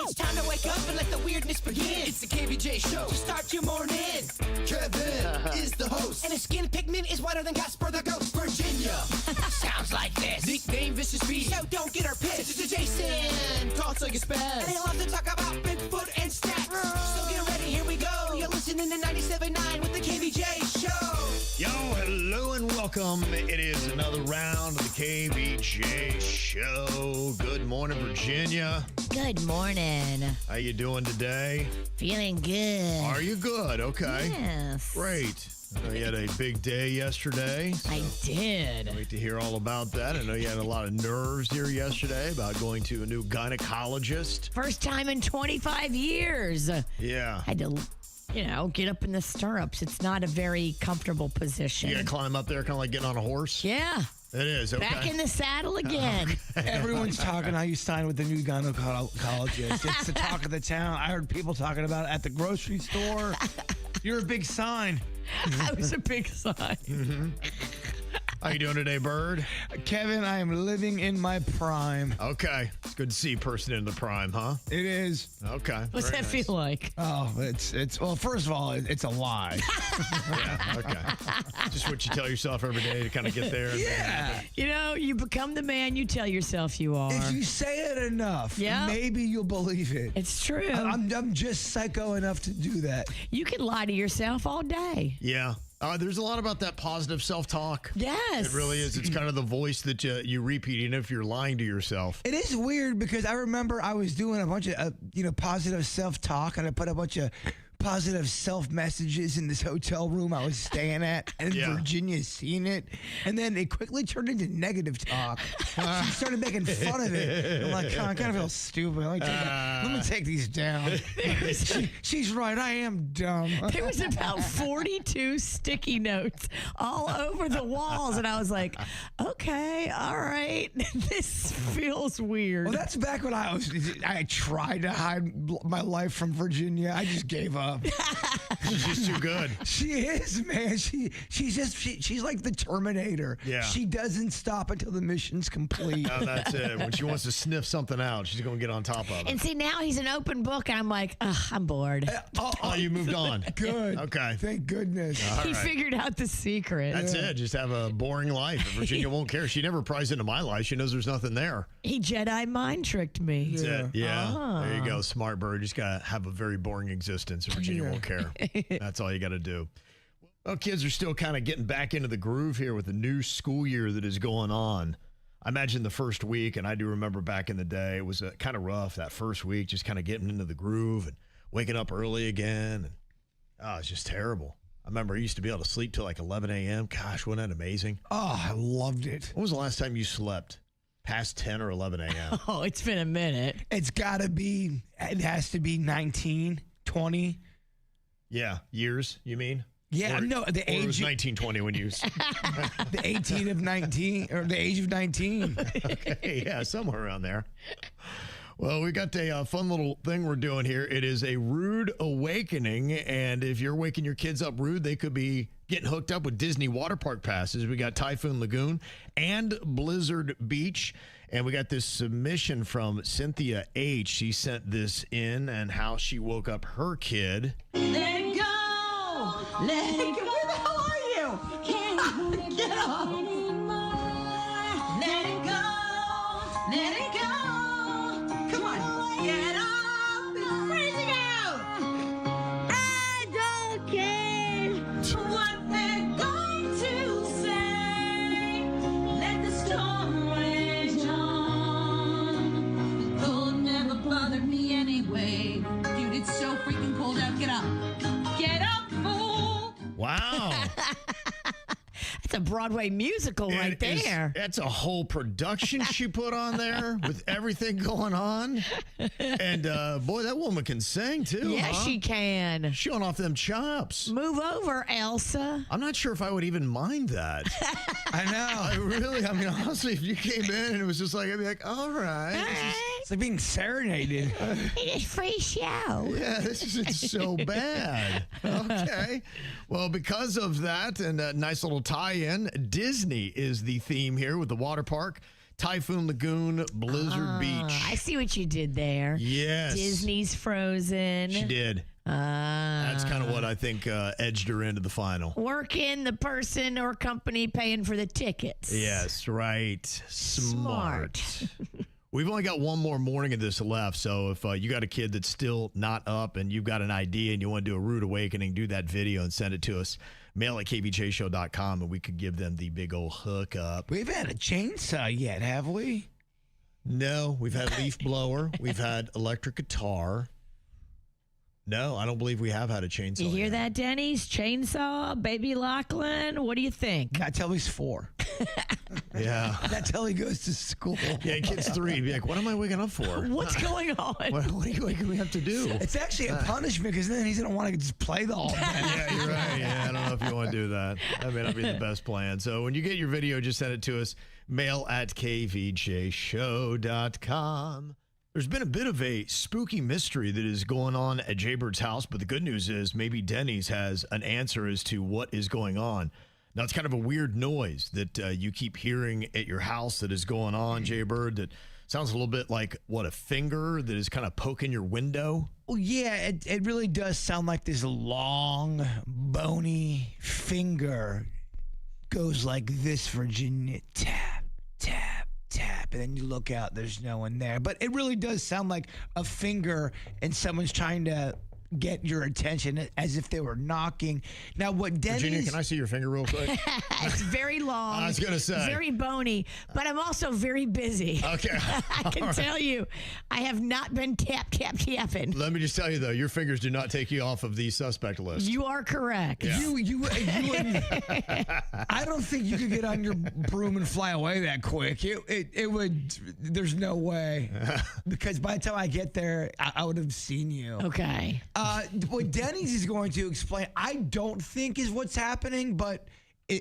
It's time to wake up and let the weirdness begin. It's the KVJ Show to start your morning. Kevin is the host, and his skin pigment is whiter than Casper the Ghost. Virginia sounds like this. Nickname Vicious Beast, so don't get her pissed. It's Jason, talks like a spaz, and they love to talk about Bigfoot and stats. So get ready, here we go. You're listening to 97.9 with the KVJ Show. Yo, hello and welcome. It is another round of the KVJ Show. Good morning, Virginia. Good morning. How you doing today? Feeling good. Are you good? Okay. Yes. Great. I know you had a big day yesterday. So I did. wait to hear all about that. I know you had a lot of nerves here yesterday about going to a new gynecologist. First time in 25 years. Yeah. Had to, get up in the stirrups. It's not a very comfortable position. You got to climb up there kind of like getting on a horse? Yeah. It is. Okay. Back in the saddle again. Everyone's talking how you signed with the new gynecologist. It's the talk of the town. I heard people talking about it at the grocery store. You're a big sign. That was a big sign. Mm-hmm. How you doing today, Bird? Kevin, I am living in my prime. Okay. It's good to see a person in the prime, huh? It is. Okay. What's very that nice. feel like? Oh, it's well, first of all, it's a lie. Yeah, okay. Just what you tell yourself every day to kind of get there. Yeah. You become the man you tell yourself you are. If you say it enough, maybe you'll believe it. It's true. I'm just psycho enough to do that. You can lie to yourself all day. Yeah. There's a lot about that positive self-talk. Yes. It really is. It's kind of the voice that you repeat, even if you're lying to yourself. It is weird because I remember I was doing a bunch of, positive self-talk, and I put a bunch of positive self-messages in this hotel room I was staying at, and Virginia's seen it, and then it quickly turned into negative talk. She started making fun of it. I'm like, I kind of feel stupid. Let me take these down. She's right. I am dumb. There was about 42 sticky notes all over the walls, and I was like, okay, all right, this feels weird. Well, that's back when I tried to hide my life from Virginia. I just gave up. She's just too good. She is, man. She's like the Terminator. Yeah. She doesn't stop until the mission's complete. No, that's it. When she wants to sniff something out, she's going to get on top of it. And see, now he's an open book, and I'm like, I'm bored. Oh, you moved on. Good. Okay. Thank goodness. He figured out the secret. That's it. Just have a boring life. Virginia won't care. She never pries into my life. She knows there's nothing there. He Jedi mind tricked me. That's it. Yeah. Ah. There you go. Smart bird. You just got to have a very boring existence. Virginia won't care. That's all you got to do. Well, kids are still kind of getting back into the groove here with the new school year that is going on. I imagine the first week, and I do remember back in the day, it was kind of rough that first week, just kind of getting into the groove and waking up early again. And it's just terrible. I remember I used to be able to sleep till like 11 a.m. Gosh, wasn't that amazing? Oh, I loved it. When was the last time you slept past 10 or 11 a.m.? Oh, it's been a minute. It has to be 19, 20. Yeah, years, you mean? Yeah, no, the Or it was age. 1920 when you... The 18 of 19, or the age of 19. Okay, yeah, somewhere around there. Well, we got a fun little thing we're doing here. It is a rude awakening, and if you're waking your kids up rude, they could be getting hooked up with Disney water park passes. We got Typhoon Lagoon and Blizzard Beach, and we got this submission from Cynthia H. She sent this in and how she woke up her kid. Let it go! Let it go! Where the hell are you? Can't get up! Let it go! Let it go! Come on, get up! It's freezing out! I don't care what they're going to say. Let the storm rage on. The cold never bothered me anyway. Dude, it's so freaking cold out. Get up! Get up, fool! Wow. That's a Broadway musical right there. That's a whole production she put on there with everything going on. And boy, that woman can sing too. Yeah, huh? she can. Showing off them chops. Move over, Elsa. I'm not sure if I would even mind that. I know. I mean, honestly, if you came in and it was just like, I'd be like, all right. It's like being serenaded. It's a free show. Yeah, this isn't so bad. Okay. Well, because of that and a nice little tie-in, Disney is the theme here with the water park. Typhoon Lagoon, Blizzard Beach. I see what you did there. Yes. Disney's Frozen. She did. That's kind of what I think edged her into the final. Working the person or company paying for the tickets. Yes, right. Smart. We've only got one more morning of this left, so if you got a kid that's still not up and you've got an idea and you want to do a rude awakening, do that video and send it to us. Mail at kvjshow.com, and we could give them the big old hookup. We haven't had a chainsaw yet, have we? No, we've had leaf blower. We've had electric guitar. No, I don't believe we have had a chainsaw. You hear yet. that, Denny's? Chainsaw, baby Lachlan. What do you think? Not till he's 4. Yeah. Not till he goes to school. Yeah, kid's 3. Be like, what am I waking up for? What's going on? What are you waking me up to do? It's actually a punishment because then he's going to want to just play the whole day. Yeah, you're right. Yeah, I don't know if you want to do that. That may not be the best plan. So when you get your video, just send it to us. Mail at kvjshow.com. There's been a bit of a spooky mystery that is going on at Jbird's house, but the good news is maybe Denny's has an answer as to what is going on. Now, it's kind of a weird noise that you keep hearing at your house that is going on, Jbird, that sounds a little bit like, a finger that is kind of poking your window? Well, yeah, it really does sound like this long, bony finger goes like this, Virginia. Tap, tap, tap. And then you look out, there's no one there. But it really does sound like a finger and someone's trying to get your attention as if they were knocking. Now, what Denny's... Virginia, can I see your finger real quick? It's very long. I was going to say. Very bony, but I'm also very busy. Okay. I can tell you, I have not been tapping. Let me just tell you, though, your fingers do not take you off of the suspect list. You are correct. Yeah. I don't think you could get on your broom and fly away that quick. It would... There's no way. Because by the time I get there, I would have seen you. Okay. What Denny's is going to explain, I don't think is what's happening, but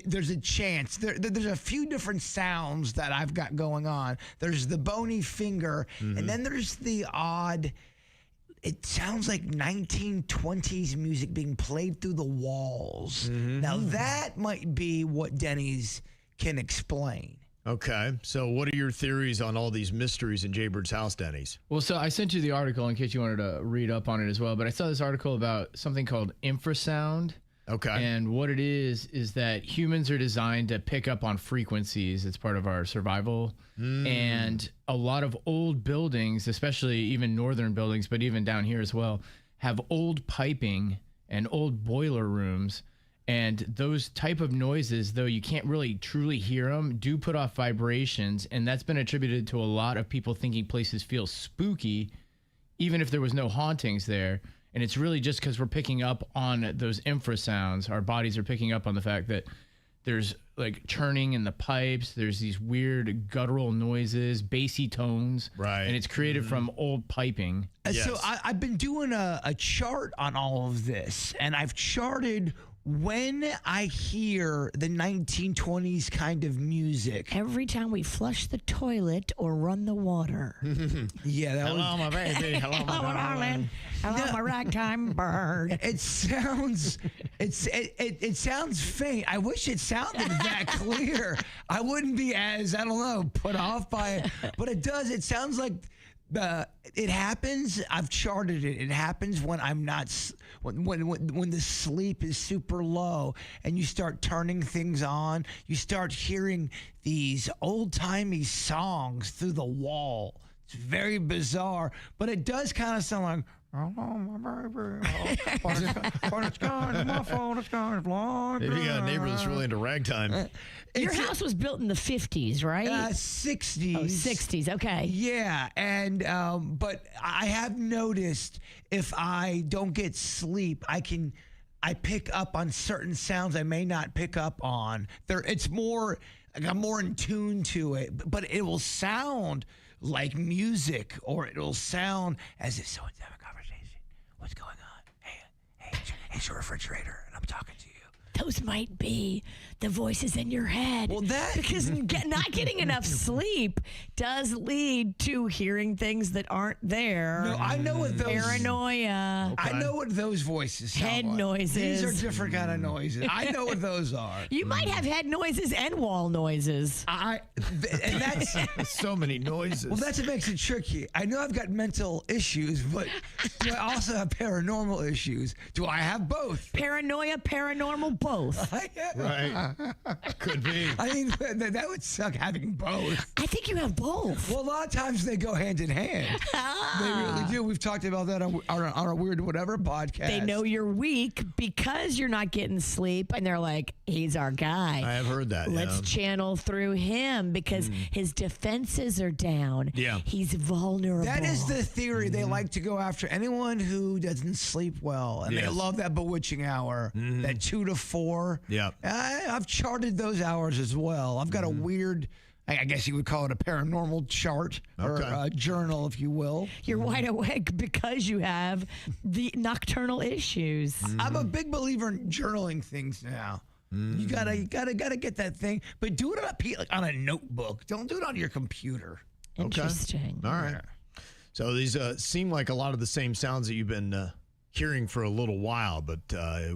there's a chance. There's a few different sounds that I've got going on. There's the bony finger, and then there's the odd, it sounds like 1920s music being played through the walls. Now, that might be what Denny's can explain. Okay, so what are your theories on all these mysteries in Jbird's house, Denny's? Well, so I sent you the article in case you wanted to read up on it as well, but I saw this article about something called infrasound. Okay. And what it is that humans are designed to pick up on frequencies. It's part of our survival. And a lot of old buildings, especially even northern buildings, but even down here as well, have old piping and old boiler rooms. And those type of noises, though you can't really truly hear them, do put off vibrations. And that's been attributed to a lot of people thinking places feel spooky, even if there was no hauntings there. And it's really just because we're picking up on those infrasounds. Our bodies are picking up on the fact that there's like churning in the pipes. There's these weird guttural noises, bassy tones. Right. And it's created from old piping. So I've been doing a chart on all of this, and I've charted when I hear the 1920s kind of music. Every time we flush the toilet or run the water. Yeah, that Hello, my baby. Hello, my Hello, darling. Hello, my ragtime bird. It sounds it sounds faint. I wish it sounded that clear. I wouldn't be as, I don't know, put off by it. But it does. It sounds like it happens. I've charted it. It happens when I'm not, when the sleep is super low and you start turning things on. You start hearing these old timey songs through the wall. It's very bizarre, but it does kind of sound like, oh, my baby. It's gone, my phone is gone. Maybe you got a neighbor that's really into ragtime. Your house was built in the 50s, right? 60s. Oh, 60s, okay. Yeah, and but I have noticed if I don't get sleep, I pick up on certain sounds I may not pick up on. It's more, I'm more in tune to it, but it will sound like music, or it'll sound as if someone's having a conversation. What's going on? Hey, it's your refrigerator, and I'm talking to you. those might be the voices in your head. Well, because not getting enough sleep does lead to hearing things that aren't there. No, I know what those paranoia. I know what those voices sound Head like. noises. These are different kind of noises. I know what those are. You might have head noises and wall noises. And that's So many noises. well, that's what makes it tricky. I know I've got mental issues, but do I also have paranormal issues? Do I have both? Paranoia, paranormal, both. Right. Could be. I mean, that would suck having both. I think you have both. Well, a lot of times they go hand in hand. They really do. We've talked about that on our Weird Whatever podcast. They know you're weak because you're not getting sleep, and they're like, he's our guy. I have heard that. Let's channel through him because his defenses are down. Yeah. He's vulnerable. That is the theory. They like to go after anyone who doesn't sleep well. And they Yes. love that bewitching hour, that 2 to 4. Yeah. I've charted those hours as well. I've got a weird, I guess you would call it a paranormal chart or Okay. a journal, if you will. You're wide awake because you have the nocturnal issues. I'm a big believer in journaling things now. You gotta get that thing, but do it on a notebook. Don't do it on your computer. Interesting. All right. So these seem like a lot of the same sounds that you've been hearing for a little while, but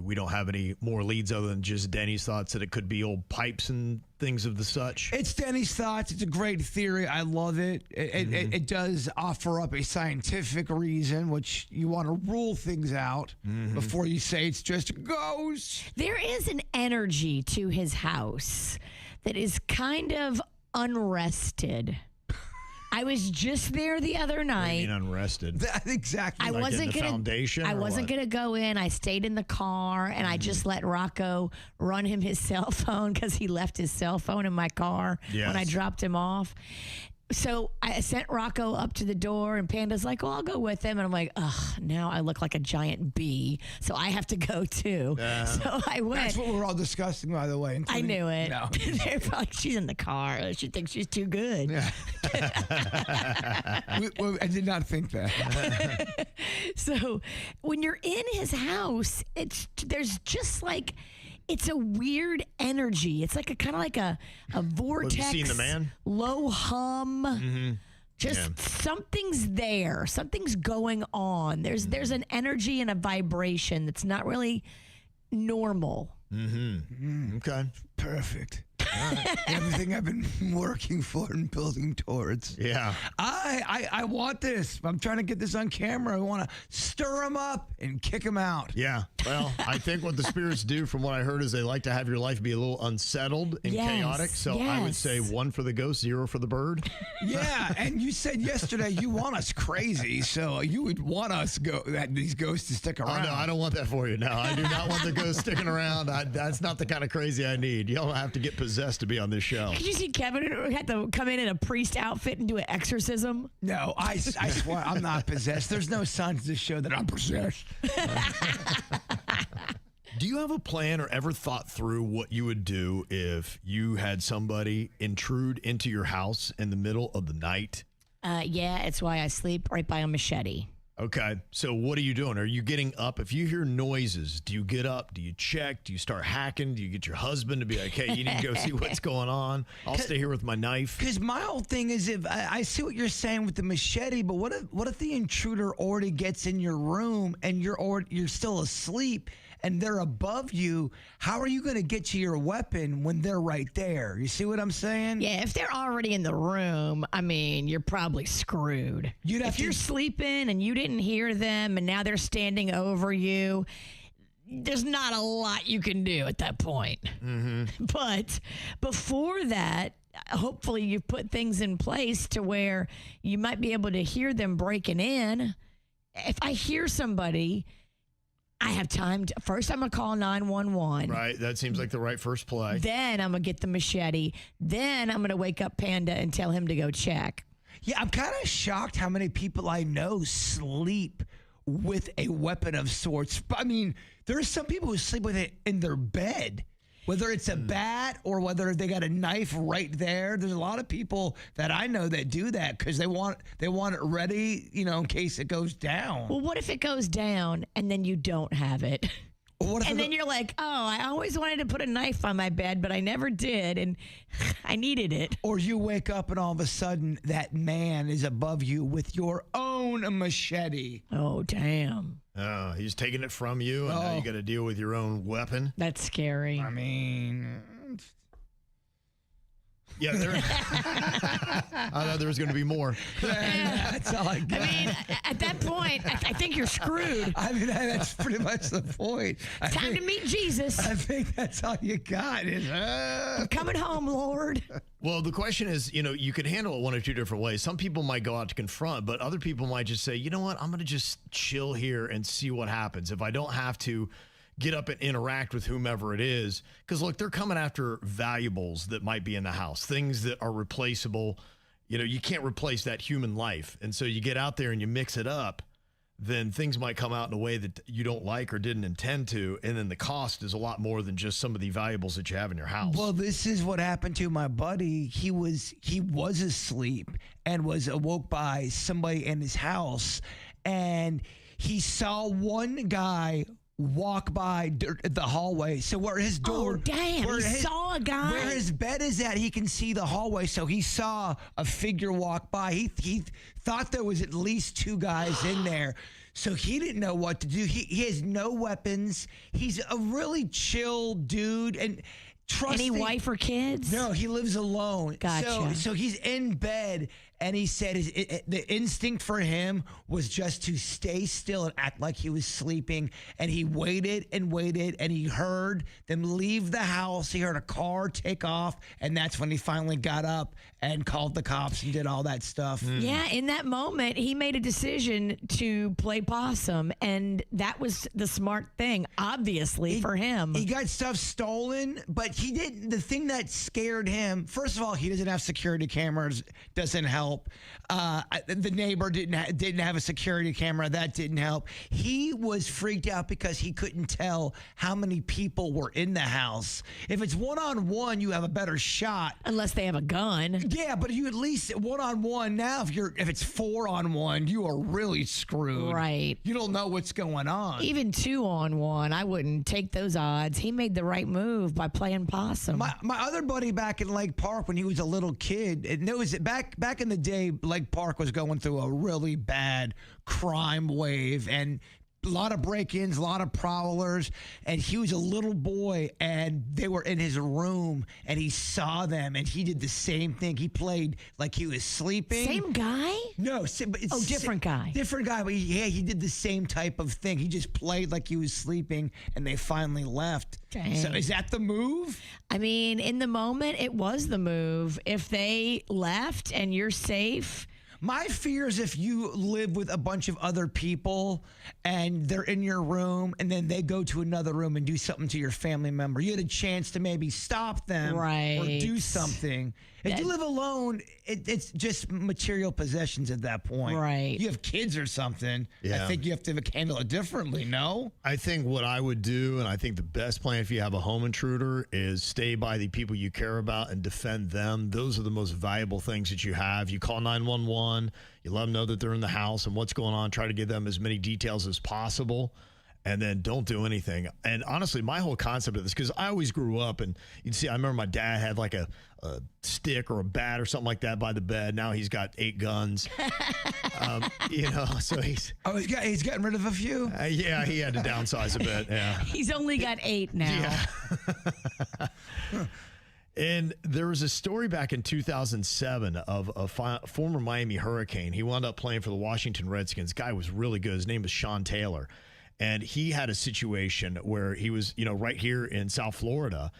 we don't have any more leads other than just Denny's thoughts that it could be old pipes and things of the such. It's Denny's thoughts. It's a great theory. I love it. It does offer up a scientific reason, which you want to rule things out before you say it's just a ghost. There is an energy to his house that is kind of unrested. I was just there the other I night. mean, unrested. That, exactly. I Like wasn't in the gonna. foundation, I or wasn't what? gonna go in. I stayed in the car and I just let Rocco run him his cell phone because he left his cell phone in my car when I Yes. dropped him off. So I sent Rocco up to the door, and Panda's like, "Well, I'll go with him." And I'm like, "Ugh, now I look like a giant bee, so I have to go too." So I went. That's what we're all discussing, by the way. I including- knew it. No. They're probably, she's in the car. She thinks she's too good. I did not think that. So when you're in his house, there's just like it's a weird energy. It's like a kind of like a vortex. Have you seen the man? Low hum. Just something's there. Something's going on. There's an energy and a vibration that's not really normal. Okay. Perfect. Everything I've been working for and building towards. Yeah. I want this. I'm trying to get this on camera. I want to stir them up and kick them out. Yeah. Well, I think what the spirits do, from what I heard, is they like to have your life be a little unsettled and Yes, chaotic. So I would yes. say 1 for the ghost, 0 for the bird. Yeah, and you said yesterday you want us crazy, so you would want us these ghosts to stick Oh, around. no, I don't want that for you. No, I do not want the ghost sticking around. That's not the kind of crazy I need. You don't have to get possessed to be on this show. Did you see Kevin had to come in a priest outfit and do an exorcism? No, I swear I'm not possessed. There's no signs to show that I'm possessed. Do you have a plan or ever thought through what you would do if you had somebody intrude into your house in the middle of the night? Yeah, it's why I sleep right by a machete. Okay, so what are you doing? Are you getting up? If you hear noises, do you get up? Do you check? Do you start hacking? Do you get your husband to be like, hey, you need to go see what's going on? I'll stay here with my knife. Because my whole thing is, if I see what you're saying with the machete, but what if the intruder already gets in your room and you're still asleep and they're above you? How are you going to get to your weapon when they're right there? You see what I'm saying? Yeah, if they're already in the room, I mean, you're probably screwed. If you're sleeping and you didn't hear them and now they're standing over you, there's not a lot you can do at that point. But before that, hopefully you've put things in place to where you might be able to hear them breaking in. If I hear somebody, I have time to, first I'm going to call 911. Right, that seems like the right first play. Then I'm going to get the machete. Then I'm going to wake up Panda and tell him to go check. Yeah, I'm kind of shocked how many people I know sleep with a weapon of sorts. I mean, there are some people who sleep with it in their bed, whether it's a bat or whether they got a knife right there. There's a lot of people that I know that do that because they want it ready, in case it goes down. Well, what if it goes down and then you don't have it? And then you're like, oh, I always wanted to put a knife on my bed, but I never did, and I needed it. Or you wake up and all of a sudden that man is above you with your own machete. Oh, damn. Oh, he's taking it from you, and now you got to deal with your own weapon. That's scary. I mean... Yeah, I thought there was going to be more. That's all I got. I mean, at that point, I think you're screwed. I mean, that's pretty much the point. Time to meet Jesus. I think that's all you got is, I'm coming home, Lord. Well, the question is, you could handle it one or two different ways. Some people might go out to confront, but other people might just say, you know what, I'm going to just chill here and see what happens. If I don't have to get up and interact with whomever it is, because look, they're coming after valuables that might be in the house, things that are replaceable. You can't replace that human life. And so you get out there and you mix it up, then things might come out in a way that you don't like or didn't intend to. And then the cost is a lot more than just some of the valuables that you have in your house. Well, this is what happened to my buddy. He was asleep and was awoke by somebody in his house, and he saw one guy walk by the hallway. So where his door... Oh, damn. He saw a guy. Where his bed is at, he can see the hallway. So he saw a figure walk by. He thought there was at least two guys in there. So he didn't know what to do. He has no weapons. He's a really chill dude. And trusting. Any wife or kids? No, he lives alone. Gotcha. So he's in bed, and he said the instinct for him was just to stay still and act like he was sleeping. And he waited and waited, and he heard them leave the house. He heard a car take off, and that's when he finally got up and called the cops and did all that stuff. Yeah, in that moment, he made a decision to play possum, and that was the smart thing, obviously, for him. He got stuff stolen, but he didn't. The thing that scared him, first of all, he doesn't have security cameras, doesn't help. The neighbor didn't have a security camera, that didn't help. He was freaked out because he couldn't tell how many people were in the house. If it's one-on-one, you have a better shot. Unless they have a gun. Yeah, but you at least one-on-one. Now, if it's 4-on-1, you are really screwed. Right. You don't know what's going on. Even 2-on-1, I wouldn't take those odds. He made the right move by playing possum. My other buddy back in Lake Park when he was a little kid, and it was back in the day, Lake Park was going through a really bad crime wave, and a lot of break-ins, a lot of prowlers, and he was a little boy, and they were in his room, and he saw them, and he did the same thing. He played like he was sleeping. Same guy? No. Different guy. Different guy, but he did the same type of thing. He just played like he was sleeping, and they finally left. Dang. So is that the move? I mean, in the moment, it was the move. If they left and you're safe... My fear is if you live with a bunch of other people and they're in your room and then they go to another room and do something to your family member. You had a chance to maybe stop them or do something. If you live alone, it's just material possessions at that point. Right. You have kids or something. Yeah. I think you have to handle it differently, no? I think what I would do, and I think the best plan if you have a home intruder, is stay by the people you care about and defend them. Those are the most valuable things that you have. You call 911, you let them know that they're in the house and what's going on, try to give them as many details as possible, and then don't do anything. And honestly, my whole concept of this, because I always grew up, and you'd see, I remember my dad had like a stick or a bat or something like that by the bed. Now he's got 8 guns. So he's... Oh, he's gotten rid of a few? Yeah, he had to downsize a bit, yeah. He's only got 8 now. Yeah. And there was a story back in 2007 of a former Miami Hurricane. He wound up playing for the Washington Redskins. Guy was really good. His name was Sean Taylor. And he had a situation where he was, right here in South Florida,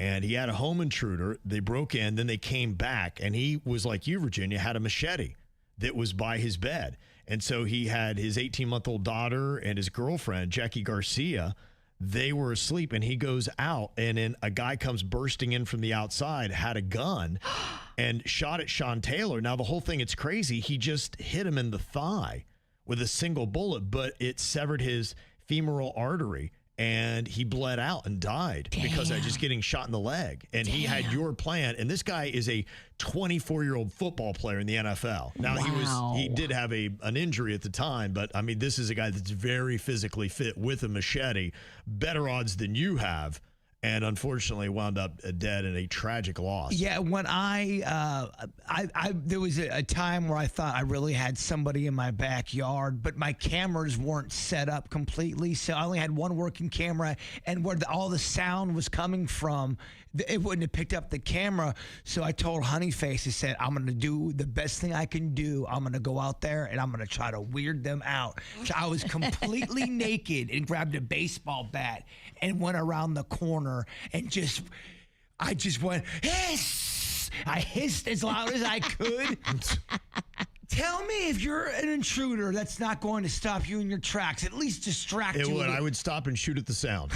and he had a home intruder. They broke in, then they came back, and he was like you, Virginia, had a machete that was by his bed. And so he had his 18-month-old daughter and his girlfriend, Jackie Garcia. They were asleep, and he goes out, and then a guy comes bursting in from the outside, had a gun, and shot at Sean Taylor. Now, the whole thing, it's crazy. He just hit him in the thigh with a single bullet, but it severed his femoral artery, and he bled out and died because of just getting shot in the leg. And he had your plan. And this guy is a 24-year-old football player in the NFL. Now, he did have an injury at the time, but I mean, this is a guy that's very physically fit with a machete, better odds than you have. And unfortunately wound up dead in a tragic loss. Yeah, when there was a time where I thought I really had somebody in my backyard, but my cameras weren't set up completely. So I only had one working camera, and where all the sound was coming from, it wouldn't have picked up the camera. So I told Honeyface, I said, I'm going to do the best thing I can do. I'm going to go out there and I'm going to try to weird them out. So I was completely naked and grabbed a baseball bat and went around the corner and I just went, hiss! I hissed as loud as I could. Tell me if you're an intruder that's not going to stop you in your tracks. At least distract you. It would. I would stop and shoot at the sound.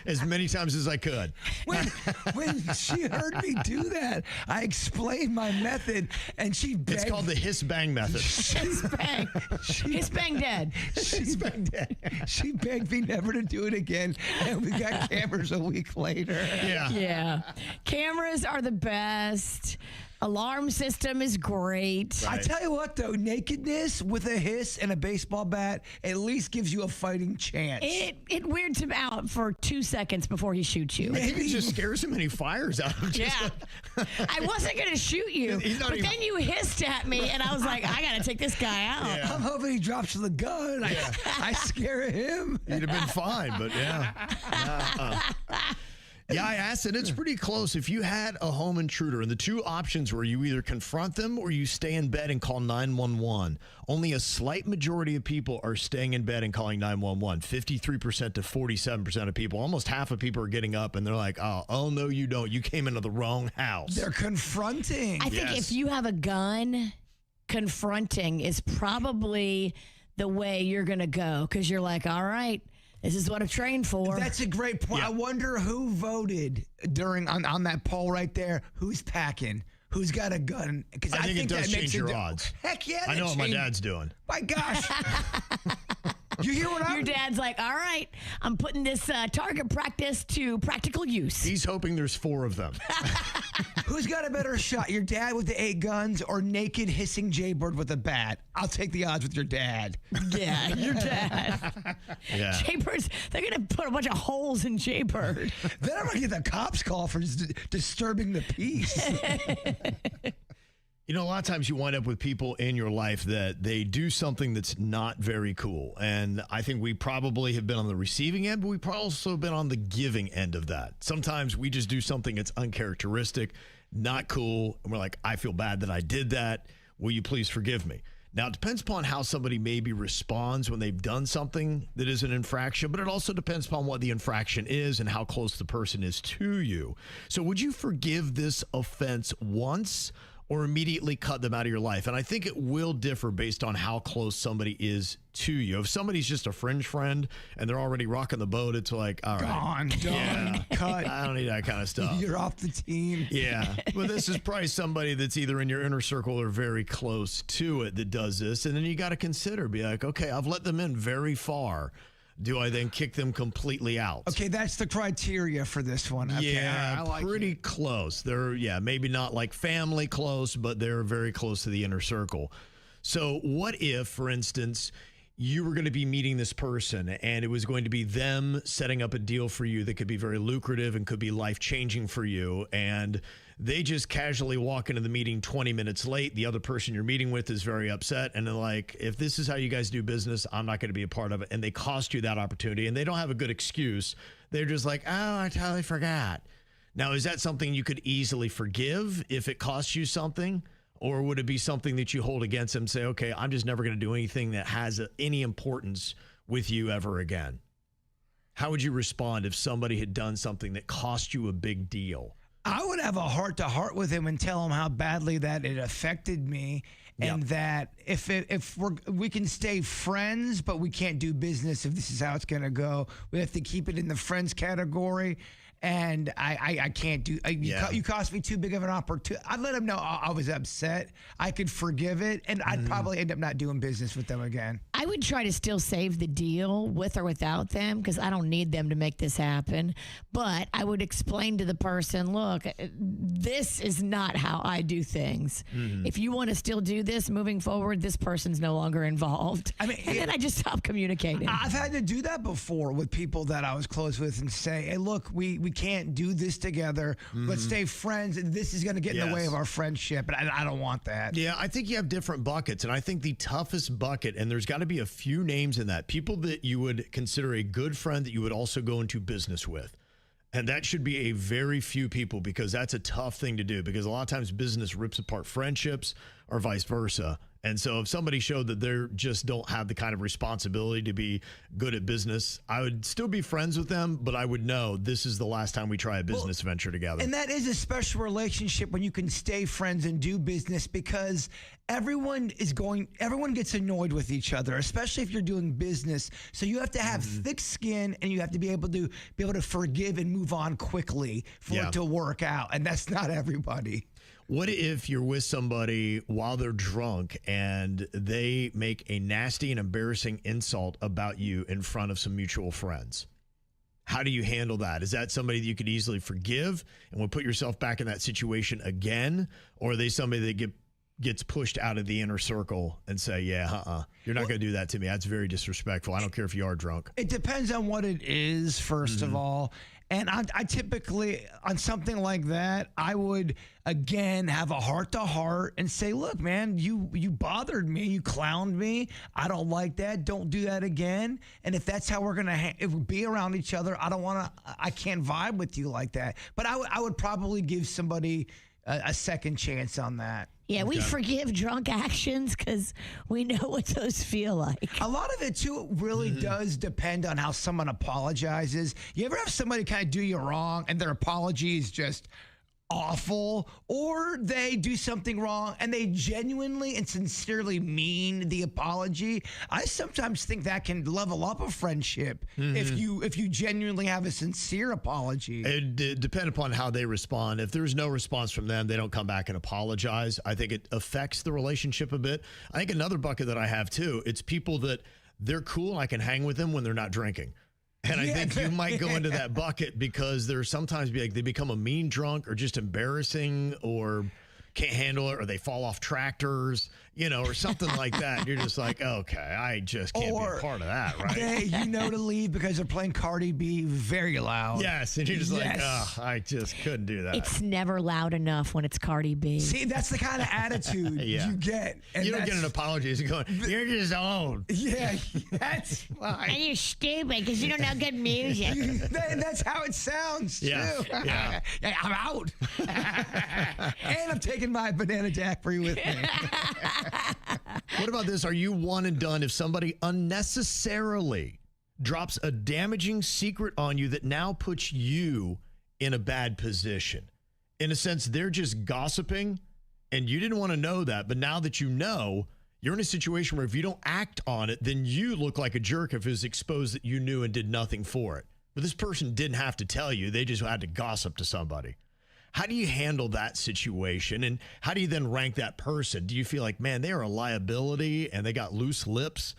As many times as I could. When she heard me do that, I explained my method, and she begged. It's called the hiss bang method. Hiss bang. Hiss bang dead. Hiss bang dead. She begged me never to do it again, and we got cameras a week later. Yeah. Cameras are the best. Alarm system is great. Right. I tell you what, though, nakedness with a hiss and a baseball bat at least gives you a fighting chance. It weirds him out for 2 seconds before he shoots you. I think it just scares him and he fires out. I wasn't going to shoot you, but then you hissed at me, and I was like, I got to take this guy out. Yeah. I'm hoping he drops the gun. I scare him. He'd have been fine, but yeah, I asked, and it's pretty close. If you had a home intruder, and the two options were you either confront them or you stay in bed and call 911. Only a slight majority of people are staying in bed and calling 911. 53% to 47% of people. Almost half of people are getting up, and they're like, oh, no, you don't. You came into the wrong house. They're confronting. I think if you have a gun, confronting is probably the way you're going to go, because you're like, all right, this is what I'm trained for. That's a great point. Yeah. I wonder who voted on that poll right there. Who's packing? Who's got a gun? Because I think it does that makes change your odds. Heck yeah. I know what my dad's doing. My gosh. You hear what Your dad's like, all right, I'm putting this target practice to practical use. He's hoping there's 4 of them. Who's got a better shot? Your dad with the 8 guns or naked hissing Jbird with a bat? I'll take the odds with your dad. Yeah, your dad. Yeah. Jbirds, they're going to put a bunch of holes in Jbird. Then I'm going to get the cops call for disturbing the peace. You know, a lot of times you wind up with people in your life that they do something that's not very cool. And I think we probably have been on the receiving end, but we've also been on the giving end of that. Sometimes we just do something that's uncharacteristic, not cool. And we're like, I feel bad that I did that. Will you please forgive me? Now, it depends upon how somebody maybe responds when they've done something that is an infraction, but it also depends upon what the infraction is and how close the person is to you. So would you forgive this offense once or immediately cut them out of your life? And I think it will differ based on how close somebody is to you. If somebody's just a fringe friend and they're already rocking the boat, it's like, all right. Done, cut. I don't need that kind of stuff. You're off the team. Yeah. But this is probably somebody that's either in your inner circle or very close to it that does this. And then you got to consider, be like, okay, I've let them in very far. Do I then kick them completely out? Okay, that's the criteria for this one. Okay, Yeah, I like pretty close. They're, maybe not like family close, but they're very close to the inner circle. So what if, for instance, you were going to be meeting this person and it was going to be them setting up a deal for you that could be very lucrative and could be life-changing for you, and they just casually walk into the meeting 20 minutes late. The other person you're meeting with is very upset, and they're like, if this is how you guys do business, I'm not going to be a part of it. And they cost you that opportunity, and they don't have a good excuse. They're just like, oh, I totally forgot. Now, is that something you could easily forgive if it costs you something? Or would it be something that you hold against them and say, okay, I'm just never going to do anything that has any importance with you ever again? How would you respond if somebody had done something that cost you a big deal? I would have a heart-to-heart with him and tell him how badly that it affected me, and that if we can stay friends, but we can't do business if this is how it's going to go. We have to keep it in the friends category, and I can't do. You cost me too big of an opportunity. I'd let him know I was upset. I could forgive it, and I'd probably end up not doing business with them again. I would try to still save the deal with or without them because I don't need them to make this happen. But I would explain to the person, look, this is not how I do things. If you want to still do this moving forward, this person's no longer involved. I mean, and then I just stop communicating. I've had to do that before with people that I was close with and say, hey, look, we can't do this together. Let's stay friends. This is going to get in the way of our friendship. And I don't want that. Yeah, I think you have different buckets. And I think the toughest bucket, and there's got to be a few names in that, people that you would consider a good friend that you would also go into business with. And that should be a very few people because that's a tough thing to do because a lot of times business rips apart friendships or vice versa. And so if somebody showed that they just don't have the kind of responsibility to be good at business, I would still be friends with them, but I would know this is the last time we try a business venture together. And that is a special relationship when you can stay friends and do business because everyone gets annoyed with each other, especially if you're doing business. So you have to have thick skin and you have to be able to forgive and move on quickly for it to work out. And that's not everybody. What if you're with somebody while they're drunk and they make a nasty and embarrassing insult about you in front of some mutual friends? How do you handle that? Is that somebody that you could easily forgive and will put yourself back in that situation again? Or are they somebody that gets pushed out of the inner circle and say, yeah, you're not going to do that to me. That's very disrespectful. I don't care if you are drunk. It depends on what it is, first of all. And I typically, on something like that, I would, again, have a heart-to-heart and say, look, man, you bothered me. You clowned me. I don't like that. Don't do that again. And if that's how we're going to be around each other, I can't vibe with you like that. But I would probably give somebody a second chance on that. Yeah, we forgive drunk actions because we know what those feel like. A lot of it, too, really does depend on how someone apologizes. You ever have somebody kind of do you wrong and their apology is just awful, or they do something wrong and they genuinely and sincerely mean the apology? I sometimes think that can level up a friendship if you genuinely have a sincere apology. It depends upon how they respond. If there's no response from them, they don't come back and apologize. I think it affects the relationship a bit. I think another bucket that I have too, it's people that they're cool and I can hang with them when they're not drinking. And I think you might go into that bucket because there's sometimes they become a mean drunk or just embarrassing or can't handle it or they fall off tractors, or something like that. You're just like, okay, I just can't be a part of that, right? They, to leave because they're playing Cardi B very loud. Yes, and you're just like, oh, I just couldn't do that. It's never loud enough when it's Cardi B. See, that's the kind of attitude you get. And you don't get an apology. You're going, you're just old. Yeah, that's fine. And you're stupid because you don't know good music. That's how it sounds, too. Yeah. I'm out. And I'm taking my banana daiquiri with me. What about this? Are you one and done if somebody unnecessarily drops a damaging secret on you that now puts you in a bad position? In a sense, they're just gossiping and you didn't want to know that. But now that you know, you're in a situation where if you don't act on it, then you look like a jerk if it was exposed that you knew and did nothing for it. But this person didn't have to tell you. They just had to gossip to somebody. How do you handle that situation? And how do you then rank that person? Do you feel like, man, they are a liability and they got loose lips?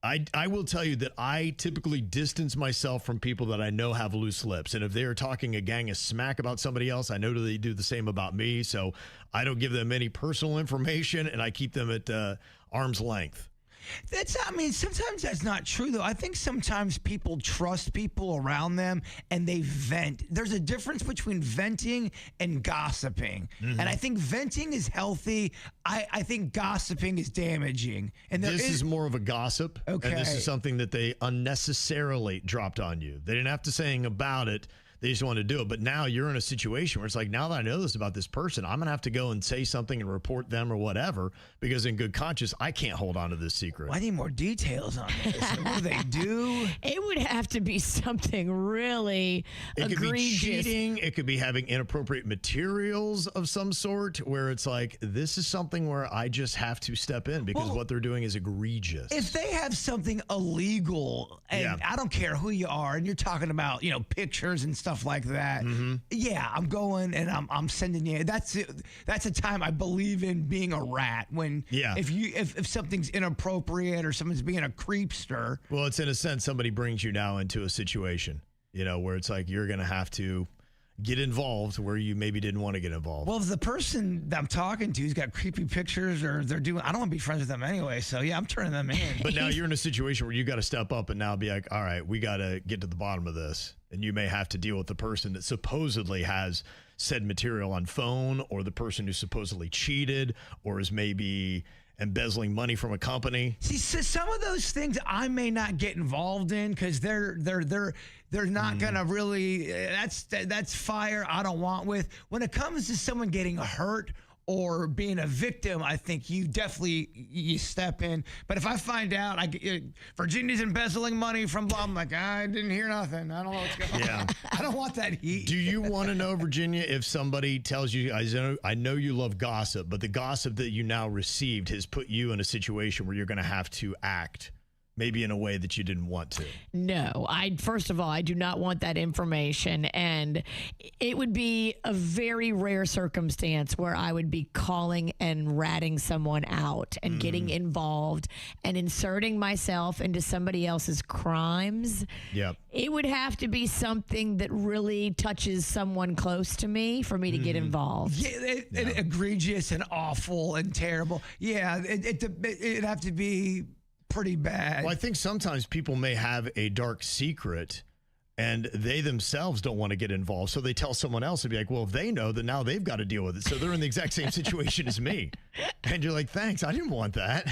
I will tell you that I typically distance myself from people that I know have loose lips. And if they're talking a gang of smack about somebody else, I know that they do the same about me. So I don't give them any personal information and I keep them at arm's length. Sometimes that's not true, though. I think sometimes people trust people around them and they vent. There's a difference between venting and gossiping. And I think venting is healthy. I think gossiping is damaging. And this is more of a gossip. Okay. And this is something that they unnecessarily dropped on you. They didn't have to say anything about it. They just want to do it. But now you're in a situation where it's like, now that I know this about this person, I'm going to have to go and say something and report them or whatever, because in good conscience, I can't hold on to this secret. I need more details on this. What do they do? It would have to be something really egregious. It could be cheating. It could be having inappropriate materials of some sort where it's like, this is something where I just have to step in because what they're doing is egregious. If they have something illegal, and I don't care who you are, and you're talking about, pictures and stuff stuff like that, yeah, I'm going and I'm sending you. That's a time I believe in being a rat. When if something's inappropriate or someone's being a creepster. Well, it's in a sense somebody brings you now into a situation, where it's like you're going to have to get involved where you maybe didn't want to get involved. Well, if the person that I'm talking to has got creepy pictures or I don't want to be friends with them anyway. So yeah, I'm turning them in. But now you're in a situation where you got to step up and now be like, all right, we got to get to the bottom of this. And you may have to deal with the person that supposedly has said material on phone, or the person who supposedly cheated, or is maybe embezzling money from a company. See, so some of those things I may not get involved in because they're not gonna really. That's fire I don't want with. When it comes to someone getting hurt or being a victim, I think you definitely step in. But if I find out Virginia's embezzling money from blah, I'm like, I didn't hear nothing. I don't know what's going on. I don't want that heat. Do you want to know, Virginia, if somebody tells you, I know you love gossip, but the gossip that you now received has put you in a situation where you're going to have to act maybe in a way that you didn't want to? No, first of all, I do not want that information. And it would be a very rare circumstance where I would be calling and ratting someone out and getting involved and inserting myself into somebody else's crimes. Yep. It would have to be something that really touches someone close to me for me to get involved. Yeah, egregious and awful and terrible. Yeah, it'd have to be pretty bad. Well, I think sometimes people may have a dark secret and they themselves don't want to get involved. So they tell someone else and be like, well, if they know, then now they've got to deal with it. So they're in the exact same situation as me. And you're like, thanks, I didn't want that.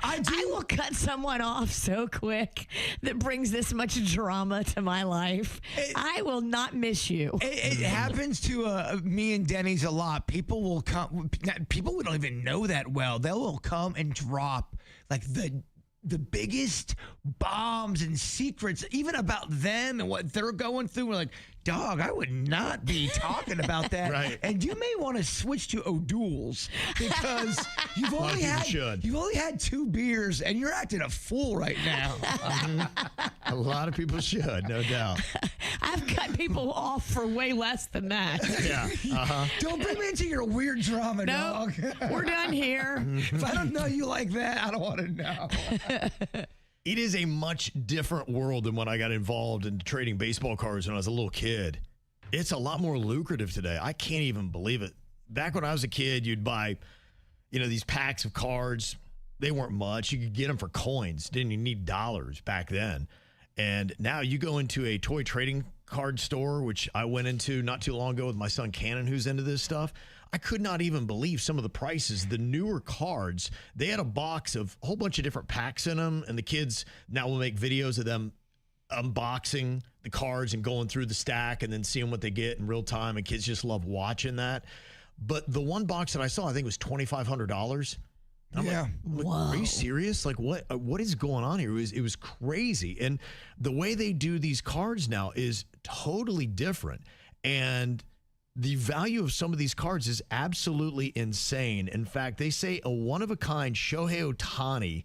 I will cut someone off so quick that brings this much drama to my life. I will not miss you. It happens to me and Denny's a lot. People will come, people we don't even know that well. They will come and drop like the biggest bombs and secrets, even about them and what they're going through. We're like, dog, I would not be talking about that. Right. And you may want to switch to O'Doul's because you've only had 2 beers and you're acting a fool right now. A lot of people should, no doubt. I've cut people off for way less than that. Yeah. Don't bring me into your weird drama, dog. We're done here. If I don't know you like that, I don't want to know. It is a much different world than when I got involved in trading baseball cards when I was a little kid. It's a lot more lucrative today. I can't even believe it. Back when I was a kid, you'd buy, these packs of cards. They weren't much. You could get them for coins. Didn't you need dollars back then? And now you go into a toy trading card store, which I went into not too long ago with my son Cannon, who's into this stuff. I could not even believe some of the prices. The newer cards, they had a box of a whole bunch of different packs in them, and the kids now will make videos of them unboxing the cards and going through the stack and then seeing what they get in real time, and kids just love watching that. But the one box that I saw, I think, was $2,500. Yeah. Like, are you serious? Like, what is going on here? It was crazy. And the way they do these cards now is totally different. And the value of some of these cards is absolutely insane. In fact, they say a one-of-a-kind Shohei Ohtani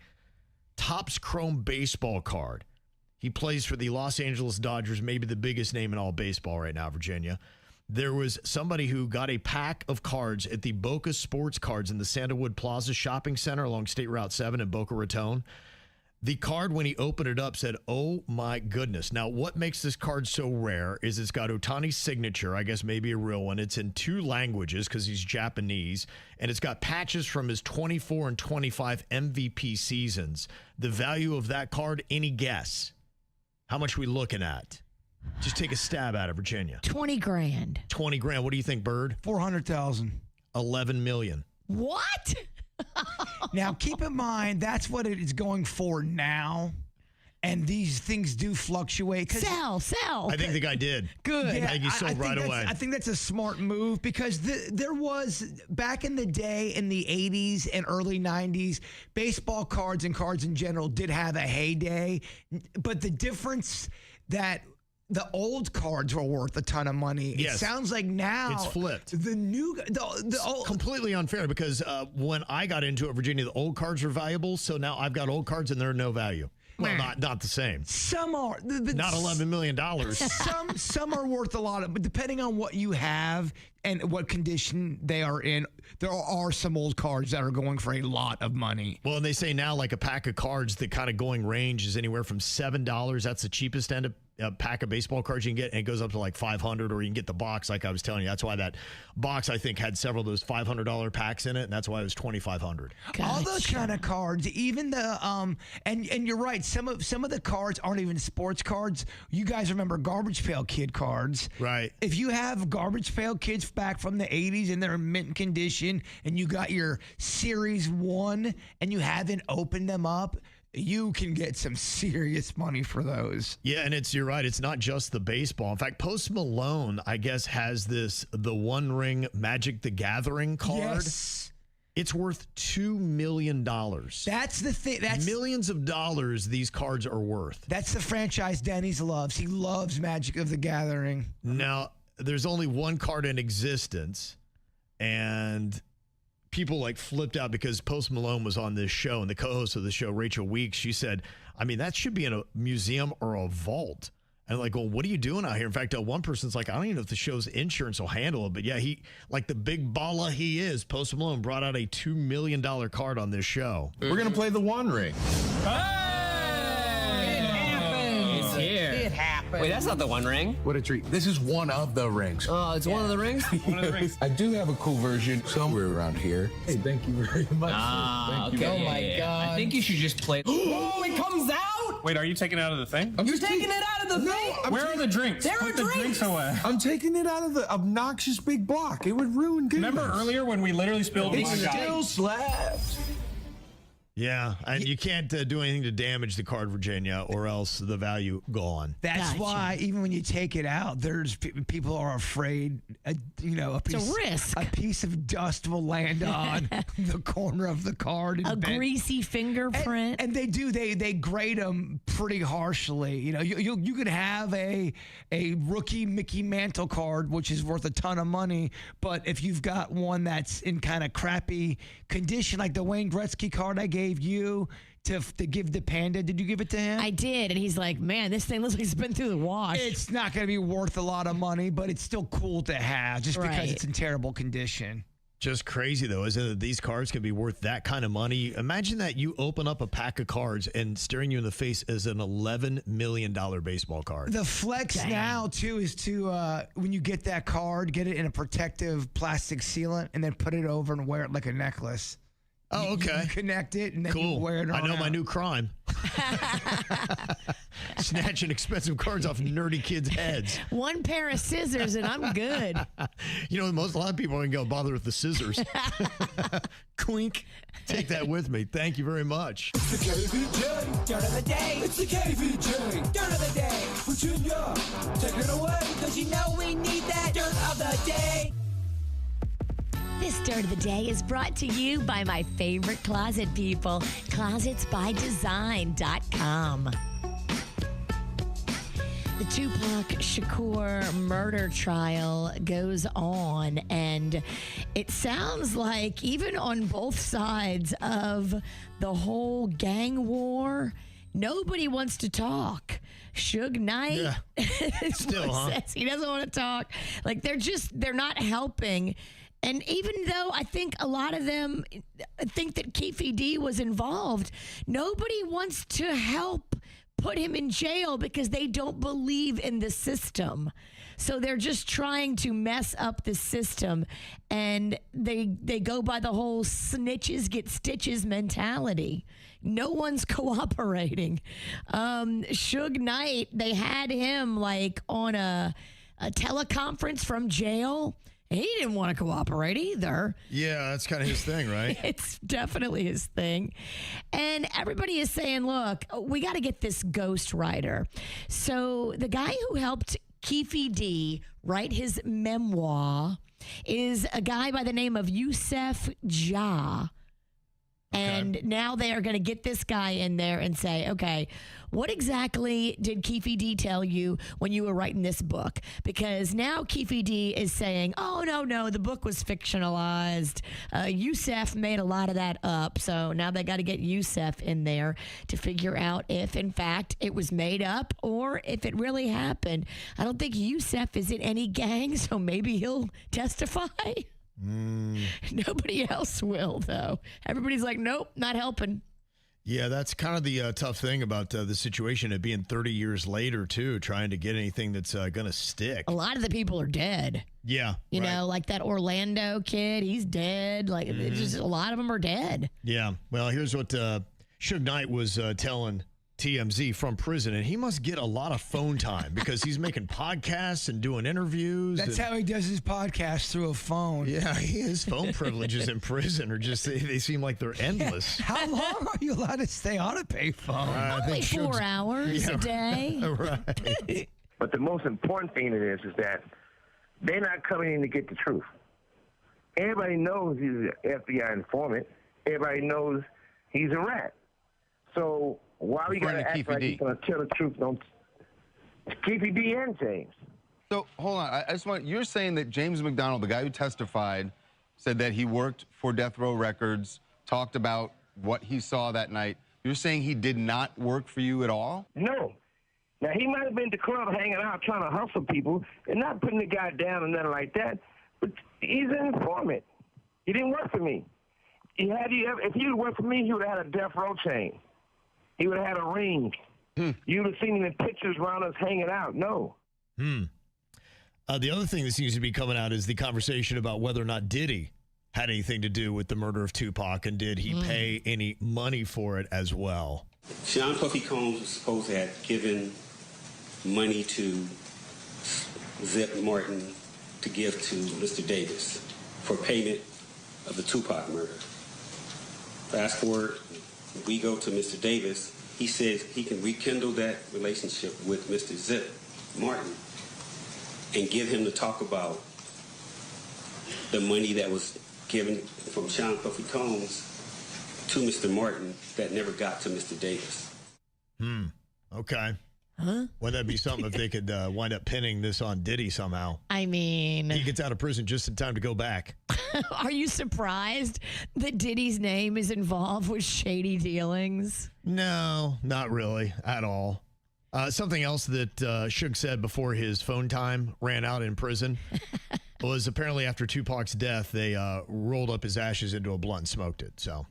Topps Chrome baseball card. He plays for the Los Angeles Dodgers, maybe the biggest name in all baseball right now, Virginia. There was somebody who got a pack of cards at the Boca Sports Cards in the Sandalwood Plaza Shopping Center along State Route 7 in Boca Raton. The card, when he opened it up, said, oh, my goodness. Now, what makes this card so rare is it's got Ohtani's signature, I guess maybe a real one. It's in 2 languages because he's Japanese, and it's got patches from his 24 and 25 MVP seasons. The value of that card, any guess? How much are we looking at? Just take a stab at it, Virginia. 20 grand. 20 grand. What do you think, Bird? 400,000. 11 million. What? Now, keep in mind, that's what it is going for now. And these things do fluctuate. Sell. I think the guy did. Good. I think he sold right away. I think that's a smart move because there was, back in the day in the 80s and early 90s, baseball cards and cards in general did have a heyday. But the difference that the old cards were worth a ton of money. Yes. It sounds like now it's flipped. The old, completely unfair because when I got into it, Virginia, the old cards were valuable. So now I've got old cards and they're no value. Well, not the same. Some are. Not $11 million. Some are worth a lot of, but depending on what you have and what condition they are in, there are some old cards that are going for a lot of money. Well, and they say now like a pack of cards, the kind of going range is anywhere from $7. That's the cheapest end of a pack of baseball cards you can get, and it goes up to like $500, or you can get the box like I was telling you. That's why that box, I think, had several of those $500 packs in it, and that's why it was $2,500. All those kind of cards, even the and you're right, some of the cards aren't even sports cards. You guys remember Garbage Pail Kid cards. Right. If you have Garbage Pail Kids back from the 80s and they're in mint condition, and you got your Series 1 and you haven't opened them up, you can get some serious money for those. Yeah, and you're right. It's not just the baseball. In fact, Post Malone, I guess, has the One Ring Magic the Gathering card. Yes. It's worth $2 million. That's the thing. That's millions of dollars these cards are worth. That's the franchise Denny's loves. He loves Magic of the Gathering. Now, there's only one card in existence, and people like flipped out because Post Malone was on this show, and the co-host of the show, Rachel Weeks, she said, I mean, that should be in a museum or a vault. And like, well, what are you doing out here? In fact, one person's like, I don't even know if the show's insurance will handle it. But yeah, he, like the big baller he is, Post Malone brought out a $2 million card on this show. We're going to play the One Ring. It's here. It happened. Wait, that's not the One Ring. What a treat. This is one of the rings. Oh, it's one of the rings? One of the rings. I do have a cool version somewhere around here. Hey, thank you very much. Ah, Thank you. okay. Oh, my God. I think you should just play. Oh, it comes out? Wait, are you taking it out of the thing? You're taking it out of the thing? Where are the drinks? There are Put the drinks away. I'm taking it out of the obnoxious big block. It would ruin good. Remember earlier when we literally spilled It my God. still slaps. Yeah, and you can't do anything to damage the card, Virginia, or else the value gone. That's Gotcha. why even when you take it out, there's people are afraid. A risk. A piece of dust will land on the corner of the card. A greasy fingerprint. And they do. They grade them pretty harshly. You know, you could have a rookie Mickey Mantle card, which is worth a ton of money, but if you've got one that's in kind of crappy condition, like the Wayne Gretzky card I gave you to give the Panda. Did you give it to him? I did, and he's like, man, this thing looks like it's been through the wash. It's not going to be worth a lot of money, but it's still cool to have just because Right. it's in terrible condition. Just crazy, though, isn't it? These cards can be worth that kind of money. Imagine that you open up a pack of cards and staring you in the face is an $11 million baseball card. The flex now, too, is to, when you get that card, get it in a protective plastic sealant and then put it over and wear it like a necklace. Oh, okay. You connect it and then Cool. you wear it I on know my out. new crime. Snatching expensive cards off nerdy kids' heads. One pair of scissors, and I'm good. You know, a lot of people aren't going to bother with the scissors. Clink. Take that with me. Thank you very much. It's the KVJ Dirt of the Day. It's the KVJ Dirt of the Day. Virginia, take it away, because you know we need that Dirt of the Day. This Dirt of the Day is brought to you by my favorite closet people, closetsbydesign.com. The Tupac Shakur murder trial goes on, and it sounds like even on both sides of the whole gang war, nobody wants to talk. Suge Knight Still, huh? says he doesn't want to talk. Like they're not helping. And even though I think a lot of them think that Keefe D was involved, nobody wants to help put him in jail because they don't believe in the system. So they're just trying to mess up the system, and they go by the whole snitches get stitches mentality. No one's cooperating. Suge Knight, they had him like on a teleconference from jail. He didn't want to cooperate either. Yeah, that's kind of his thing, right? It's definitely his thing. And everybody is saying, look, we got to get this ghost writer. So the guy who helped Keefe D write his memoir is a guy by the name of Youssef Jah. And now they are going to get this guy in there and say, okay, what exactly did Keefe D tell you when you were writing this book? Because now Keefe D is saying, oh, no, the book was fictionalized. Youssef made a lot of that up. So now they got to get Youssef in there to figure out if, in fact, it was made up or if it really happened. I don't think Youssef is in any gang, so maybe he'll testify. Nobody else will, though. Everybody's like, nope, not helping. Yeah, that's kind of the tough thing about the situation, it being 30 years later, too, trying to get anything that's going to stick. A lot of the people are dead. Yeah. You know, like that Orlando kid, he's dead. Like, it's just a lot of them are dead. Yeah. Well, here's what Suge Knight was telling TMZ from prison, and he must get a lot of phone time because he's making podcasts and doing interviews. That's how he does his podcast, through a phone. Yeah, his phone privileges in prison are just, they seem like they're endless. How long are you allowed to stay on a payphone? Only 4 hours a day. Right. But the most important thing it is that they're not coming in to get the truth. Everybody knows he's an FBI informant. Everybody knows he's a rat. So why we got to act like he's going to tell the truth? Don't Keefe D and James. So hold on, I just want, you're saying that James McDonald, the guy who testified, said that he worked for Death Row Records, talked about what he saw that night. You're saying he did not work for you at all? No. Now, he might have been at the club hanging out trying to hustle people and not putting the guy down or nothing like that, but he's an informant. He didn't work for me. If he would work for me, he would have had a Death Row chain. He would have had a ring. You would have seen him in pictures around us hanging out. No. The other thing that seems to be coming out is the conversation about whether or not Diddy had anything to do with the murder of Tupac, and did he pay any money for it as well? Sean Puffy Combs was supposed to have given money to Zip Martin to give to Mr. Davis for payment of the Tupac murder. Fast forward, we go to Mr. Davis. He says he can rekindle that relationship with Mr. Zip Martin and get him to talk about the money that was given from Sean Puffy Combs to Mr. Martin that never got to Mr. Davis. Okay. Wouldn't that be something if they could wind up pinning this on Diddy somehow? I mean, he gets out of prison just in time to go back. Are you surprised that Diddy's name is involved with shady dealings? No, not really at all. Something else that Suge said before his phone time ran out in prison was apparently after Tupac's death, they rolled up his ashes into a blunt and smoked it. So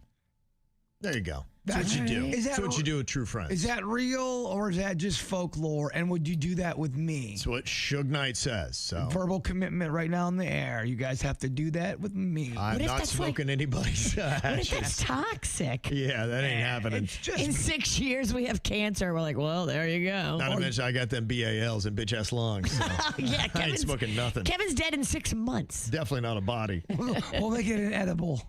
there you go. That's what you do. That's what you do with true friends. Is that real, or is that just folklore? And would you do that with me? That's what Suge Knight says. So verbal commitment right now in the air. You guys have to do that with me. I'm not smoking anybody's ashes. What if that's toxic? Yeah, that ain't happening. In 6 years, we have cancer. We're like, well, there you go. Not to mention, I got them BALs and bitch-ass lungs. So yeah, I ain't smoking nothing. Kevin's dead in 6 months. Definitely not a body. We'll make it an edible.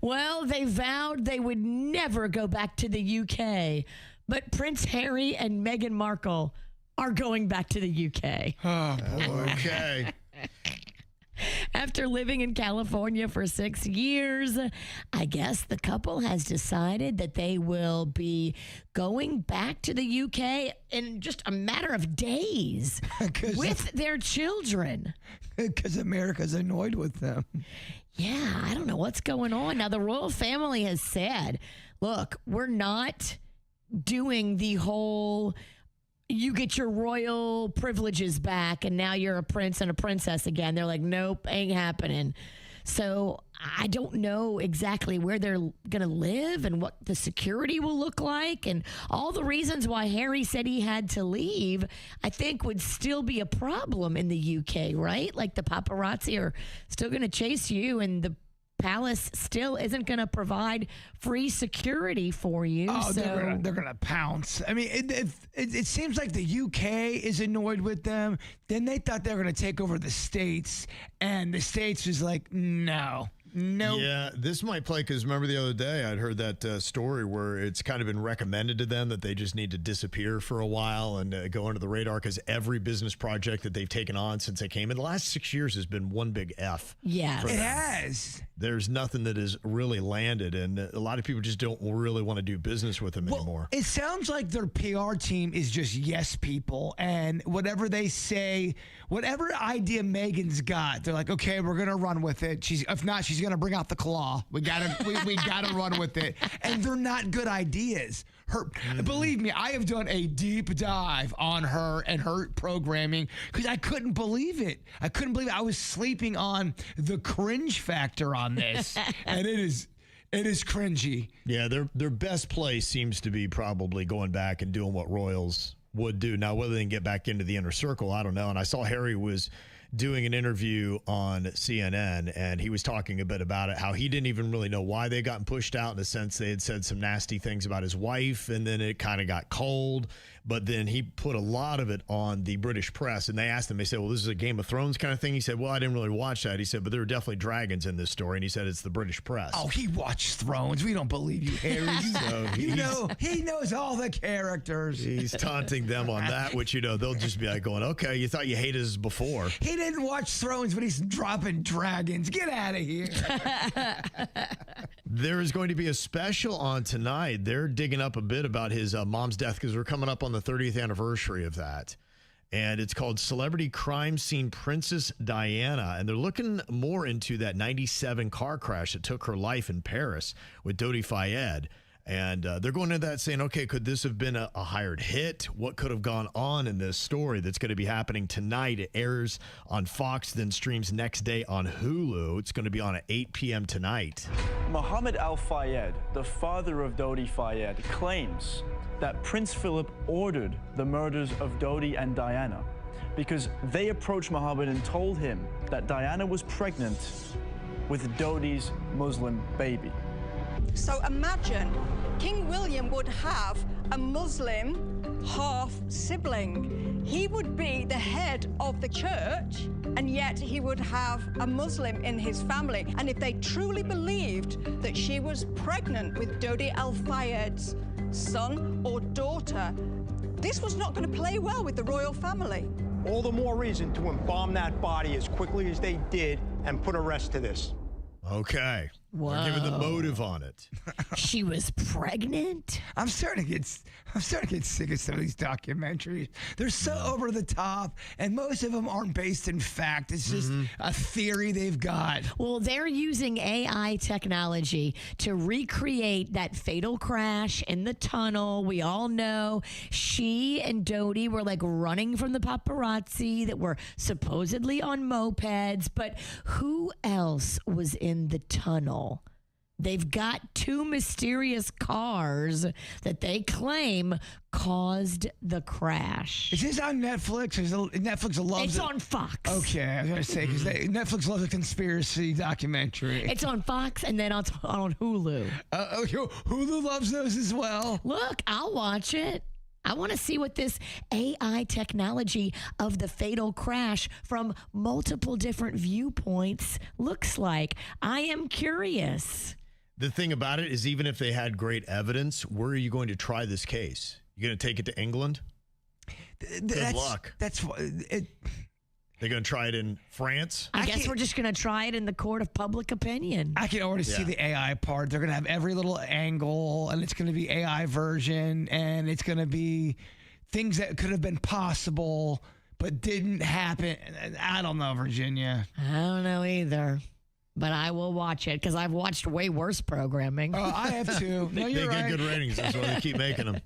Well, they vowed they would never go back to the UK, but Prince Harry and Meghan Markle are going back to the UK. Okay. After living in California for 6 years, I guess the couple has decided that they will be going back to the UK in just a matter of days with their children. Because America's annoyed with them. Yeah, I don't know what's going on. Now, the royal family has said, look, we're not doing the whole you get your royal privileges back and now you're a prince and a princess again. They're like, nope, ain't happening. So I don't know exactly where they're going to live and what the security will look like. And all the reasons why Harry said he had to leave, I think would still be a problem in the UK, right? Like the paparazzi are still going to chase you, and the palace still isn't going to provide free security for you. Oh, they're gonna pounce. I mean, it seems like the UK is annoyed with them. Then they thought they were going to take over the States, and the States was like, no, Nope. Yeah, this might play because remember the other day I'd heard that story where it's kind of been recommended to them that they just need to disappear for a while and go under the radar because every business project that they've taken on since they came in the last 6 years has been one big F. Yeah, for It them. has. There's nothing that has really landed, and a lot of people just don't really want to do business with them anymore. It sounds like their PR team is just yes people, and whatever they say, whatever idea Megan's got, they're like, okay, we're gonna run with it. If not, she's gonna bring out the claw. We gotta run with it. And they're not good ideas. Believe me, I have done a deep dive on her and her programming because I couldn't believe it. I was sleeping on the cringe factor on this, and it is cringy. Yeah, their best play seems to be probably going back and doing what Royals would do. Now, whether they can get back into the inner circle, I don't know. And I saw Harry was doing an interview on CNN, and he was talking a bit about it, how he didn't even really know why they gotten pushed out. In a sense, they had said some nasty things about his wife, and then it kind of got cold. But then he put a lot of it on the British press, and they asked him, they said, well, this is a Game of Thrones kind of thing. He said, well, I didn't really watch that. He said, but there are definitely dragons in this story. And he said, it's the British press. Oh, he watched Thrones. We don't believe you, Harry. So he knows all the characters. He's taunting them on that, which, they'll just be like going, okay, you thought you hated us before. He didn't watch Thrones, but he's dropping dragons. Get out of here. There is going to be a special on tonight. They're digging up a bit about his mom's death because we're coming up on the 30th anniversary of that. And it's called Celebrity Crime Scene Princess Diana. And they're looking more into that 97 car crash that took her life in Paris with Dodi Fayed. And they're going into that saying, okay, could this have been a hired hit? What could have gone on in this story that's going to be happening tonight? It airs on Fox, then streams next day on Hulu. It's going to be on at 8 p.m. tonight. Mohammed Al Fayed, the father of Dodi Fayed, claims that Prince Philip ordered the murders of Dodi and Diana because they approached Mohammed and told him that Diana was pregnant with Dodi's Muslim baby. So imagine King William would have a Muslim half-sibling. He would be the head of the church, and yet he would have a Muslim in his family. And if they truly believed that she was pregnant with Dodi Al-Fayed's son or daughter, this was not going to play well with the royal family. All the more reason to embalm that body as quickly as they did and put a rest to this. Okay. We're giving the motive on it. She was pregnant? I'm starting to get sick of some of these documentaries. They're so over the top, and most of them aren't based in fact. It's just a theory they've got. Well, they're using AI technology to recreate that fatal crash in the tunnel. We all know she and Dodi were like running from the paparazzi that were supposedly on mopeds, but who else was in the tunnel? They've got two mysterious cars that they claim caused the crash. Is this on Netflix? Netflix loves It's on Fox. Okay, I was going to say, because Netflix loves a conspiracy documentary. It's on Fox and then on Hulu. Hulu loves those as well. Look, I'll watch it. I want to see what this AI technology of the fatal crash from multiple different viewpoints looks like. I am curious. The thing about it is, even if they had great evidence, where are you going to try this case? You going to take it to England? Good luck. They're going to try it in France? I guess we're just going to try it in the court of public opinion. I can already see the AI part. They're going to have every little angle, and it's going to be AI version, and it's going to be things that could have been possible but didn't happen. I don't know, Virginia. I don't know either. But I will watch it because I've watched way worse programming. I have too. No, you're right. They get good ratings. That's why they keep making them.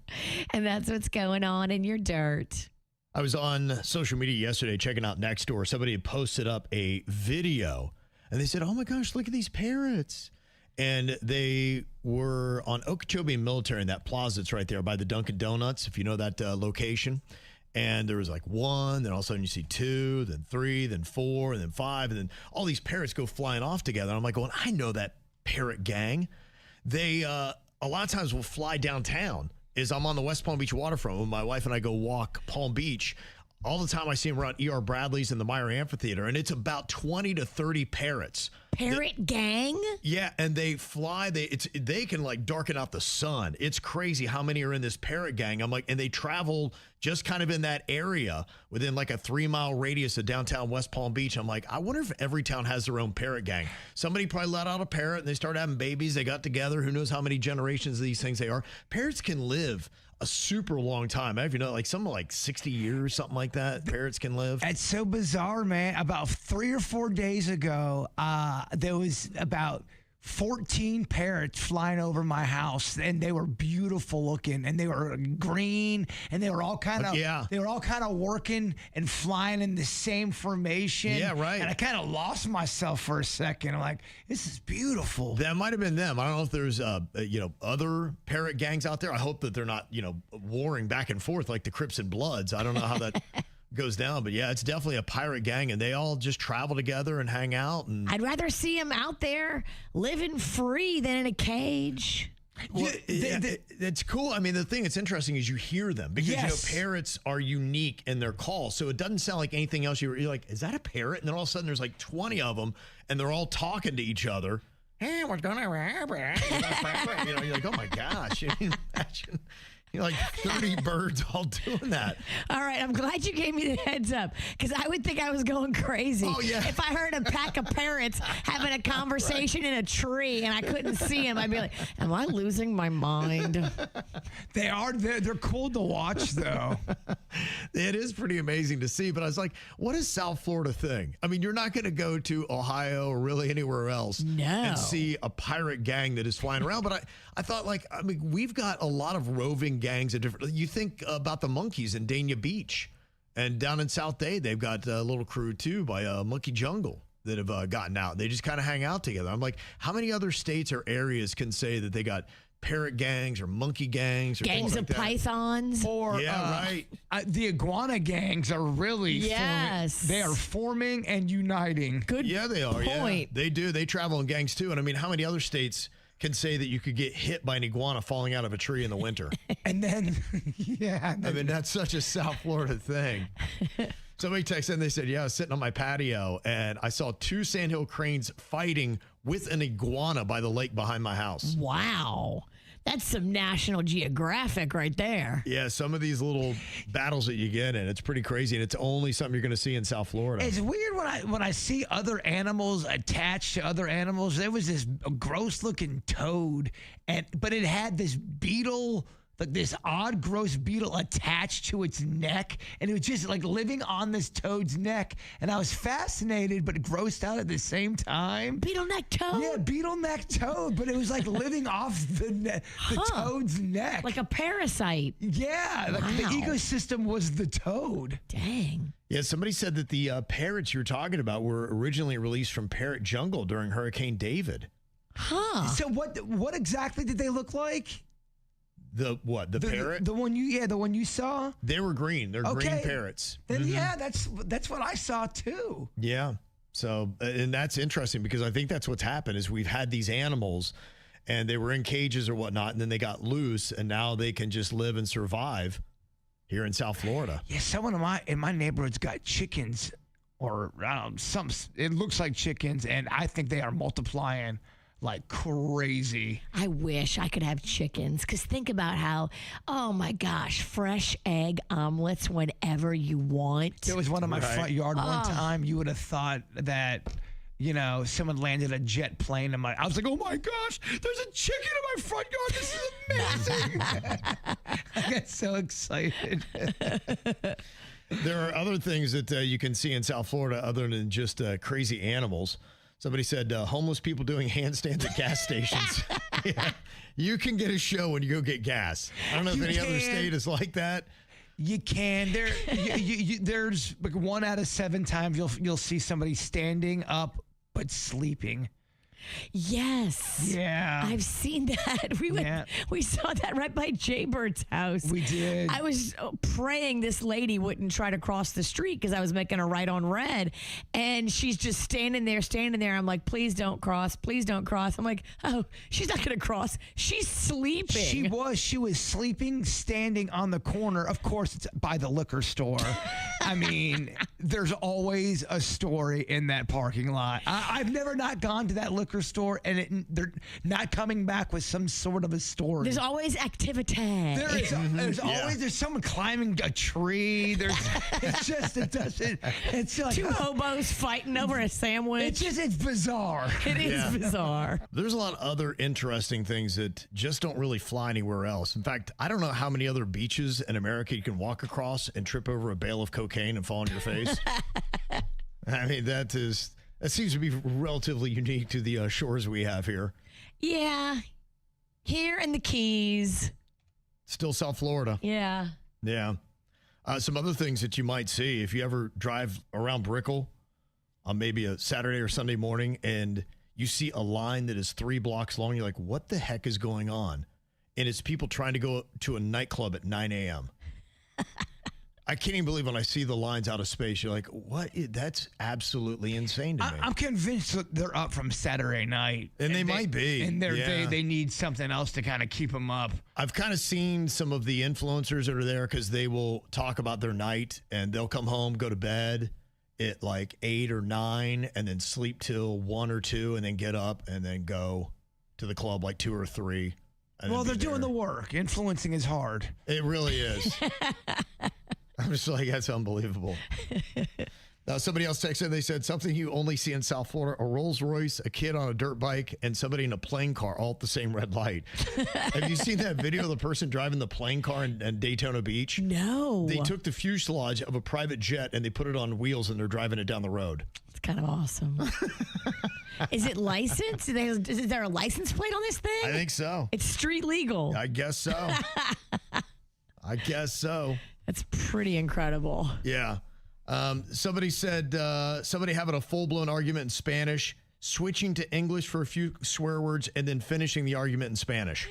And that's what's going on in your dirt. I was on social media yesterday checking out Nextdoor. Somebody had posted up a video, and they said, oh, my gosh, look at these parrots. And they were on Okeechobee Military in that plaza that's right there by the Dunkin' Donuts, if you know that location. And there was like one, then all of a sudden you see two, then three, then four, and then five, and then all these parrots go flying off together. And I'm like going, I know that parrot gang. They a lot of times will fly downtown. I'm on the West Palm Beach waterfront when my wife and I go walk Palm Beach. All the time I see them around E.R. Bradley's and the Meyer Amphitheater, and it's about 20 to 30 parrots Parrot gang? Yeah, and they fly. They can like darken out the sun. It's crazy how many are in this parrot gang. I'm like, and they travel just kind of in that area within like a 3-mile radius of downtown West Palm Beach. I'm like, I wonder if every town has their own parrot gang. Somebody probably let out a parrot and they started having babies. They got together. Who knows how many generations of these things they are. Parrots can live a super long time. I have, like something like 60 years, something like that. Parrots can live. It's so bizarre, man. About 3 or 4 days ago, there was about 14 parrots flying over my house, and they were beautiful looking, and they were green, and they were all kind of working and flying in the same formation. Yeah, right. And I kind of lost myself for a second. I'm like, this is beautiful. That might have been them. I don't know if there's other parrot gangs out there. I hope that they're not warring back and forth like the Crips and Bloods. I don't know how that goes down, but yeah, it's definitely a pirate gang, and they all just travel together and hang out. And I'd rather see them out there living free than in a cage. Well, that's cool. I mean, the thing that's interesting is you hear them because parrots are unique in their call, so it doesn't sound like anything else. You're like, is that a parrot? And then all of a sudden, there's like 20 of them, and they're all talking to each other. Hey, what's going on? You're like, oh my gosh! Imagine. Like 30 birds all doing that. All right, I'm glad you gave me the heads up because I would think I was going crazy if I heard a pack of parrots having a conversation in a tree and I couldn't see them. I'd be like, am I losing my mind? They're cool to watch, though. It is pretty amazing to see, but I was like, what is South Florida thing? I mean, you're not going to go to Ohio or really anywhere else and see a pirate gang that is flying around, but I thought, we've got a lot of roving gangs of different. You think about the monkeys in Dania Beach, and down in South Day, they've got a little crew too by Monkey Jungle that have gotten out. They just kind of hang out together. I'm like, how many other states or areas can say that they got parrot gangs or monkey gangs or gangs of pythons? Or the iguana gangs are really forming. They are forming and uniting. Good. Yeah, they are. Point. Yeah, they do. They travel in gangs too. And I mean, how many other states can say that you could get hit by an iguana falling out of a tree in the winter? And then, I mean, that's such a South Florida thing. Somebody texted and they said, I was sitting on my patio and I saw 2 sandhill cranes fighting with an iguana by the lake behind my house. Wow. That's some National Geographic right there. Yeah, some of these little battles that you get in, it's pretty crazy, and it's only something you're going to see in South Florida. It's weird when I see other animals attached to other animals. There was this gross-looking toad, but it had this beetle, like this odd, gross beetle attached to its neck, and it was just like living on this toad's neck. And I was fascinated, but grossed out at the same time. Beetle neck toad? Yeah, beetle neck toad, but it was like living off the toad's neck. Like a parasite. Yeah, like the ecosystem was the toad. Dang. Yeah, somebody said that the parrots you're talking about were originally released from Parrot Jungle during Hurricane David. Huh. So what exactly did they look like? The parrot? The one you saw? They were green. They're green parrots. Then that's what I saw too. Yeah. So, and that's interesting because I think that's what's happened is we've had these animals and they were in cages or whatnot, and then they got loose and now they can just live and survive here in South Florida. Yeah, someone in my neighborhood's got chickens, or it looks like chickens, and I think they are multiplying like crazy. I wish I could have chickens, because think about how, oh my gosh, fresh egg omelets whenever you want. There was one in my front yard one time. You would have thought that, someone landed a jet plane in I was like, oh my gosh, there's a chicken in my front yard. This is amazing. I got so excited. There are other things that you can see in South Florida other than just crazy animals. Somebody said homeless people doing handstands at gas stations. Yeah. You can get a show when you go get gas. I don't know if any other state is like that. You can. There's like 1 out of 7 times you'll see somebody standing up but sleeping. Yes. Yeah. I've seen that. We saw that right by Jbird's house. We did. I was praying this lady wouldn't try to cross the street because I was making a right on red. And she's just standing there. I'm like, please don't cross. Please don't cross. I'm like, oh, she's not going to cross. She's sleeping. She was sleeping, standing on the corner. Of course, it's by the liquor store. I mean, there's always a story in that parking lot. I've never not gone to that liquor store and they're not coming back with some sort of a story. There's always activity. There's someone climbing a tree. It's like two hobos fighting over a sandwich. It's bizarre. It is bizarre. There's a lot of other interesting things that just don't really fly anywhere else. In fact, I don't know how many other beaches in America you can walk across and trip over a bale of cocaine and fall on your face. I mean, that seems to be relatively unique to the shores we have here. Yeah. Here in the Keys. Still South Florida. Yeah. Yeah. Some other things that you might see if you ever drive around Brickell on maybe a Saturday or Sunday morning and you see a line that is 3 blocks long. You're like, what the heck is going on? And it's people trying to go to a nightclub at 9 a.m. I can't even believe when I see the lines out of space. You're like, what? That's absolutely insane to me. I'm convinced that they're up from Saturday night. And they might be. And they need something else to kind of keep them up. I've kind of seen some of the influencers that are there because they will talk about their night and they'll come home, go to bed at like 8 or 9 and then sleep till 1 or 2 and then get up and then go to the club like 2 or 3. Well, they're doing the work. Influencing is hard. It really is. I'm just like, that's unbelievable. Now, somebody else texted, they said, something you only see in South Florida, a Rolls Royce, a kid on a dirt bike, and somebody in a plane car all at the same red light. Have you seen that video of the person driving the plane car in Daytona Beach? No. They took the fuselage of a private jet and they put it on wheels and they're driving it down the road. It's kind of awesome. Is it licensed? Is there a license plate on this thing? I think so. It's street legal. I guess so. I guess so. That's pretty incredible. Yeah. Somebody said somebody having a full-blown argument in Spanish, switching to English for a few swear words, and then finishing the argument in Spanish.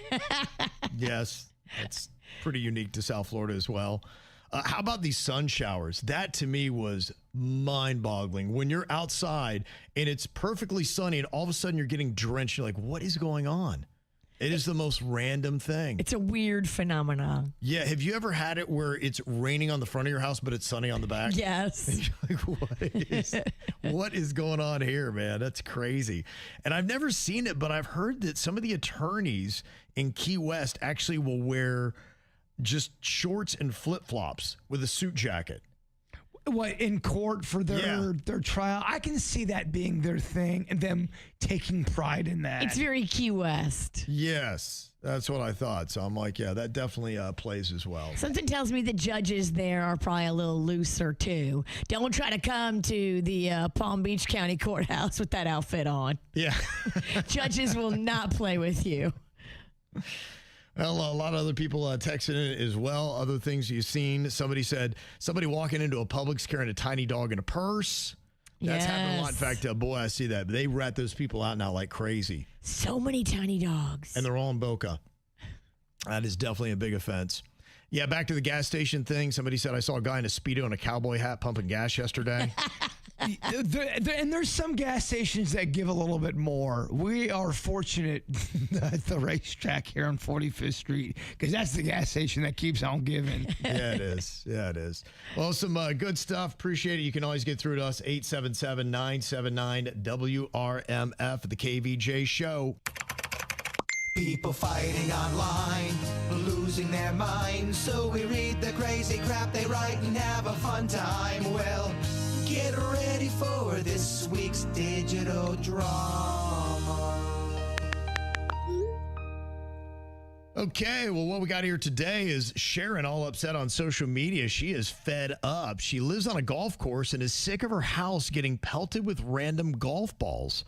Yes, that's pretty unique to South Florida as well. How about these sun showers? That to me was mind-boggling. When you're outside and it's perfectly sunny and all of a sudden you're getting drenched, you're like, what is going on? It is the most random thing. It's a weird phenomenon. Yeah. Have you ever had it where it's raining on the front of your house, but it's sunny on the back? Yes. And you're like, what is going on here, man? That's crazy. And I've never seen it, but I've heard that some of the attorneys in Key West actually will wear just shorts and flip-flops with a suit jacket. What, in court for their trial? I can see that being their thing and them taking pride in that. It's very Key West. Yes, that's what I thought. So I'm like, yeah, that definitely plays as well. Something tells me the judges there are probably a little looser, too. Don't try to come to the Palm Beach County Courthouse with that outfit on. Yeah. Judges will not play with you. Well, a lot of other people texted in as well. Other things you've seen. Somebody said somebody walking into a Publix carrying a tiny dog in a purse. That's happened a lot. In fact, boy, I see that. They rat those people out now like crazy. So many tiny dogs. And they're all in Boca. That is definitely a big offense. Yeah, back to the gas station thing. Somebody said, I saw a guy in a Speedo and a cowboy hat pumping gas yesterday. And there's some gas stations that give a little bit more. We are fortunate at the racetrack here on 45th Street because that's the gas station that keeps on giving. Yeah, it is. Yeah, it is. Well, some good stuff. Appreciate it. You can always get through to us, 877-979-WRMF, the KVJ Show. People fighting online, losing their minds. So we read the crazy crap they write and have a fun time. Well, get ready for this week's digital drama. Okay, well, what we got here today is Sharon all upset on social media. She is fed up. She lives on a golf course and is sick of her house getting pelted with random golf balls.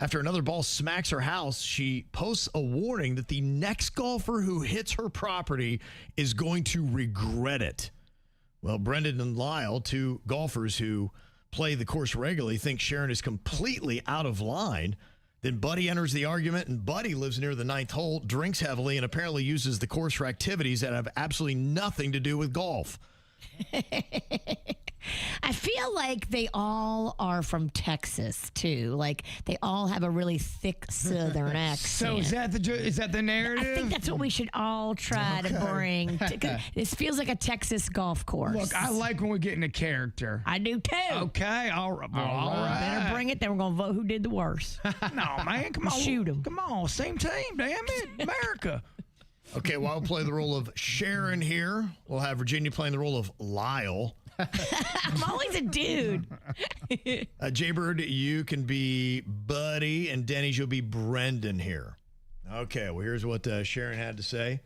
After another ball smacks her house, she posts a warning that the next golfer who hits her property is going to regret it. Well, Brendan and Lyle, two golfers who play the course regularly, think Sharon is completely out of line. Then Buddy enters the argument, and Buddy lives near the 9th hole, drinks heavily, and apparently uses the course for activities that have absolutely nothing to do with golf. I feel like they all are from Texas too. Like they all have a really thick Southern accent. So is that the narrative? I think that's what we should all try to bring. This feels like a Texas golf course. Look, I like when we get into character. I do too. Okay, all right. Better bring it. Then we're gonna vote who did the worst. No, man, come on, shoot them. Come on, same team, damn it, America. Okay, well, I'll play the role of Sharon here. We'll have Virginia playing the role of Lyle. I'm always a dude. Jbird, you can be Buddy, and Denny's, you'll be Brendan here. Okay, well, here's what Sharon had to say.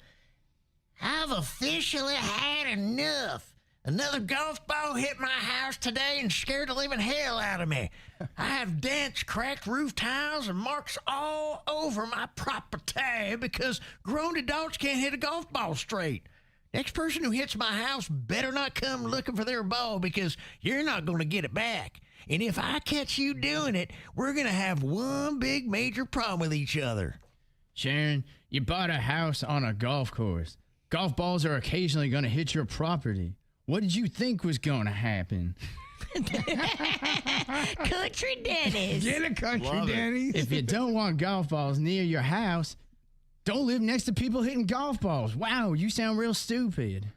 I've officially had enough. Another golf ball hit my house today and scared the living hell out of me. I have dents, cracked roof tiles, and marks all over my property because grown adults can't hit a golf ball straight. Next person who hits my house better not come looking for their ball because you're not going to get it back. And if I catch you doing it, we're going to have one big major problem with each other. Sharon, you bought a house on a golf course. Golf balls are occasionally going to hit your property. What did you think was going to happen? Country Denny's. Get a country Denny's. If you don't want golf balls near your house, don't live next to people hitting golf balls. Wow, you sound real stupid.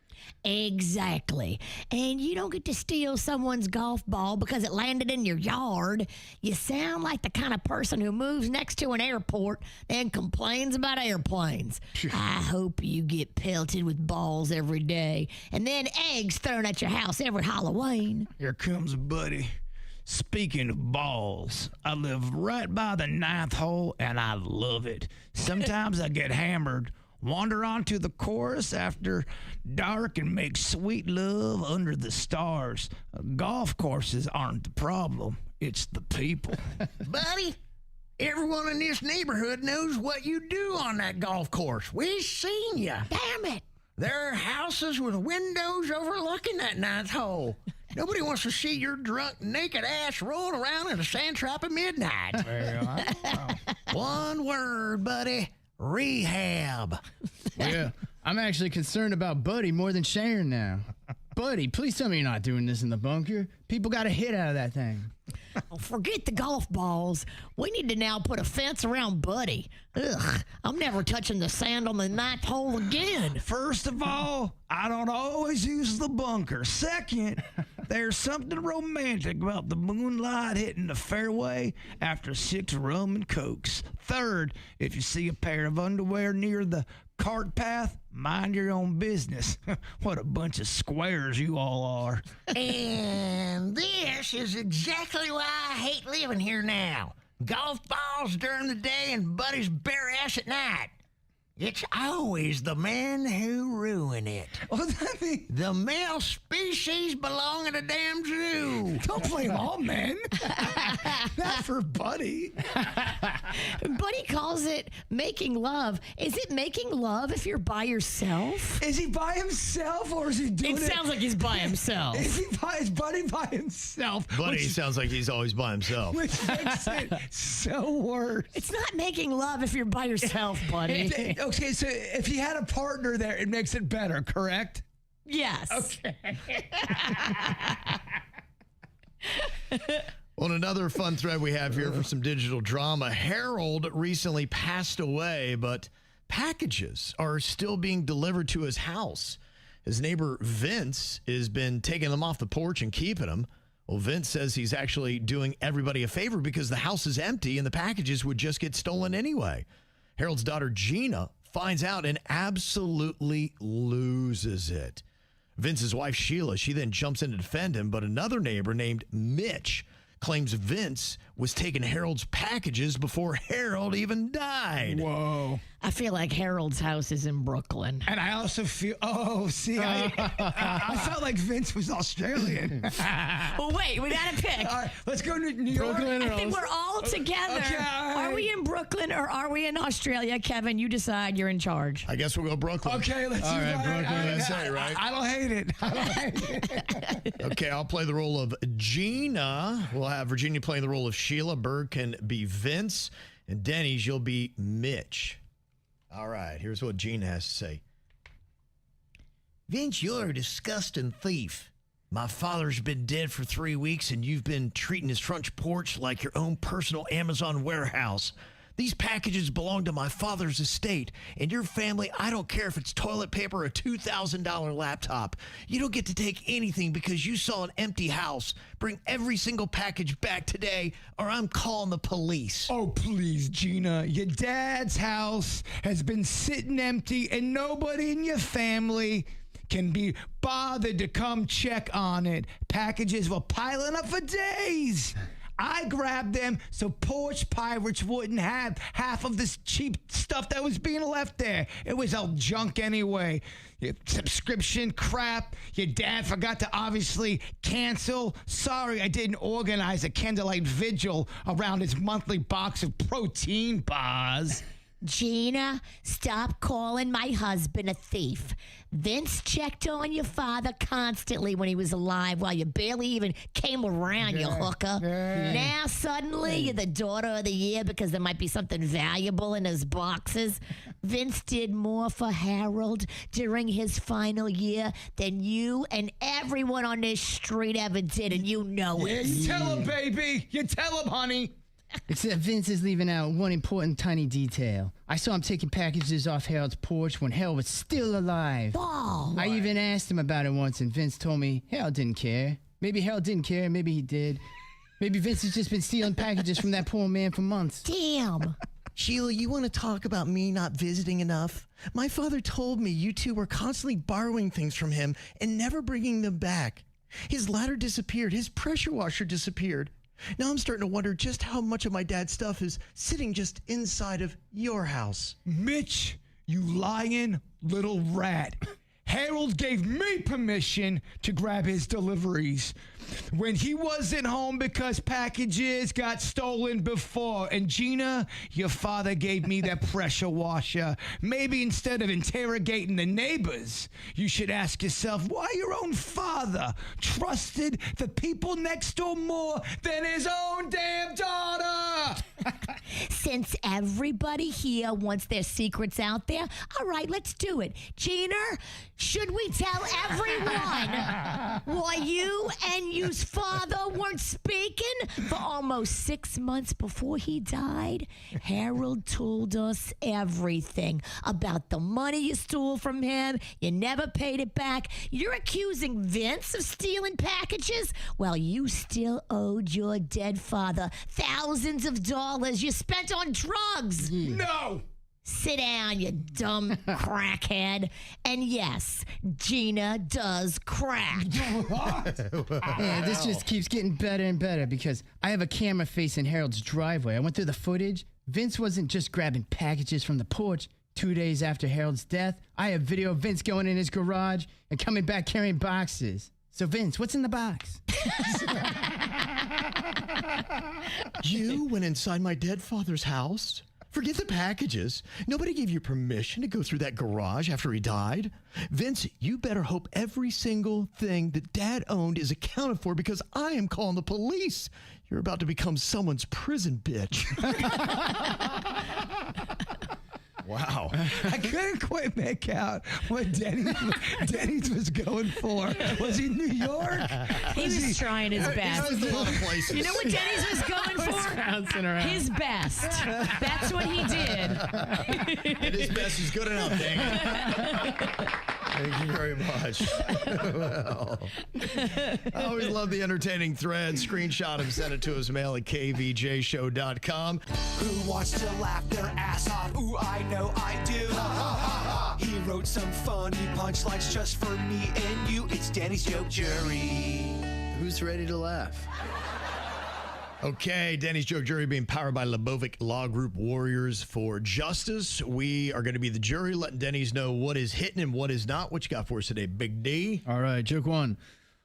Exactly. And you don't get to steal someone's golf ball because it landed in your yard. You sound like the kind of person who moves next to an airport and complains about airplanes. I hope you get pelted with balls every day and then eggs thrown at your house every Halloween. Here comes a buddy. Speaking of balls, I live right by the 9th hole, and I love it. Sometimes I get hammered, wander onto the course after dark, and make sweet love under the stars. Golf courses aren't the problem. It's the people. Buddy, everyone in this neighborhood knows what you do on that golf course. We've seen you. Damn it. There are houses with windows overlooking that 9th hole. Nobody wants to see your drunk, naked ass rolling around in a sand trap at midnight. One word, buddy. Rehab. Yeah, I'm actually concerned about Buddy more than Sharon now. Buddy, please tell me you're not doing this in the bunker. People got a hit out of that thing. Oh, forget the golf balls. We need to now put a fence around Buddy. Ugh, I'm never touching the sand on the 9th hole again. First of all, I don't always use the bunker. Second, there's something romantic about the moonlight hitting the fairway after 6 rum and cokes. Third, if you see a pair of underwear near the cart path, mind your own business. What a bunch of squares you all are. And this is exactly why I hate living here now. Golf balls during the day and Buddy's bare ass at night. It's always the men who ruin it. What does that mean? The male species belong in a damn zoo. Don't blame all men. Not for Buddy. Buddy calls it making love. Is it making love if you're by yourself? Is he by himself or is he doing it? It sounds like he's by himself. Is Buddy by himself? Buddy sounds like he's always by himself. Which makes it so worse. It's not making love if you're by yourself, Buddy. Okay, so if you had a partner there, it makes it better, correct? Yes. Okay. On another fun thread we have here for some digital drama, Harold recently passed away, but packages are still being delivered to his house. His neighbor Vince has been taking them off the porch and keeping them. Well, Vince says he's actually doing everybody a favor because the house is empty and the packages would just get stolen anyway. Harold's daughter, Gina, finds out and absolutely loses it. Vince's wife, Sheila, she then jumps in to defend him, but another neighbor named Mitch claims Vince was taking Harold's packages before Harold even died. Whoa. I feel like Harold's house is in Brooklyn. And I also feel, I felt like Vince was Australian. Well, wait, we got to pick. All right, let's go to New York. I think we're all together. Okay, all right. Are we in Brooklyn or are we in Australia? Kevin, you decide. You're in charge. I guess we'll go Brooklyn. Okay, let's all do right, that. Brooklyn, that's it, right? I don't hate it. Okay, I'll play the role of Gina. We'll have Virginia playing the role of Sheila. Bird can be Vince. And Denny's, you'll be Mitch. All right, here's what Gina has to say. Vince, you're a disgusting thief. My father's been dead for 3 weeks, and you've been treating his front porch like your own personal Amazon warehouse. These packages belong to my father's estate, and your family, I don't care if it's toilet paper or a $2,000 laptop. You don't get to take anything because you saw an empty house. Bring every single package back today, or I'm calling the police. Oh, please, Gina. Your dad's house has been sitting empty, and nobody in your family can be bothered to come check on it. Packages were piling up for days. I grabbed them so porch pirates wouldn't have half of this cheap stuff that was being left there. It was all junk anyway. Your subscription crap. Your dad forgot to obviously cancel. Sorry, I didn't organize a candlelight vigil around his monthly box of protein bars. Gina, stop calling my husband a thief. Vince checked on your father constantly when he was alive while you barely even came around, you hooker. Now suddenly you're the daughter of the year because there might be something valuable in his boxes. Vince did more for Harold during his final year than you and everyone on this street ever did, and you know it. Yeah, you tell him, baby. You tell him, honey. Except Vince is leaving out one important tiny detail. I saw him taking packages off Harold's porch when Harold was still alive. Oh, I even asked him about it once, and Vince told me Harold didn't care. Maybe Harold didn't care, maybe he did. Maybe Vince has just been stealing packages from that poor man for months. Damn. Sheila, you want to talk about me not visiting enough? My father told me you two were constantly borrowing things from him and never bringing them back. His ladder disappeared. His pressure washer disappeared. Now I'm starting to wonder just how much of my dad's stuff is sitting just inside of your house. Mitch, you lying little rat. Harold gave me permission to grab his deliveries when he wasn't home because packages got stolen before. And Gina, your father gave me that pressure washer. Maybe instead of interrogating the neighbors, you should ask yourself why your own father trusted the people next door more than his own damn daughter. Since everybody here wants their secrets out there, all right, let's do it. Gina, should we tell everyone why you and you's father weren't speaking for almost 6 months before he died? Harold told us everything about the money you stole from him. You never paid it back. You're accusing Vince of stealing packages? Well, you still owed your dead father thousands of dollars you spent on drugs. No! Sit down, you dumb crackhead. And yes, Gina does crack. Yeah, this just keeps getting better and better because I have a camera facing Harold's driveway. I went through the footage. Vince wasn't just grabbing packages from the porch. 2 days after Harold's death, I have video of Vince going in his garage and coming back carrying boxes. So Vince, what's in the box? You went inside my dead father's house? Forget the packages. Nobody gave you permission to go through that garage after he died. Vince, you better hope every single thing that Dad owned is accounted for because I am calling the police. You're about to become someone's prison bitch. Wow. I couldn't quite make out what Denny's was going for. Was he New York? He was trying his best. He was a lot of places. You know what Denny's was going for? His best. That's what he did. And his best is good enough, dang it. Thank you very much. Well, I always love the entertaining thread. Screenshot him, send it to his mail at kvjshow.com. Who wants to laugh their ass off? Ooh, I know I do. He wrote some funny punchlines just for me and you. It's Danny's Joke Jury. Who's ready to laugh? Okay, Denny's Joke Jury being powered by Lebovic Law Group Warriors for Justice. We are going to be the jury, letting Denny's know what is hitting and what is not. What you got for us today, Big D? All right, joke one.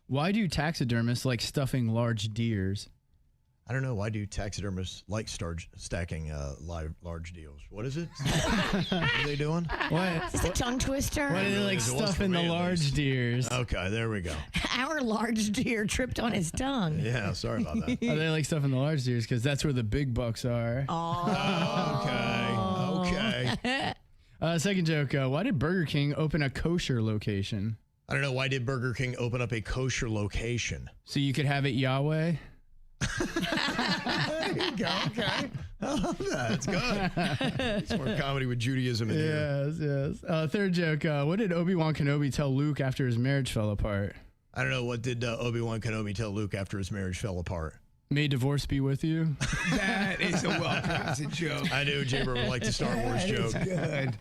Why do taxidermists like stuffing large deers? I don't know. Why do taxidermists like stacking large deals? What is it? What are they doing? What? Is this a tongue twister? Why do they like stuffing the large deers? Okay, there we go. Our large deer tripped on his tongue. Yeah, sorry about that. They like stuffing the large deers because that's where the big bucks are. Okay. Second joke. Why did Burger King open a kosher location? I don't know. Why did Burger King open up a kosher location? So you could have it Yahweh? There you go. Okay. I love that. It's good. It's more comedy with Judaism in here. Yes. Third joke. What did Obi-Wan Kenobi tell Luke after his marriage fell apart? I don't know. What did Obi-Wan Kenobi tell Luke after his marriage fell apart? May divorce be with you. That is a well-crafted joke. I knew Jbird would like the Star Wars joke. Good.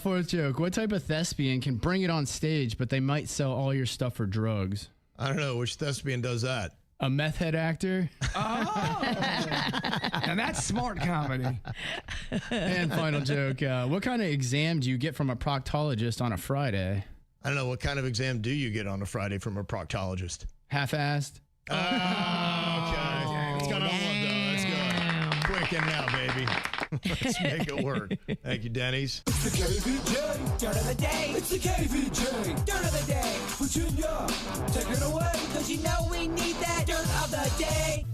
Fourth joke. What type of thespian can bring it on stage, but they might sell all your stuff for drugs? I don't know. Which thespian does that? A meth head actor. Oh. Now that's smart comedy. And final joke. What kind of exam do you get from a proctologist on a Friday? I don't know. What kind of exam do you get on a Friday from a proctologist? Half-assed. Oh, okay. It's got on one, though. That's good. Quick in now, baby. Let's make it work. Thank you, Denny's. It's the KVJ Dirt of the Day. It's the KVJ Dirt of the Day. Virginia, take it away, because you know we need that Dirt of the Day.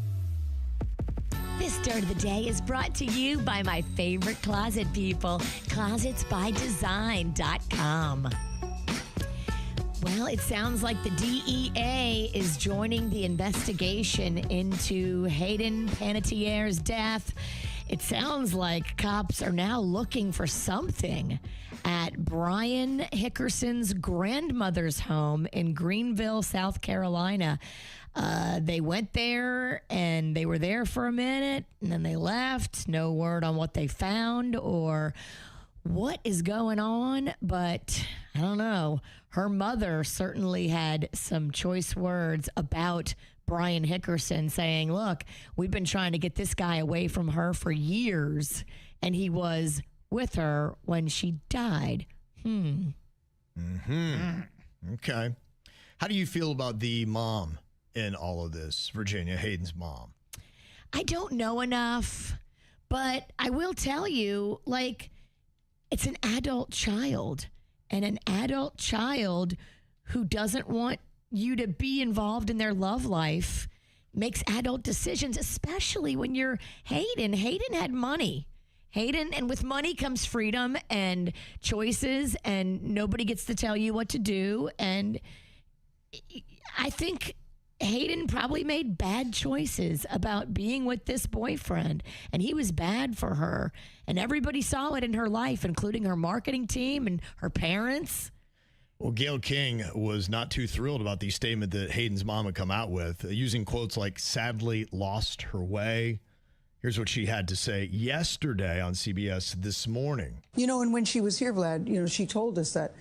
This Dirt of the Day is brought to you by my favorite closet people, closetsbydesign.com. Well, it sounds like the DEA is joining the investigation into Hayden Panettiere's death. It sounds like cops are now looking for something at Brian Hickerson's grandmother's home in Greenville, South Carolina. They went there and they were there for a minute and then they left. No word on what they found or what is going on, but I don't know. Her mother certainly had some choice words about Brian Hickerson, saying, look, we've been trying to get this guy away from her for years, and he was with her when she died. Okay. How do you feel about the mom in all of this, Virginia, Hayden's mom? I don't know enough, but I will tell you, like, it's an adult child, and an adult child who doesn't want you to be involved in their love life makes adult decisions, especially when you're Hayden. Hayden had money. Hayden, and with money comes freedom and choices, and nobody gets to tell you what to do. And I think Hayden probably made bad choices about being with this boyfriend, and he was bad for her. And everybody saw it in her life, including her marketing team and her parents. Well, Gayle King was not too thrilled about the statement that Hayden's mom had come out with, using quotes like, sadly lost her way. Here's what she had to say yesterday on CBS This Morning. You know, and when she was here, Vlad, you know, she told us that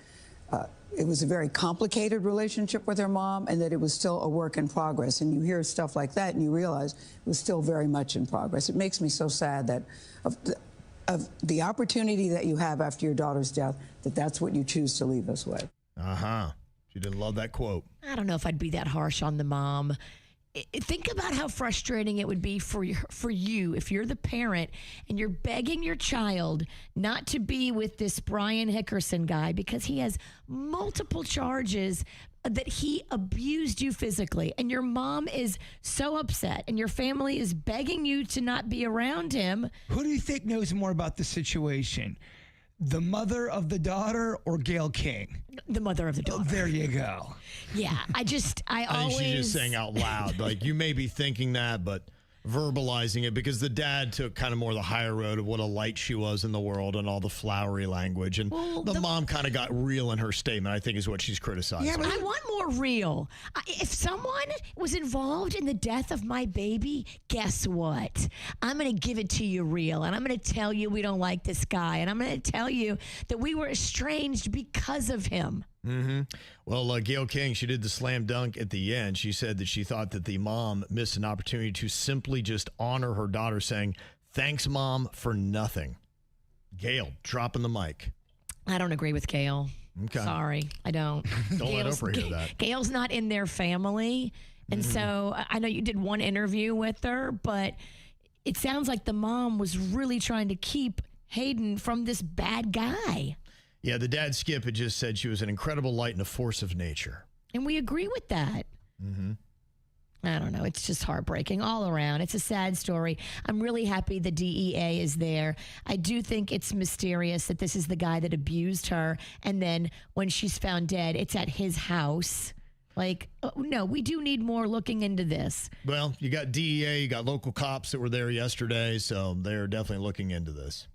it was a very complicated relationship with her mom and that it was still a work in progress. And you hear stuff like that and you realize it was still very much in progress. It makes me so sad that of the opportunity that you have after your daughter's death, that's what you choose to leave us with. She didn't love that quote. I don't know if I'd be that harsh on the mom. Think about how frustrating it would be for you if you're the parent and you're begging your child not to be with this Brian Hickerson guy because he has multiple charges that he abused you physically, and your mom is so upset and your family is begging you to not be around him. Who do you think knows more about the situation? The mother of the daughter or Gayle King? The mother of the daughter. Oh, there you go. Yeah, I think she's just saying out loud. Like, you may be thinking that, but verbalizing it, because the dad took kind of more the higher road of what a light she was in the world and all the flowery language. And the mom kind of got real in her statement, I think, is what she's criticizing. Yeah, but I want more real. If someone was involved in the death of my baby, guess what? I'm going to give it to you real, and I'm going to tell you we don't like this guy, and I'm going to tell you that we were estranged because of him. Well, Gayle King, she did the slam dunk at the end. She said that she thought that the mom missed an opportunity to simply just honor her daughter, saying, thanks, Mom, for nothing. Gayle, dropping the mic. I don't agree with Gayle. Okay. Sorry, I don't. Don't let Oprah hear that. Gayle's not in their family. And so I know you did one interview with her, but it sounds like the mom was really trying to keep Hayden from this bad guy. Yeah, the dad, Skip, had just said she was an incredible light and a force of nature. And we agree with that. I don't know. It's just heartbreaking all around. It's a sad story. I'm really happy the DEA is there. I do think it's mysterious that this is the guy that abused her. And then when she's found dead, it's at his house. Like, no, we do need more looking into this. Well, you got DEA, you got local cops that were there yesterday, so they're definitely looking into this.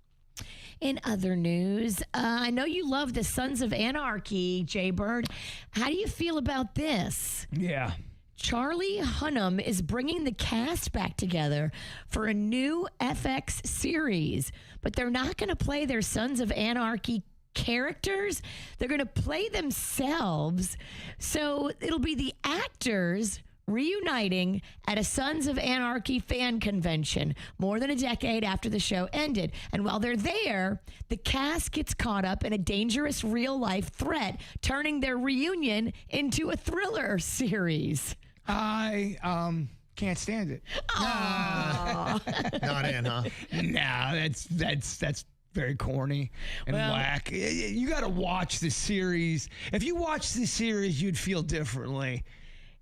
In other news, I know you love the Sons of Anarchy, Jbird. How do you feel about this? Yeah. Charlie Hunnam is bringing the cast back together for a new FX series, but they're not going to play their Sons of Anarchy characters. They're going to play themselves. So it'll be the actors reuniting at a Sons of Anarchy fan convention more than a decade after the show ended. And while they're there, the cast gets caught up in a dangerous real-life threat, turning their reunion into a thriller series. I can't stand it. Not in, huh? No, that's very corny and whack. You got to watch the series. If you watch the series, you'd feel differently.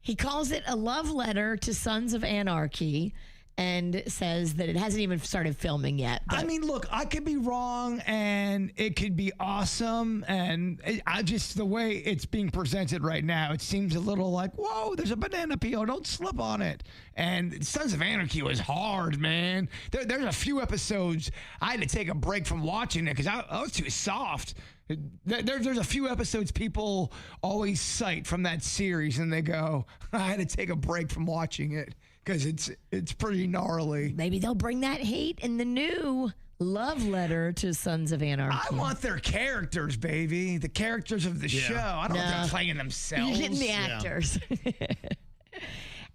He calls it a love letter to Sons of Anarchy and says that it hasn't even started filming yet. I mean, look, I could be wrong and it could be awesome. And I just, the way it's being presented right now, it seems a little like, whoa, there's a banana peel. Don't slip on it. And Sons of Anarchy was hard, man. There's a few episodes I had to take a break from watching it because I was too soft. There's a few episodes people always cite from that series and they go, I had to take a break from watching it because it's pretty gnarly. Maybe they'll bring that hate in the new love letter to Sons of Anarchy. I want their characters, baby. The characters of the show. I don't want them playing themselves. You getting the actors.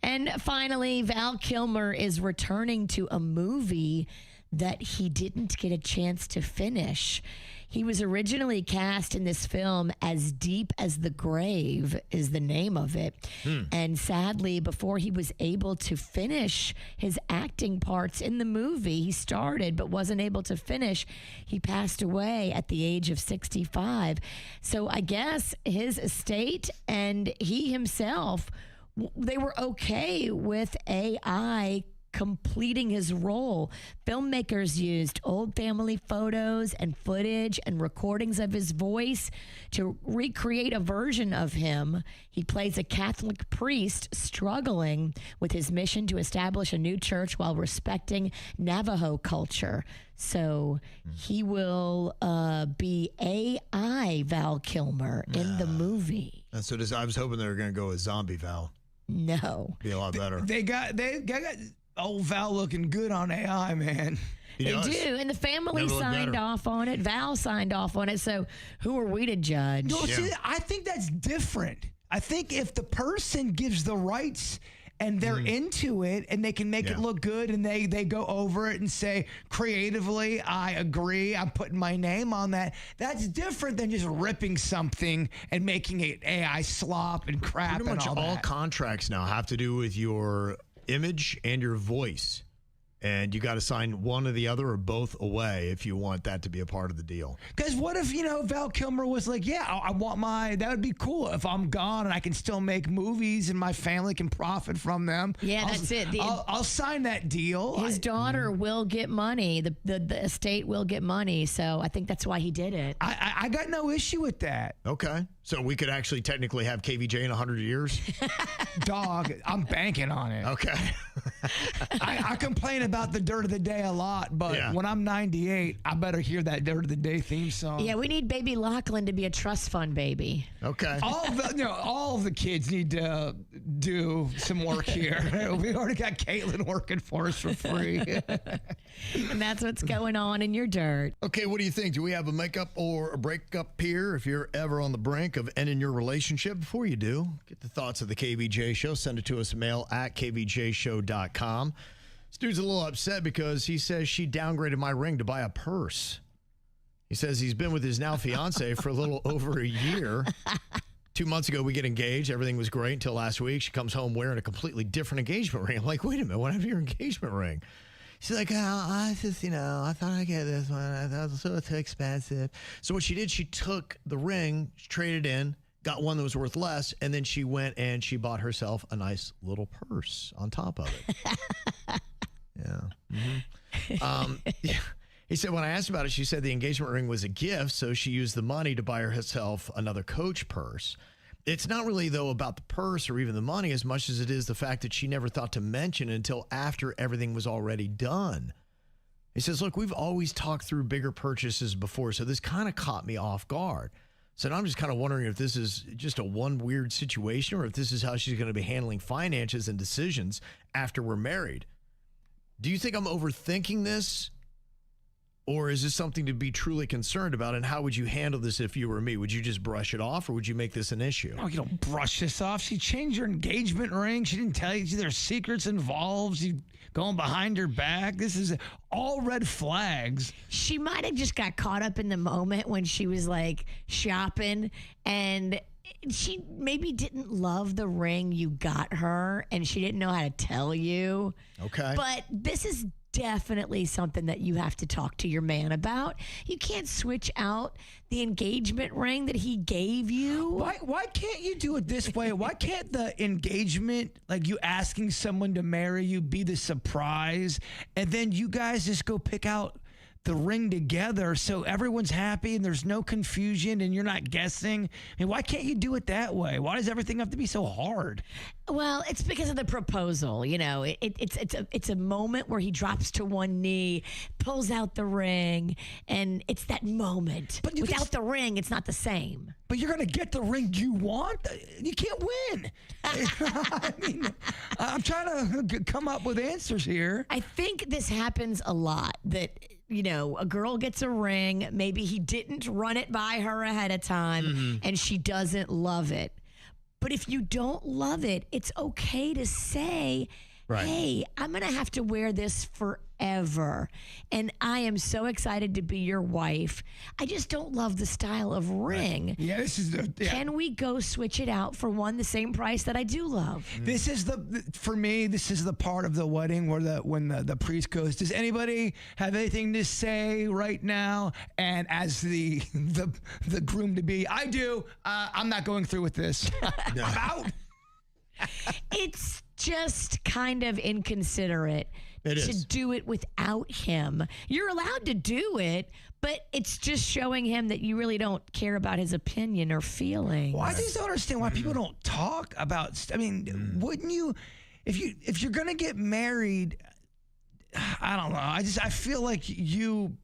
And finally, Val Kilmer is returning to a movie that he didn't get a chance to finish. He was originally cast in this film as Deep as the Grave is the name of it. And sadly, before he was able to finish his acting parts in the movie, he started but wasn't able to finish. He passed away at the age of 65. So I guess his estate and he himself, they were okay with AI completing his role. Filmmakers used old family photos and footage and recordings of his voice to recreate a version of him. He plays a Catholic priest struggling with his mission to establish a new church while respecting Navajo culture. So he will be AI Val Kilmer in the movie. And so I was hoping they were going to go with Zombie Val. No. Be a lot better. They got old Val looking good on AI, man. They do, and the family signed off on it. Val signed off on it, so who are we to judge? No, see, I think that's different. I think if the person gives the rights and they're into it and they can make it look good and they go over it and say, creatively, I agree, I'm putting my name on that, that's different than just ripping something and making it AI slop and crap. Pretty much and all contracts now have to do with your image and your voice, and you got to sign one or the other or both away if you want that to be a part of the deal. Because what if, Val Kilmer was like, yeah, I want that would be cool if I'm gone and I can still make movies and my family can profit from them. Yeah, that's it. I'll sign that deal. His daughter will get money. The estate will get money, so I think that's why he did it. I got no issue with that. Okay. So we could actually technically have KVJ in 100 years? Dog, I'm banking on it. Okay. I complain about the Dirt of the Day a lot, but when I'm 98, I better hear that Dirt of the Day theme song. Yeah, we need baby Lachlan to be a trust fund baby. Okay. All of the kids need to do some work here. We already got Caitlin working for us for free. And that's what's going on in your dirt. Okay, what do you think? Do we have a makeup or a breakup here if you're ever on the brink of ending your relationship? Before you do, get the thoughts of the KVJ Show. Send it to us, mail at kvjshow.com. This dude's a little upset because he says she downgraded my ring to buy a purse. He says he's been with his now fiance for a little over a year. 2 months ago, we get engaged. Everything was great until last week. She comes home wearing a completely different engagement ring. I'm like, wait a minute, what happened to your engagement ring? She's like, I just, I thought I'd get this one. I thought it was so expensive. So what she did, she took the ring, she traded in, got one that was worth less, and then she went and she bought herself a nice little purse on top of it. Yeah. Yeah. He said, when I asked about it, she said the engagement ring was a gift, so she used the money to buy herself another Coach purse. It's not really, though, about the purse or even the money as much as it is the fact that she never thought to mention it until after everything was already done. He says, look, we've always talked through bigger purchases before, so this kind of caught me off guard. So now I'm just kind of wondering if this is just a one weird situation or if this is how she's going to be handling finances and decisions after we're married. Do you think I'm overthinking this? Or is this something to be truly concerned about? And how would you handle this if you were me? Would you just brush it off or would you make this an issue? No, you don't brush this off. She changed her engagement ring. She didn't tell you there's secrets involved. She's going behind her back. This is all red flags. She might have just got caught up in the moment when she was like shopping, and she maybe didn't love the ring you got her and she didn't know how to tell you. Okay. But this is definitely something that you have to talk to your man about. You can't switch out the engagement ring that he gave you. Why can't you do it this way? Why can't the engagement, like you asking someone to marry you, be the surprise, and then you guys just go pick out the ring together so everyone's happy and there's no confusion and you're not guessing? I mean, why can't you do it that way? Why does everything have to be so hard? Well, it's because of the proposal. You know, it's a moment where he drops to one knee, pulls out the ring, and it's that moment. But without the ring, it's not the same. But you're going to get the ring you want? You can't win. I mean, I'm trying to come up with answers here. I think this happens a lot, that, you know, a girl gets a ring, maybe he didn't run it by her ahead of time, and she doesn't love it. But if you don't love it, it's okay to say, hey, I'm going to have to wear this forever. And I am so excited to be your wife. I just don't love the style of ring. Yeah, this is Can we go switch it out for one, the same price that I do love? This is for me, this is the part of the wedding where when the priest goes, does anybody have anything to say right now? And as the groom to be, I do. I'm not going through with this. I'm out. It's just kind of inconsiderate to do it without him. You're allowed to do it, but it's just showing him that you really don't care about his opinion or feelings. Well, I just don't understand why people don't talk about. I mean, wouldn't you, if you're gonna get married? I don't know. I feel like you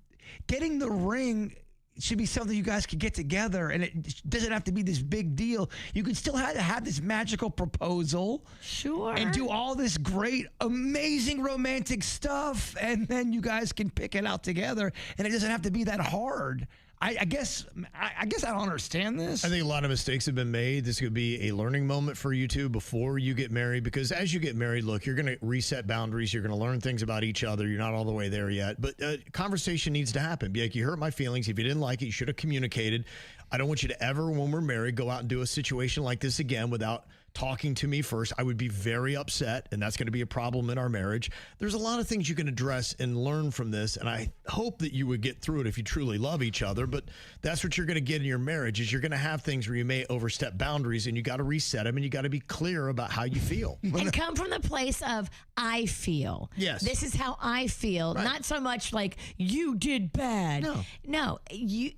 getting the ring should be something you guys could get together, and it doesn't have to be this big deal. You could still have this magical proposal. Sure. And do all this great, amazing romantic stuff, and then you guys can pick it out together, and it doesn't have to be that hard. I guess I don't understand this. I think a lot of mistakes have been made. This could be a learning moment for you two before you get married, because as you get married, look, you're going to reset boundaries. You're going to learn things about each other. You're not all the way there yet, but conversation needs to happen. Be like, you hurt my feelings. If you didn't like it, you should have communicated. I don't want you to ever, when we're married, go out and do a situation like this again without talking to me first. I would be very upset, and that's going to be a problem in our marriage. There's a lot of things you can address and learn from this, and I hope that you would get through it if you truly love each other, but that's what you're going to get in your marriage, is you're going to have things where you may overstep boundaries, and you got to reset them, and you got to be clear about how you feel. And come from the place of, I feel. Yes. This is how I feel. Right. Not so much like, you did bad. No,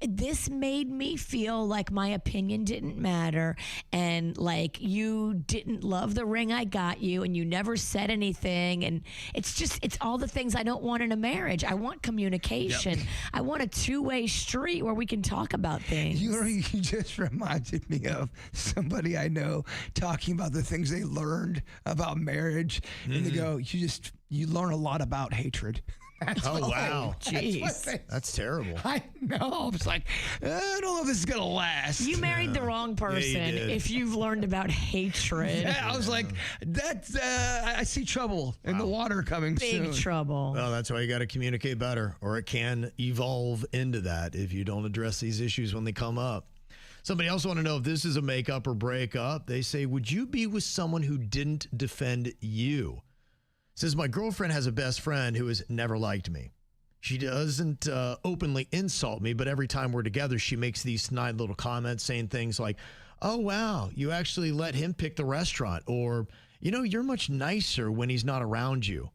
this made me feel like my opinion didn't matter, and like you didn't love the ring I got you, and you never said anything, and it's all the things I don't want in a marriage. I want communication. Yep. I want a two-way street where we can talk about things. You just reminded me of somebody I know talking about the things they learned about marriage, and they go, you learn a lot about hatred. Oh, wow. Jeez. That's terrible. I know. I was like, I don't know if this is going to last. You married the wrong person if you've learned about hatred. Yeah, I was like, that's, I see trouble in the water coming soon. Big trouble. Well, that's why you got to communicate better, or it can evolve into that if you don't address these issues when they come up. Somebody else want to know if this is a makeup or breakup. They say, would you be with someone who didn't defend you? Says, my girlfriend has a best friend who has never liked me. She doesn't openly insult me, but every time we're together, she makes these snide little comments saying things like, oh, wow, you actually let him pick the restaurant. Or, you're much nicer when he's not around you.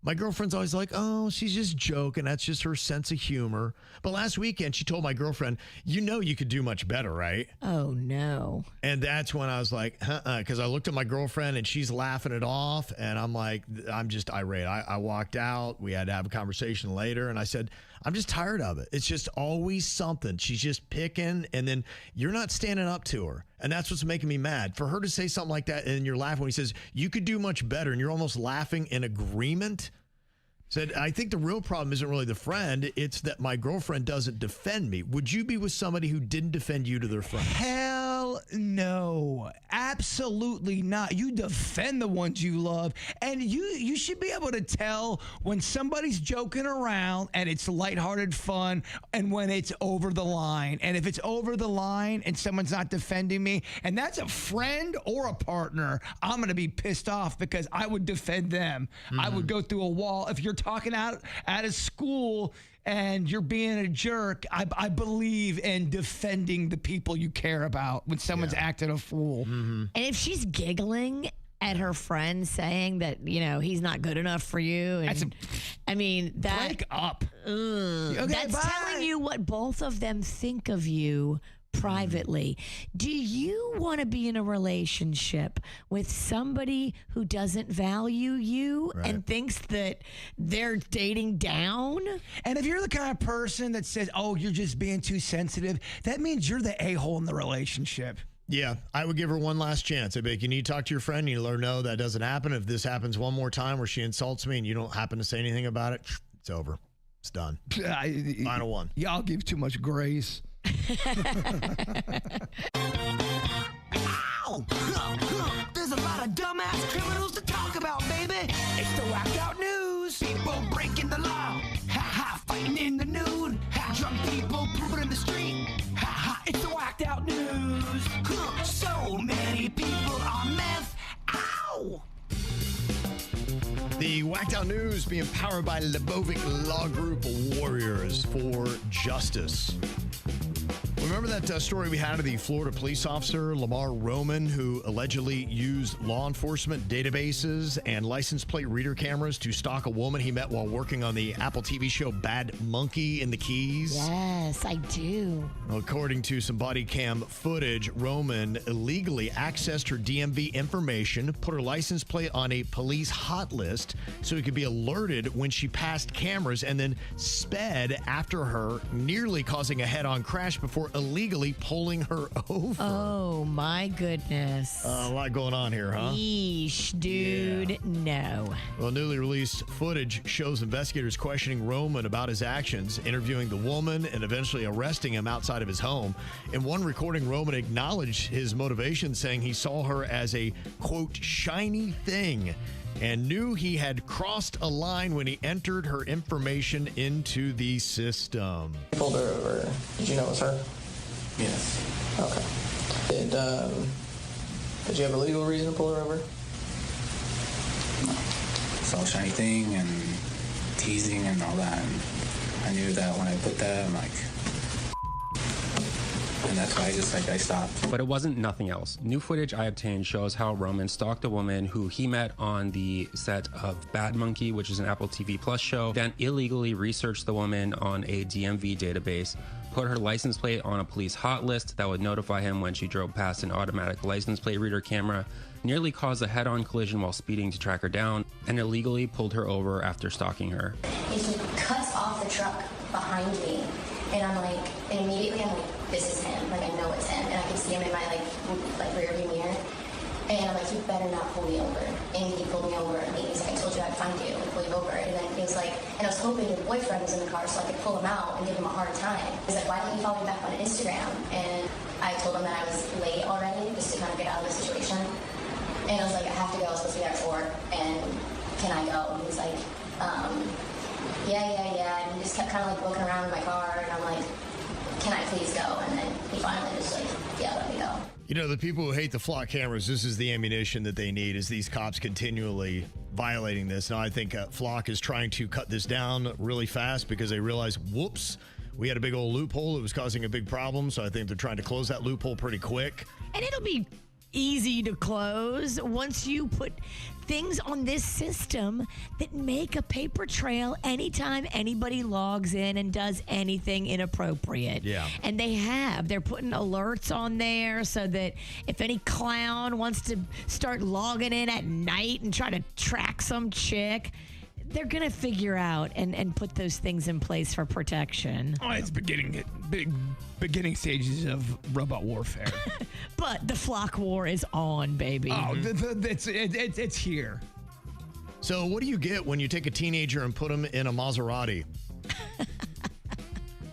My girlfriend's always like, oh, she's just joking. That's just her sense of humor. But last weekend, she told my girlfriend, you could do much better, right? Oh, no. And that's when I was like, because I looked at my girlfriend and she's laughing it off. And I'm like, I'm just irate. I walked out. We had to have a conversation later. And I said, I'm just tired of it. It's just always something. She's just picking. And then you're not standing up to her. And that's what's making me mad. For her to say something like that and you're laughing when he says, you could do much better. And you're almost laughing in agreement. Said, I think the real problem isn't really the friend. It's that my girlfriend doesn't defend me. Would you be with somebody who didn't defend you to their friend? Hell no. Absolutely not. You defend the ones you love. And you should be able to tell when somebody's joking around and it's lighthearted fun and when it's over the line. And if it's over the line and someone's not defending me, and that's a friend or a partner, I'm going to be pissed off because I would defend them. I would go through a wall. If you're talking out of school and you're being a jerk, I believe in defending the people you care about when someone's acting a fool. And if she's giggling at her friend saying that, he's not good enough for you. And, that. Break up. Okay, that's telling you what both of them think of you privately. Do you want to be in a relationship with somebody who doesn't value you and thinks that they're dating down? And if you're the kind of person that says, oh, you're just being too sensitive, that means you're the a-hole in the relationship. Yeah, I would give her one last chance. I'd be like, you need to talk to your friend. You let her know that doesn't happen. If this happens one more time where she insults me and you don't happen to say anything about it, it's over. It's done. Final one. Y'all give too much grace. Ow! There's a lot of dumbass criminals to talk about, baby. It's the whacked out news. People breaking the law. Ha ha, fighting in the nude. Ha, drunk people pooping in the street. Ha ha, it's the whacked out news. So many people on meth. Ow! The Whacked Out News being powered by Lebovic Law Group Warriors for Justice. Remember that story we had of the Florida police officer, Lamar Roman, who allegedly used law enforcement databases and license plate reader cameras to stalk a woman he met while working on the Apple TV show Bad Monkey in the Keys? Yes, I do. According to some body cam footage, Roman illegally accessed her DMV information, put her license plate on a police hot list so he could be alerted when she passed cameras, and then sped after her, nearly causing a head-on crash before illegally pulling her over. Oh, my goodness. A lot going on here, huh? Yeesh, dude, no. Well, newly released footage shows investigators questioning Roman about his actions, interviewing the woman, and eventually arresting him outside of his home. In one recording, Roman acknowledged his motivation, saying he saw her as a, quote, shiny thing, and knew he had crossed a line when he entered her information into the system. You pulled her over. Did you know it was her? Yes. Okay. Did you have a legal reason to pull her over? No. Saw shiny thing and teasing and all that. And I knew that when I put that, I'm like, and that's why I stopped. But it wasn't nothing else. New footage I obtained shows how Roman stalked a woman who he met on the set of Bad Monkey, which is an Apple TV Plus show, then illegally researched the woman on a DMV database, put her license plate on a police hot list that would notify him when she drove past an automatic license plate reader camera, nearly caused a head-on collision while speeding to track her down, and illegally pulled her over after stalking her. He cuts off the truck behind me, and I'm like, and immediately I'm like, this is him. Like, I know it's him, and I can see him in my like rear view mirror. And I'm like, you better not pull me over. And he pulled me over, and he's like, I told you I'd find you and pull you over. And then he was like, and I was hoping your boyfriend was in the car so I could pull him out and give him a hard time. He's like, why didn't you follow me back on Instagram? And I told him that I was late already, just to kind of get out of the situation. And I was like, I have to go, I was supposed to be there at 4, and can I go? And he was like, yeah. And he just kept kind of like looking around in my car, and I'm like, can I please go? And then he finally just like, yeah, let me go. You know, the people who hate the flock cameras, this is the ammunition that they need, is these cops continually violating this. Now, I think Flock is trying to cut this down really fast because they realize, whoops, we had a big old loophole. It was causing a big problem, so I think they're trying to close that loophole pretty quick. And it'll be easy to close once you put things on this system that make a paper trail anytime anybody logs in and does anything inappropriate. Yeah. And they're putting alerts on there so that if any clown wants to start logging in at night and try to track some chick, they're going to figure out and put those things in place for protection. Oh, it's beginning stages of robot warfare. But the flock war is on, baby. Oh, it's here. So what do you get when you take a teenager and put them in a Maserati?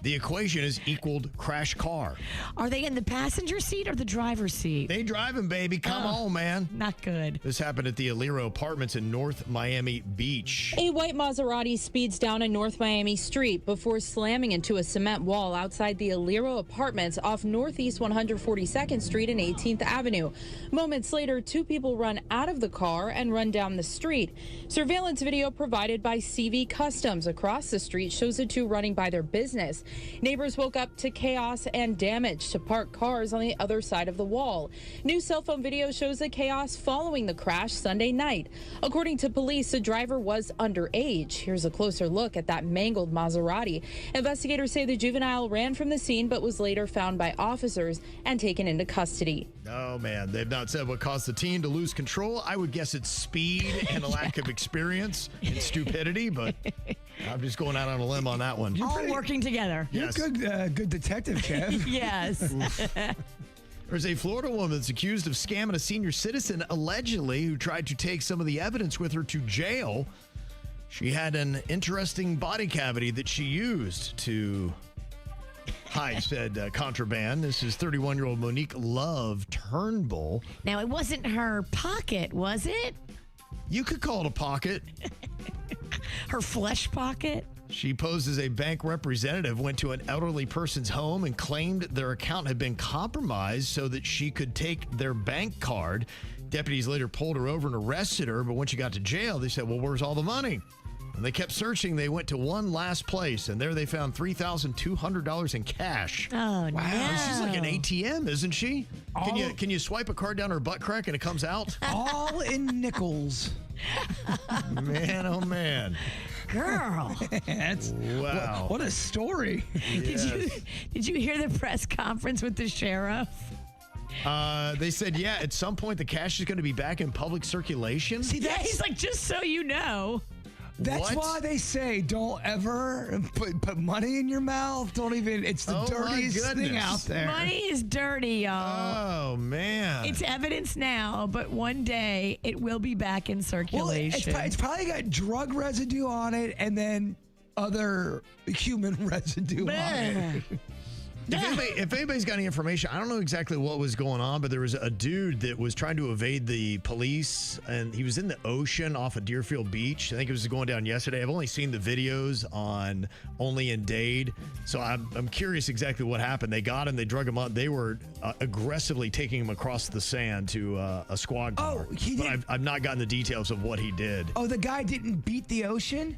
The equation is equaled crash car. Are they in the passenger seat or the driver's seat? They driving, baby. Come on, man. Not good. This happened at the Aliro Apartments in North Miami Beach. A white Maserati speeds down a North Miami street before slamming into a cement wall outside the Aliro Apartments off Northeast 142nd Street and 18th Avenue. Moments later, two people run out of the car and run down the street. Surveillance video provided by CV Customs across the street shows the two running by their business. Neighbors woke up to chaos and damage to parked cars on the other side of the wall. New cell phone video shows the chaos following the crash Sunday night. According to police, the driver was underage. Here's a closer look at that mangled Maserati. Investigators say the juvenile ran from the scene but was later found by officers and taken into custody. Oh, man. They've not said what caused the teen to lose control. I would guess it's speed and a lack of experience and stupidity, but I'm just going out on a limb on that one. All working together. Yes. You're good detective, Kev. Yes. There's a Florida woman that's accused of scamming a senior citizen, allegedly, who tried to take some of the evidence with her to jail. She had an interesting body cavity that she used to hide said contraband. This is 31-year-old Monique Love Turnbull. Now, it wasn't her pocket, was it? You could call it a pocket. Her flesh pocket? She posed as a bank representative, went to an elderly person's home and claimed their account had been compromised so that she could take their bank card. Deputies later pulled her over and arrested her, but when she got to jail, they said, well, where's all the money? And they kept searching. They went to one last place, and there they found $3,200 in cash. Oh, wow. no. She's like an ATM, isn't she? Can you swipe a card down her butt crack and it comes out? All in nickels. Man, oh, man. Girl. Wow. What a story. Yes. Did you hear the press conference with the sheriff? They said, yeah, at some point the cash is going to be back in public circulation. See, he's like, just so you know. That's why they say don't ever put money in your mouth. Don't even, it's the dirtiest thing out there. Money is dirty, y'all. Oh, man. It's evidence now, but one day it will be back in circulation. Well, it's probably got drug residue on it and then other human residue on it. If anybody's got any information, I don't know exactly what was going on, but there was a dude that was trying to evade the police, and he was in the ocean off of Deerfield Beach. I think it was going down yesterday. I've only seen the videos on Only in Dade, so I'm curious exactly what happened. They got him, they drug him up. They were aggressively taking him across the sand to a squad car. But I've not gotten the details of what he did. Oh, the guy didn't beat the ocean?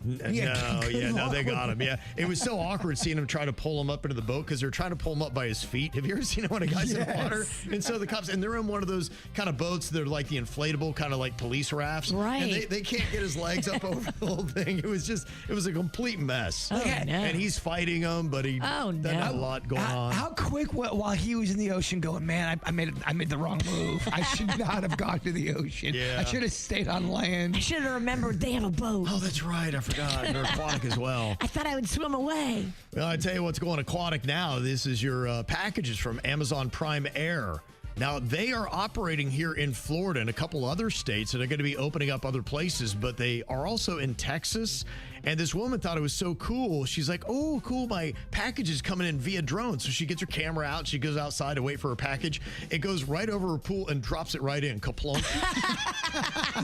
No, they got him. Yeah, it was so awkward seeing him try to pull him up into the boat because they're trying to pull him up by his feet. Have you ever seen it when a guy's in the water? And so the cops, and they're in one of those kind of boats that are like the inflatable, kind of like police rafts. Right. And they can't get his legs up over the whole thing. It was a complete mess. Oh, no. And he's fighting them, but he doesn't have a lot going on. How quick while he was in the ocean going, man, I made the wrong move. I should not have gone to the ocean. Yeah. I should have stayed on land. I should have remembered they have a boat. Oh, that's right. I forgot. They're aquatic as well. I thought I would swim away. Well, I tell you what's going aquatic now. This is your packages from Amazon Prime Air. Now, they are operating here in Florida and a couple other states, and they're going to be opening up other places, but they are also in Texas. And this woman thought it was so cool. She's like, oh, cool, my package is coming in via drone. So she gets her camera out. She goes outside to wait for her package. It goes right over her pool and drops it right in. Kaplunk.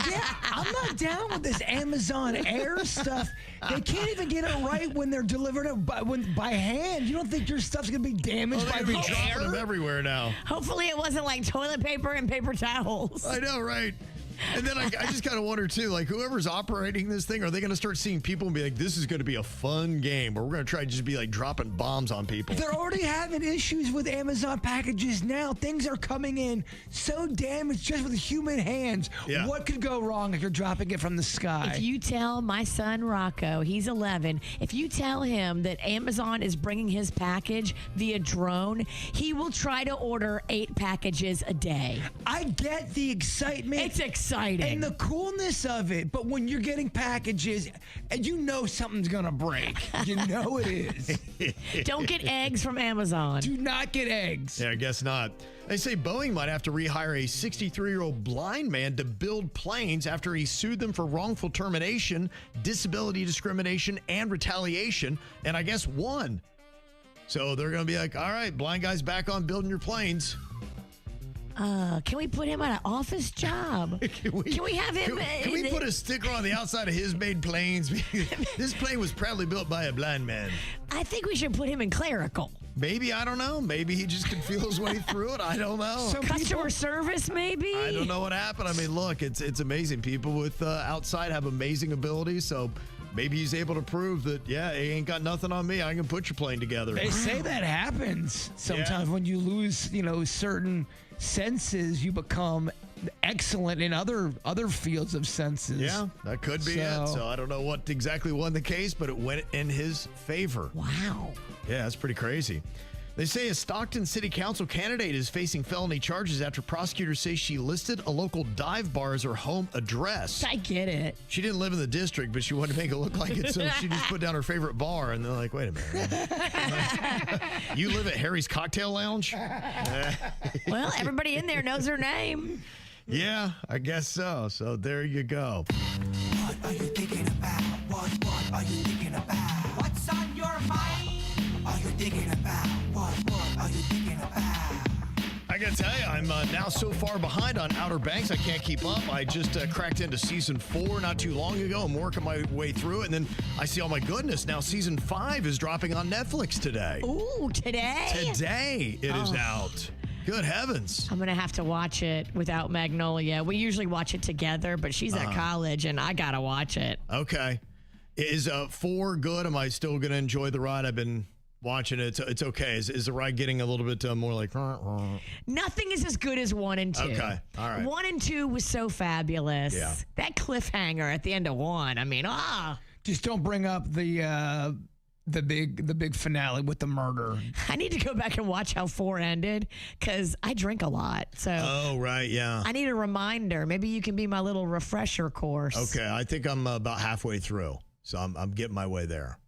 Yeah, I'm not down with this Amazon Air stuff. They can't even get it right when they're delivering it by hand. You don't think your stuff's going to be damaged by the dropping air? them everywhere now. Hopefully it wasn't like toilet paper and paper towels. I know, right? And then I just kind of wonder, too, like, whoever's operating this thing, are they going to start seeing people and be like, this is going to be a fun game, or we're going to try to just be, like, dropping bombs on people? They're already having issues with Amazon packages now. Things are coming in so damaged just with human hands. Yeah. What could go wrong if you're dropping it from the sky? If you tell my son Rocco, he's 11, if you tell him that Amazon is bringing his package via drone, he will try to order 8 packages a day. I get the excitement. It's exciting. And the coolness of it, but when you're getting packages, and you know something's gonna break. You know it is. Don't get eggs from Amazon. Do not get eggs. Yeah, I guess not. They say Boeing might have to rehire a 63-year-old blind man to build planes after he sued them for wrongful termination, disability discrimination, and retaliation, and I guess won. So they're going to be like, all right, blind guy's back on building your planes. Can we put him on an office job? Can we have him? Can we put a sticker on the outside of his made planes? This plane was proudly built by a blind man. I think we should put him in clerical. Maybe, I don't know. Maybe he just can feel his way through it. I don't know. Customer service, maybe? I don't know what happened. I mean, look, it's amazing. People with outside have amazing abilities, so maybe he's able to prove that, yeah, he ain't got nothing on me. I can put your plane together. They say that happens sometimes when you lose, certain senses. You become excellent in other fields of senses. Yeah, that could be it. So I don't know what exactly won the case, but it went in his favor. Wow. Yeah, that's pretty crazy. They say a Stockton City Council candidate is facing felony charges after prosecutors say she listed a local dive bar as her home address. I get it. She didn't live in the district, but she wanted to make it look like it, so she just put down her favorite bar, and they're like, wait a minute. You live at Harry's Cocktail Lounge? Well, everybody in there knows her name. Yeah, I guess so. So there you go. What are you thinking about? What are you thinking about? What's on your mind? Are you thinking about? What are you thinking about? I gotta tell you, I'm now so far behind on Outer Banks, I can't keep up. I just cracked into season 4 not too long ago. I'm working my way through it, and then I see, oh my goodness, now season 5 is dropping on Netflix today. Ooh, today? Today it is out. Good heavens. I'm going to have to watch it without Magnolia. We usually watch it together, but she's at college, and I got to watch it. Okay. Is 4 good? Am I still going to enjoy the ride? I've been watching it. It's okay. Is the ride getting a little bit more like... Nothing is as good as 1 and 2. Okay. All right. 1 and 2 was so fabulous. Yeah. That cliffhanger at the end of 1. I mean, Just don't bring up the big finale with the murder. I need to go back and watch how 4 ended because I drink a lot. So Oh, right. Yeah. I need a reminder. Maybe you can be my little refresher course. Okay. I think I'm about halfway through, so I'm getting my way there.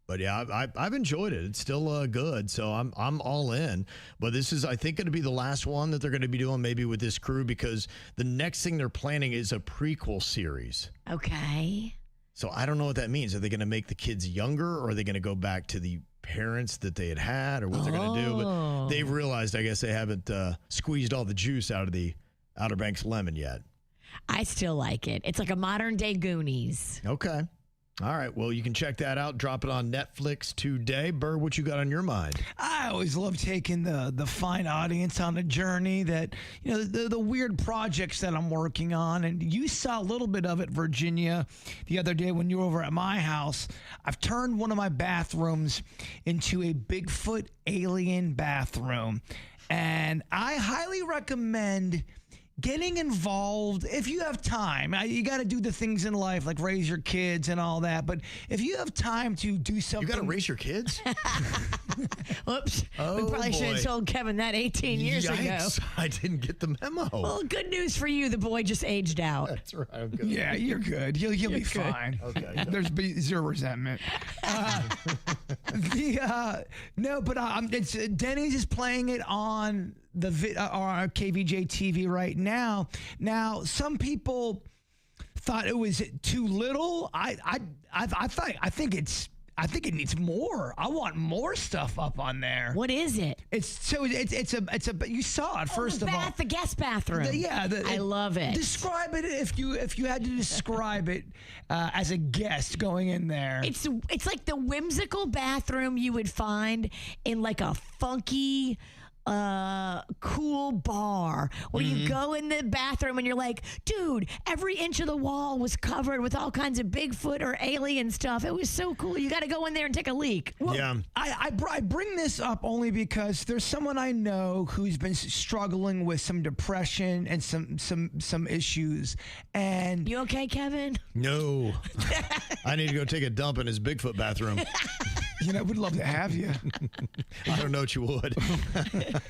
But yeah, I've enjoyed it. It's still good, so I'm all in. But this is, I think, going to be the last one that they're going to be doing, maybe with this crew, because the next thing they're planning is a prequel series. Okay. So I don't know what that means. Are they going to make the kids younger, or are they going to go back to the parents that they had, or what they're going to do? But they've realized, I guess, they haven't squeezed all the juice out of the Outer Banks lemon yet. I still like it. It's like a modern day Goonies. Okay. All right. Well, you can check that out. Drop it on Netflix today. Bird, what you got on your mind? I always love taking the fine audience on a journey that, the weird projects that I'm working on. And you saw a little bit of it, Virginia, the other day when you were over at my house. I've turned one of my bathrooms into a Bigfoot alien bathroom. And I highly recommend getting involved if you have time. You got to do the things in life like raise your kids and all that. But if you have time to do something. You got to raise your kids? Whoops. Oh, we probably should have told Kevin that 18 years Yikes. ago. I didn't get the memo. Well, good news for you. The boy just aged out. That's right. I'm good. Yeah, you're good. You'll be fine. Okay. There's zero resentment. It's Denny's is playing it on our KVJ TV right now. Now, some people thought it was too little. I think it needs more. I want more stuff up on there. What is it? It's a you saw it first of all. The guest bathroom. I love it. Describe it if you had to describe it as a guest going in there. It's like the whimsical bathroom you would find in like a funky cool bar where you go in the bathroom and you're like, dude, every inch of the wall was covered with all kinds of Bigfoot or alien stuff. It was so cool. You got to go in there and take a leak. Well, I bring this up only because there's someone I know who's been struggling with some depression and some issues. And you okay, Kevin? No. I need to go take a dump in his Bigfoot bathroom. You know, we'd love to have you. I don't know what you would.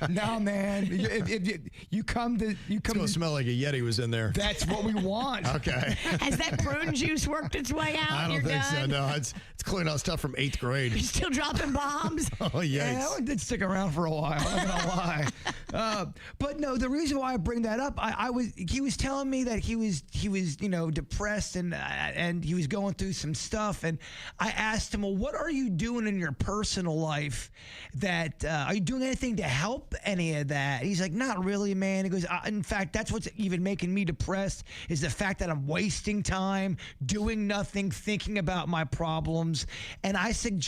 No, man. If you come to it's gonna smell like a Yeti was in there. That's what we want. Okay. Has that prune juice worked its way out? I don't think so. No, it's clearing out stuff from 8th grade. You're still dropping bombs. Oh, yikes. Yeah, that one did stick around for a while. I'm not gonna lie. But no, the reason why I bring that up, he was telling me that he was depressed and he was going through some stuff, and I asked him, well, what are you doing in your personal life that are you doing anything to help any of that? He's like, not really, man. He goes, in fact, that's what's even making me depressed is the fact that I'm wasting time doing nothing, thinking about my problems. And I said,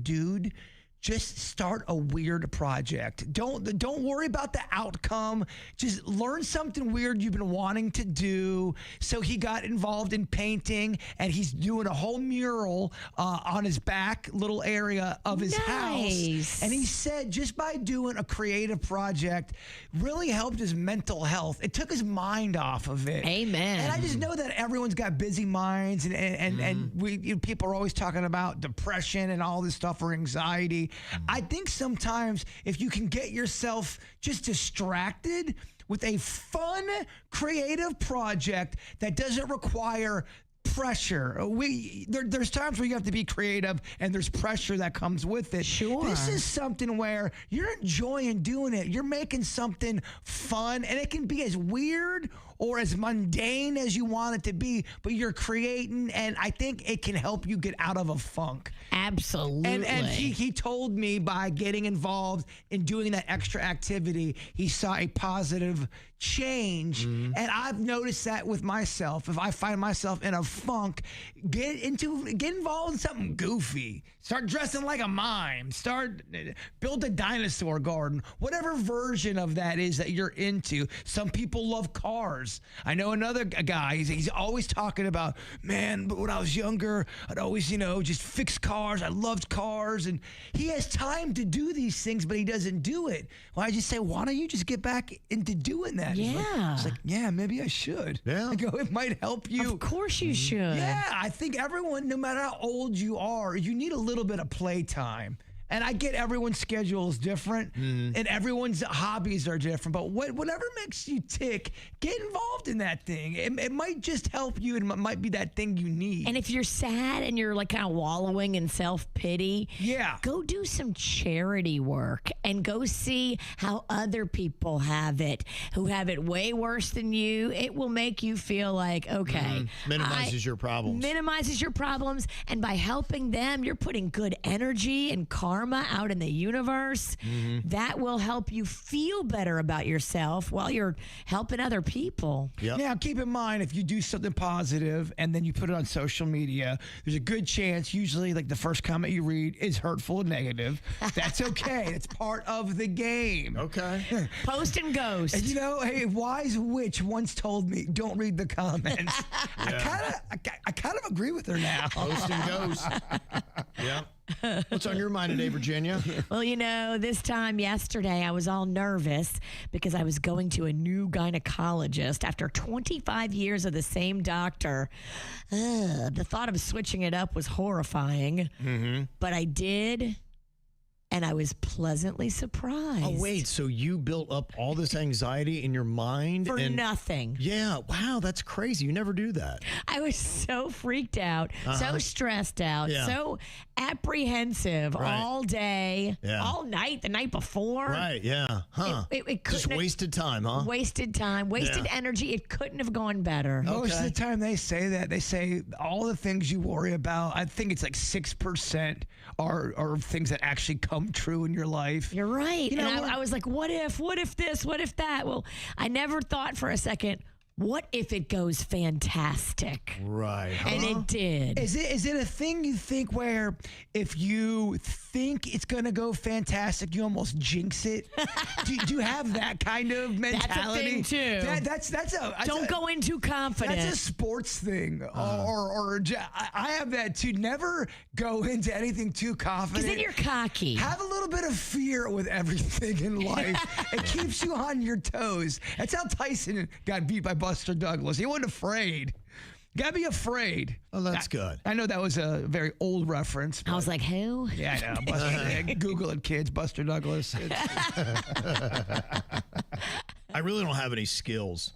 dude, just start a weird project. Don't worry about the outcome. Just learn something weird you've been wanting to do. So he got involved in painting, and he's doing a whole mural on his back little area of his house. And he said just by doing a creative project really helped his mental health. It took his mind off of it. Amen. And I just know that everyone's got busy minds, and people are always talking about depression and all this stuff or anxiety. I think sometimes if you can get yourself just distracted with a fun, creative project that doesn't require pressure. There's times where you have to be creative and there's pressure that comes with it. Sure. This is something where you're enjoying doing it. You're making something fun, and it can be as weird or as mundane as you want it to be, but you're creating, and I think it can help you get out of a funk. Absolutely. And he told me by getting involved in doing that extra activity, he saw a positive change. And I've noticed that with myself. If I find myself in a funk, get involved in something goofy. Start dressing like a mime. Build a dinosaur garden. Whatever version of that is that you're into. Some people love cars. I know another guy, he's always talking about, man, but when I was younger, I'd always, just fix cars. I loved cars. And he has time to do these things, but he doesn't do it. Well, I just say, why don't you just get back into doing that? Yeah. It's like, yeah, maybe I should. Yeah. I go, it might help you. Of course you should. Yeah, I think everyone, no matter how old you are, you need a little bit of playtime. And I get everyone's schedule is different, and everyone's hobbies are different. But whatever makes you tick, get involved in that thing. It might just help you, and it might be that thing you need. And if you're sad and you're like kind of wallowing in self-pity, go do some charity work and go see how other people have it, who have it way worse than you. It will make you feel like, okay. Minimizes your problems. Minimizes your problems. And by helping them, you're putting good energy and karma out in the universe. That will help you feel better about yourself while you're helping other people. Now, keep in mind, if you do something positive and then you put it on social media, there's a good chance, usually like the first comment you read is hurtful and negative. That's okay. It's part of the game. Okay. Post and ghost. And a wise witch once told me, don't read the comments. I kind of agree with her now. Post and ghost. Yeah. What's on your mind today, Virginia? Well, this time yesterday I was all nervous because I was going to a new gynecologist after 25 years of the same doctor. The thought of switching it up was horrifying, but I did. And I was pleasantly surprised. Oh, wait. So you built up all this anxiety in your mind? For nothing. Yeah. Wow. That's crazy. You never do that. I was so freaked out, so stressed out, so apprehensive all day, all night, the night before. Right. Yeah. Huh. It just wasted time, huh? Wasted time, wasted energy. It couldn't have gone better. Most of the time they say that. They say all the things you worry about, I think it's like 6% are things that actually come true in your life. You're right. I was like, what if this, what if that? Well, I never thought for a second, What if it goes fantastic? Right. And it did. Is it a thing you think where if you think it's going to go fantastic, you almost jinx it? do you have that kind of mentality? That's a thing, too. That's Don't go in too confident. That's a sports thing. I have that too. Never go into anything too confident. Because then you're cocky. Have a little bit of fear with everything in life. It keeps you on your toes. That's how Tyson got beat by Buster Douglas. He wasn't afraid. Gotta be afraid. Oh, that's good. I know that was a very old reference. I was like, who? Yeah, I know. Buster, Google it, kids. Buster Douglas. I really don't have any skills.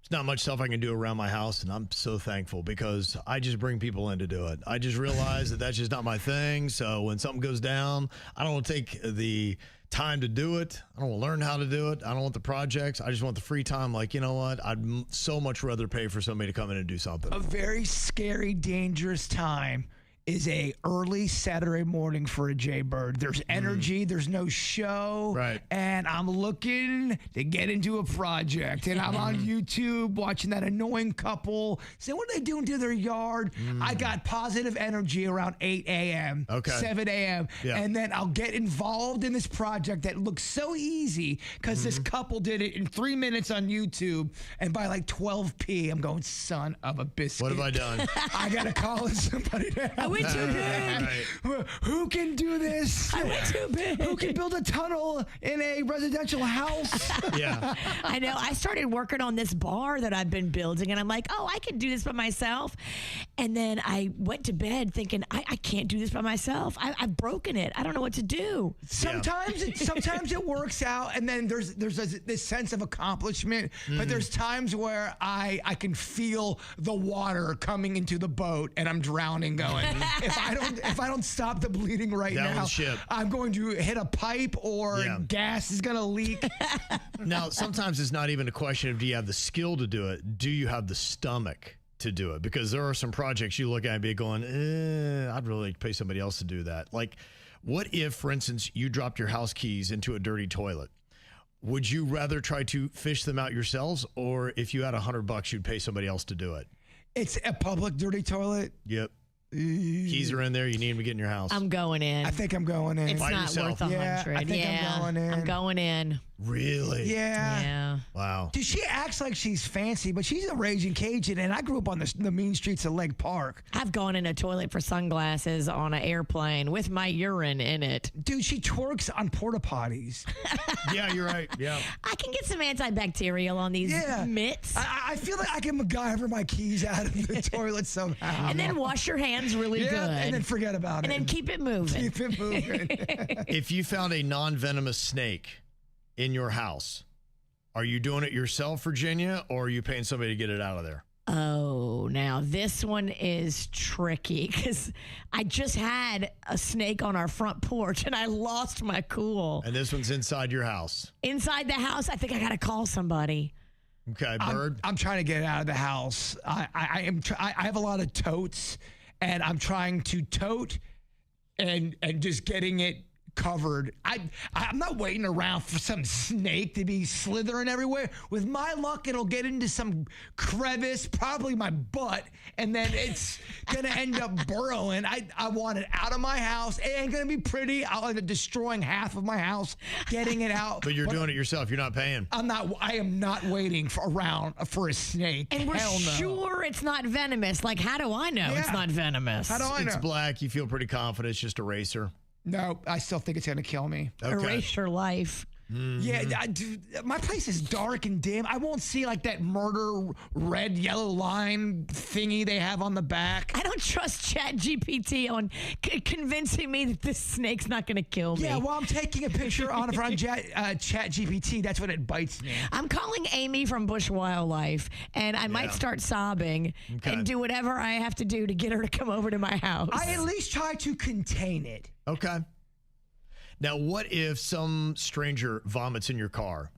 There's not much stuff I can do around my house, and I'm so thankful because I just bring people in to do it. I just realize that that's just not my thing. So when something goes down, I don't want to take the time to do it. I don't want to learn how to do it. I don't want the projects. I just want the free time. Like, you know what? I'd so much rather pay for somebody to come in and do something. A very scary, dangerous time is a early Saturday morning for a Jbird. There's energy, there's no show, right? And I'm looking to get into a project, and I'm on YouTube watching that annoying couple say, what are they doing to their yard? I got positive energy around 8 a.m., 7 a.m., and then I'll get involved in this project that looks so easy because this couple did it in 3 minutes on YouTube, and by like 12 p, I'm going, son of a biscuit. What have I done? I got to call somebody to help. I went too big. Right. Who can do this? I went too big. Who can build a tunnel in a residential house? Yeah. I know. I started working on this bar that I've been building, and I'm like, oh, I can do this by myself. And then I went to bed thinking, I can't do this by myself. I've broken it. I don't know what to do. Sometimes it works out, and then there's this sense of accomplishment. But there's times where I can feel the water coming into the boat, and I'm drowning, going, if I don't stop the bleeding right Down now, the ship. I'm going to hit a pipe or gas is going to leak. Now, sometimes it's not even a question of do you have the skill to do it? Do you have the stomach to do it? Because there are some projects you look at and be going, I'd really pay somebody else to do that. Like, what if, for instance, you dropped your house keys into a dirty toilet? Would you rather try to fish them out yourselves, or if you had $100, you'd pay somebody else to do it? It's a public dirty toilet. Yep. Keys are in there. You need them to get in your house. I'm going in. I think I'm going in. It's By not yourself. worth $100. Yeah, I think I'm going in. I'm going in. Really? Yeah. Wow. Dude, she acts like she's fancy, but she's a raging Cajun, and I grew up on the mean streets of Lake Park. I've gone in a toilet for sunglasses on an airplane with my urine in it. Dude, she twerks on porta potties. Yeah, you're right. Yeah. I can get some antibacterial on these mitts. I feel like I can MacGyver my keys out of the toilet somehow. And then wash your hands really good. And then forget about and it. And then keep it moving. Keep it moving. If you found a non-venomous snake in your house, are you doing it yourself, Virginia, or are you paying somebody to get it out of there? Oh, now this one is tricky because I just had a snake on our front porch and I lost my cool. And this one's inside your house. Inside the house, I think I got to call somebody. Okay, Bird. I'm trying to get it out of the house. I have a lot of totes, and I'm trying to tote and just getting it covered. I'm not waiting around for some snake to be slithering everywhere. With my luck, it'll get into some crevice, probably my butt, and then it's gonna end up burrowing. I want it out of my house. It ain't gonna be pretty. I'll end up destroying half of my house, getting it out. But you're doing it yourself. You're not paying. I am not waiting around for a snake. And we're sure it's not venomous. Like, how do I know it's not venomous? How do I know? It's black. You feel pretty confident. It's just a racer. No, I still think it's going to kill me. Okay. Erase your life. Yeah, my place is dark and dim. I won't see like that murder red, yellow line thingy they have on the back. I don't trust ChatGPT on convincing me that this snake's not going to kill me. Yeah, well, I'm taking a picture on ChatGPT. That's when it bites me. I'm calling Amy from Bush Wildlife, and I might start sobbing and do whatever I have to do to get her to come over to my house. I at least try to contain it. Okay. Now, what if some stranger vomits in your car?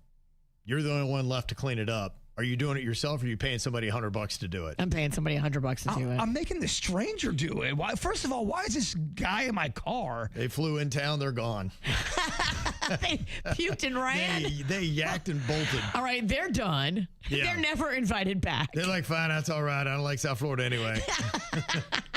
You're the only one left to clean it up. Are you doing it yourself, or are you paying somebody $100 to do it? I'm paying somebody $100 to do it. I'm making the stranger do it. First of all, why is this guy in my car? They flew in town. They're gone. They puked and ran. They yacked and bolted. All right, they're done. Yeah. They're never invited back. They're like, fine, that's all right. I don't like South Florida anyway.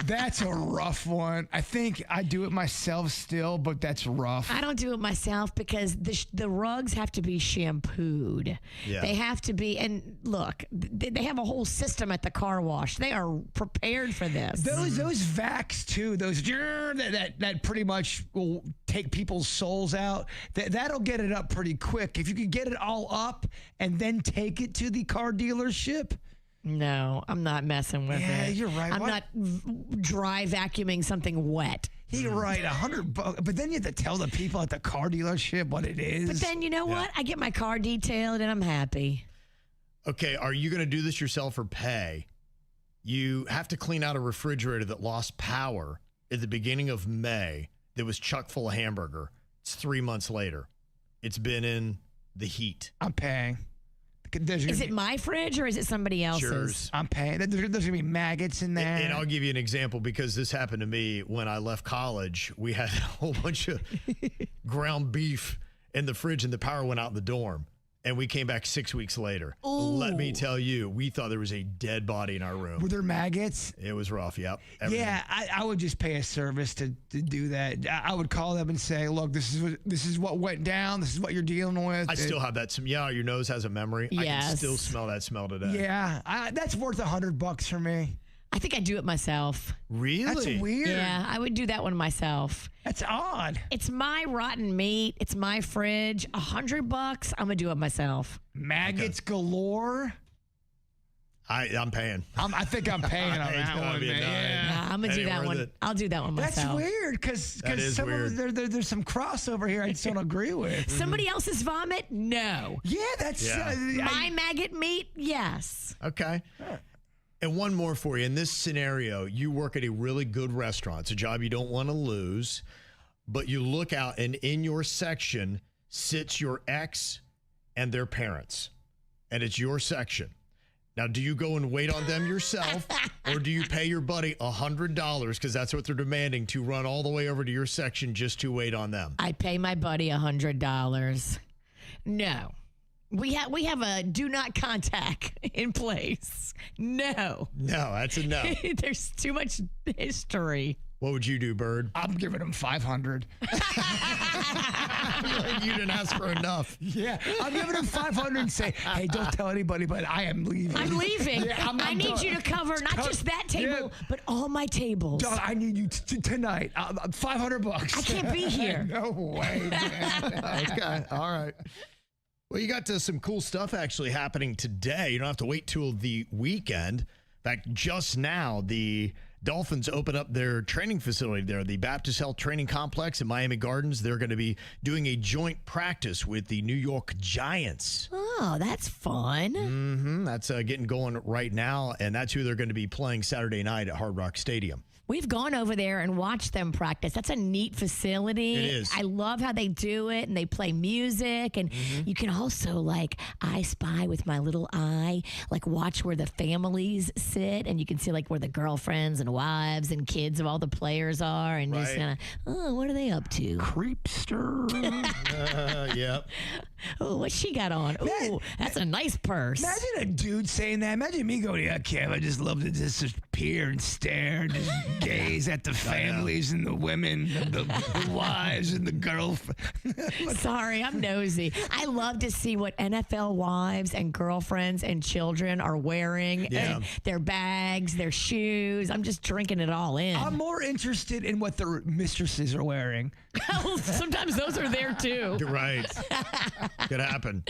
That's a rough one. I think I do it myself still, but that's rough. I don't do it myself because the rugs have to be shampooed. Yeah. They have to be, and look, they have a whole system at the car wash. They are prepared for this. Those vacs too, those that pretty much will take people's souls out. That'll get it up pretty quick. If you could get it all up and then take it to the car dealership. No, I'm not messing with it. Yeah, you're right. I'm not dry vacuuming something wet. You're right, $100, but then you have to tell the people at the car dealership what it is. But then you know what? I get my car detailed and I'm happy. Okay, are you going to do this yourself or pay? You have to clean out a refrigerator that lost power at the beginning of May that was chock full of hamburger. It's 3 months later. It's been in the heat. I'm paying. Is it my fridge or is it somebody else's? Yours. I'm paying. There's going to be maggots in there. And I'll give you an example because this happened to me when I left college. We had a whole bunch of ground beef in the fridge and the power went out in the dorm. And we came back 6 weeks later. Ooh. Let me tell you, we thought there was a dead body in our room. Were there maggots? It was rough, yep. Everything. Yeah, I would just pay a service to do that. I would call them and say, look, this is what went down. This is what you're dealing with. I still have that. Your nose has a memory. I can Yes. still smell that smell today. Yeah, that's worth $100 for me. I think I do it myself. Really? That's weird. Yeah, I would do that one myself. That's odd. It's my rotten meat. It's my fridge. $100. I'm gonna do it myself. Maggots galore. I'm paying. I think I'm paying on that one, man. Yeah. I'm gonna do that one. I'll do that one myself. That's weird because some of there's some crossover here I just don't agree with. Somebody else's vomit? No. Yeah, that's my maggot meat? Yes. Okay. And one more for you. In this scenario, you work at a really good restaurant. It's a job you don't want to lose, but you look out and in your section sits your ex and their parents, and it's your section. Now, do you go and wait on them yourself, or do you pay your buddy $100 because that's what they're demanding to run all the way over to your section just to wait on them? I pay my buddy $100. No. We have a do not contact in place. No. No, that's a no. There's too much history. What would you do, Bird? I'm giving him $500. You didn't ask for enough. Yeah, I'm giving him $500 and say, hey, don't tell anybody, but I am leaving. I'm leaving. Yeah, I need you to cover not just that table, but all my tables. Dog, I need you tonight. $500. I can't be here. No way, man. Okay, all right. Well, you got some cool stuff actually happening today. You don't have to wait till the weekend. In fact, just now, the Dolphins open up their training facility there, the Baptist Health Training Complex in Miami Gardens. They're going to be doing a joint practice with the New York Giants. Oh, that's fun. Mm-hmm. That's getting going right now, and that's who they're going to be playing Saturday night at Hard Rock Stadium. We've gone over there and watched them practice. That's a neat facility. It is. I love how they do it, and they play music, and you can also, I spy with my little eye, watch where the families sit, and you can see, where the girlfriends and wives and kids of all the players are, and just kind of, what are they up to? Creepster. Yep. Oh, what she got on? Oh, that's a nice purse. Imagine a dude saying that. Imagine me going, yeah, Kev, I just love to just peer and stare and just gaze at the families and the women, and the wives and the girlfriend. Sorry, I'm nosy. I love to see what NFL wives and girlfriends and children are wearing, and their bags, their shoes. I'm just drinking it all in. I'm more interested in what their mistresses are wearing. Sometimes those are there too. You're right. Could happen.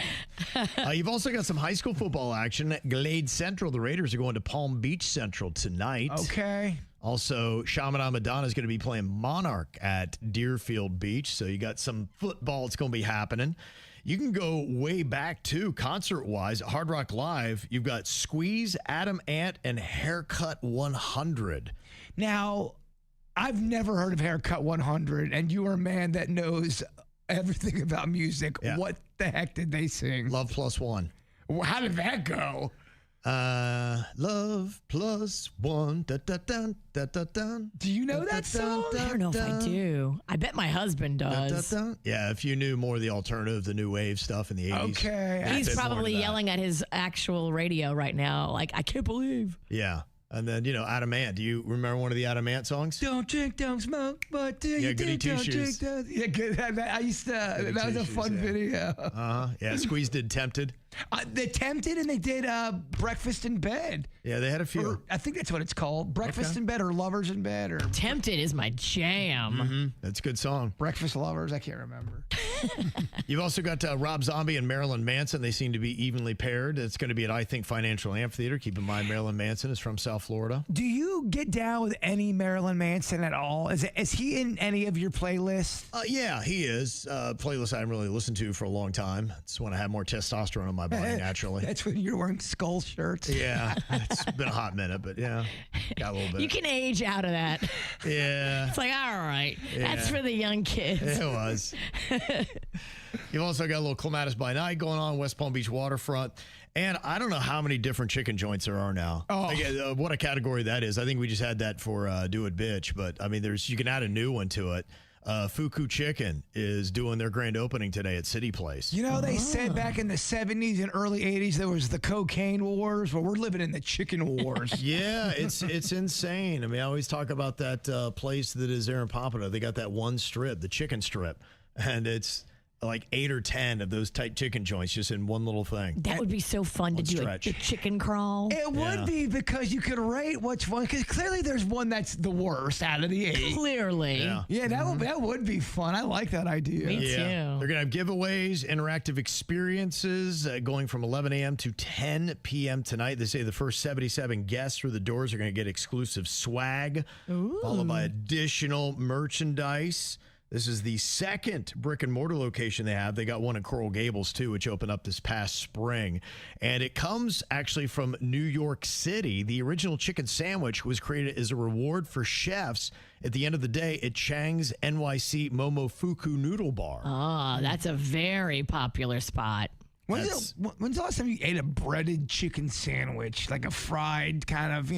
You've also got some high school football action at Glade Central. The Raiders are going to Palm Beach Central tonight. Okay. Also, Chaminade Madonna is going to be playing Monarch at Deerfield Beach. So you got some football that's going to be happening. You can go way back too, concert-wise. Hard Rock Live, you've got Squeeze, Adam Ant, and Haircut 100. Now, I've never heard of Haircut 100, and you are a man that knows everything about music. Yeah. What the heck did they sing? Love Plus One. How did that go? Love plus one. Da, da, dun, da, da, dun. Do you know that song? I don't know if I do. I bet my husband does. Yeah, if you knew more of the alternative, the new wave stuff in the 80s. Okay. He's probably yelling at his actual radio right now, like, I can't believe. Yeah. And then, Adam Ant. Do you remember one of the Adam Ant songs? Don't drink, don't smoke, but do you Goody drink, don't Two-Shoes. drink, don't. Yeah, good. I used to, Goody that was a Two-Shoes, fun yeah. video. Yeah, Squeeze did Tempted. They Tempted and they did Breakfast in Bed. Yeah, they had a few. Or, I think that's what it's called. Breakfast in Bed or Lovers in Bed. Or Tempted is my jam. Mm-hmm. That's a good song. Breakfast Lovers, I can't remember. You've also got Rob Zombie and Marilyn Manson. They seem to be evenly paired. It's going to be at, I Think, Financial Amphitheater. Keep in mind, Marilyn Manson is from South Florida. Do you get down with any Marilyn Manson at all? Is he in any of your playlists? Yeah, he is. Playlist I haven't really listened to for a long time. Just want to have more testosterone in my body naturally. That's when you're wearing skull shirts. Yeah, it's been a hot minute, but yeah, got a little bit. You can age out of that. Yeah. It's like, all right, that's Yeah. for the young kids. It was. You've also got a little Clematis by Night going on, West Palm Beach waterfront. And I don't know how many different chicken joints there are now. Oh. Like, what a category that is. I think we just had that for Do It Bitch, but I mean, you can add a new one to it. Fuku Chicken is doing their grand opening today at City Place. You know, they said back in the 70s and early 80s there was the cocaine wars. Well, we're living in the chicken wars. Yeah, it's insane. I mean, I always talk about that place that is there in Pompano. They got that one strip, the chicken strip, and it's like 8 or 10 of those tight chicken joints just in one little thing. That would be so fun to do, stretch. the chicken crawl. It would be because you could rate which one, because clearly there's one that's the worst out of the 8. Clearly. Yeah. That would be fun. I like that idea. Me too. They're going to have giveaways, interactive experiences going from 11 a.m. to 10 p.m. tonight. They say the first 77 guests through the doors are going to get exclusive swag, followed by additional merchandise. This is the second brick and mortar location they have. They got one in Coral Gables, too, which opened up this past spring. And it comes actually from New York City. The original chicken sandwich was created as a reward for chefs at the end of the day at Chang's NYC Momofuku Noodle Bar. Oh, that's a very popular spot. When's the last time you ate a breaded chicken sandwich? Like a fried kind of,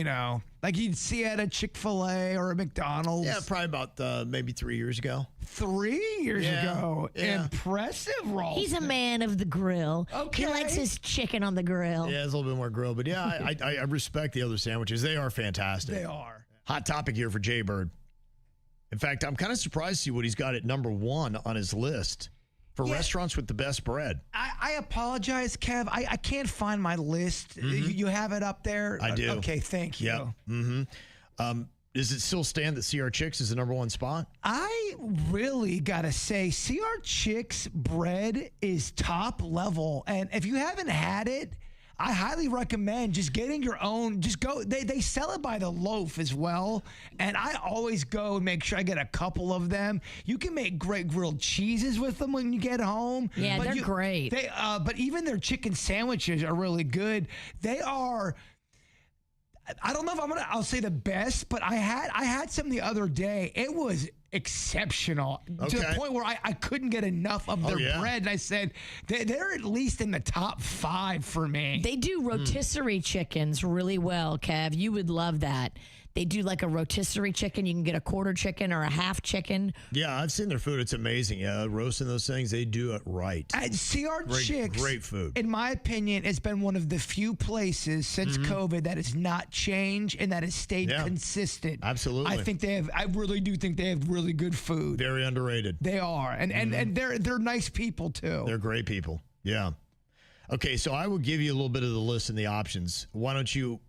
like you'd see at a Chick-fil-A or a McDonald's? Yeah, probably about maybe 3 years ago. 3 years ago. Yeah. Impressive, Rolf. He's a man of the grill. Okay. He likes his chicken on the grill. Yeah, it's a little bit more grill. But yeah, I respect the other sandwiches. They are fantastic. They are. Hot topic here for Jbird. In fact, I'm kind of surprised to see what he's got at number 1 on his list for restaurants with the best bread. I apologize, Kev. I can't find my list. You have it up there? I do. Okay, thank you. Yep. Mm-hmm. Does it still stand that CR Chicks is the number 1 spot? I really got to say, CR Chicks bread is top level. And if you haven't had it, I highly recommend just getting your own. Just go. They sell it by the loaf as well. And I always go and make sure I get a couple of them. You can make great grilled cheeses with them when you get home. Yeah, but they're great. But even their chicken sandwiches are really good. They are. I don't know if I'll say the best, but I had some the other day. It was exceptional to the point where I couldn't get enough of their bread. And I said, they're at least in the top 5 for me. They do rotisserie chickens really well, Kev. You would love that. They do like a rotisserie chicken. You can get a quarter chicken or a half chicken. Yeah, I've seen their food. It's amazing. Yeah, roasting those things, they do it right. At CR Chicks, great food. In my opinion, it's been one of the few places since COVID that has not changed and that has stayed consistent. Absolutely. I really do think they have really good food. Very underrated. They are. And they're nice people too. They're great people. Yeah. Okay, so I will give you a little bit of the list and the options. Why don't you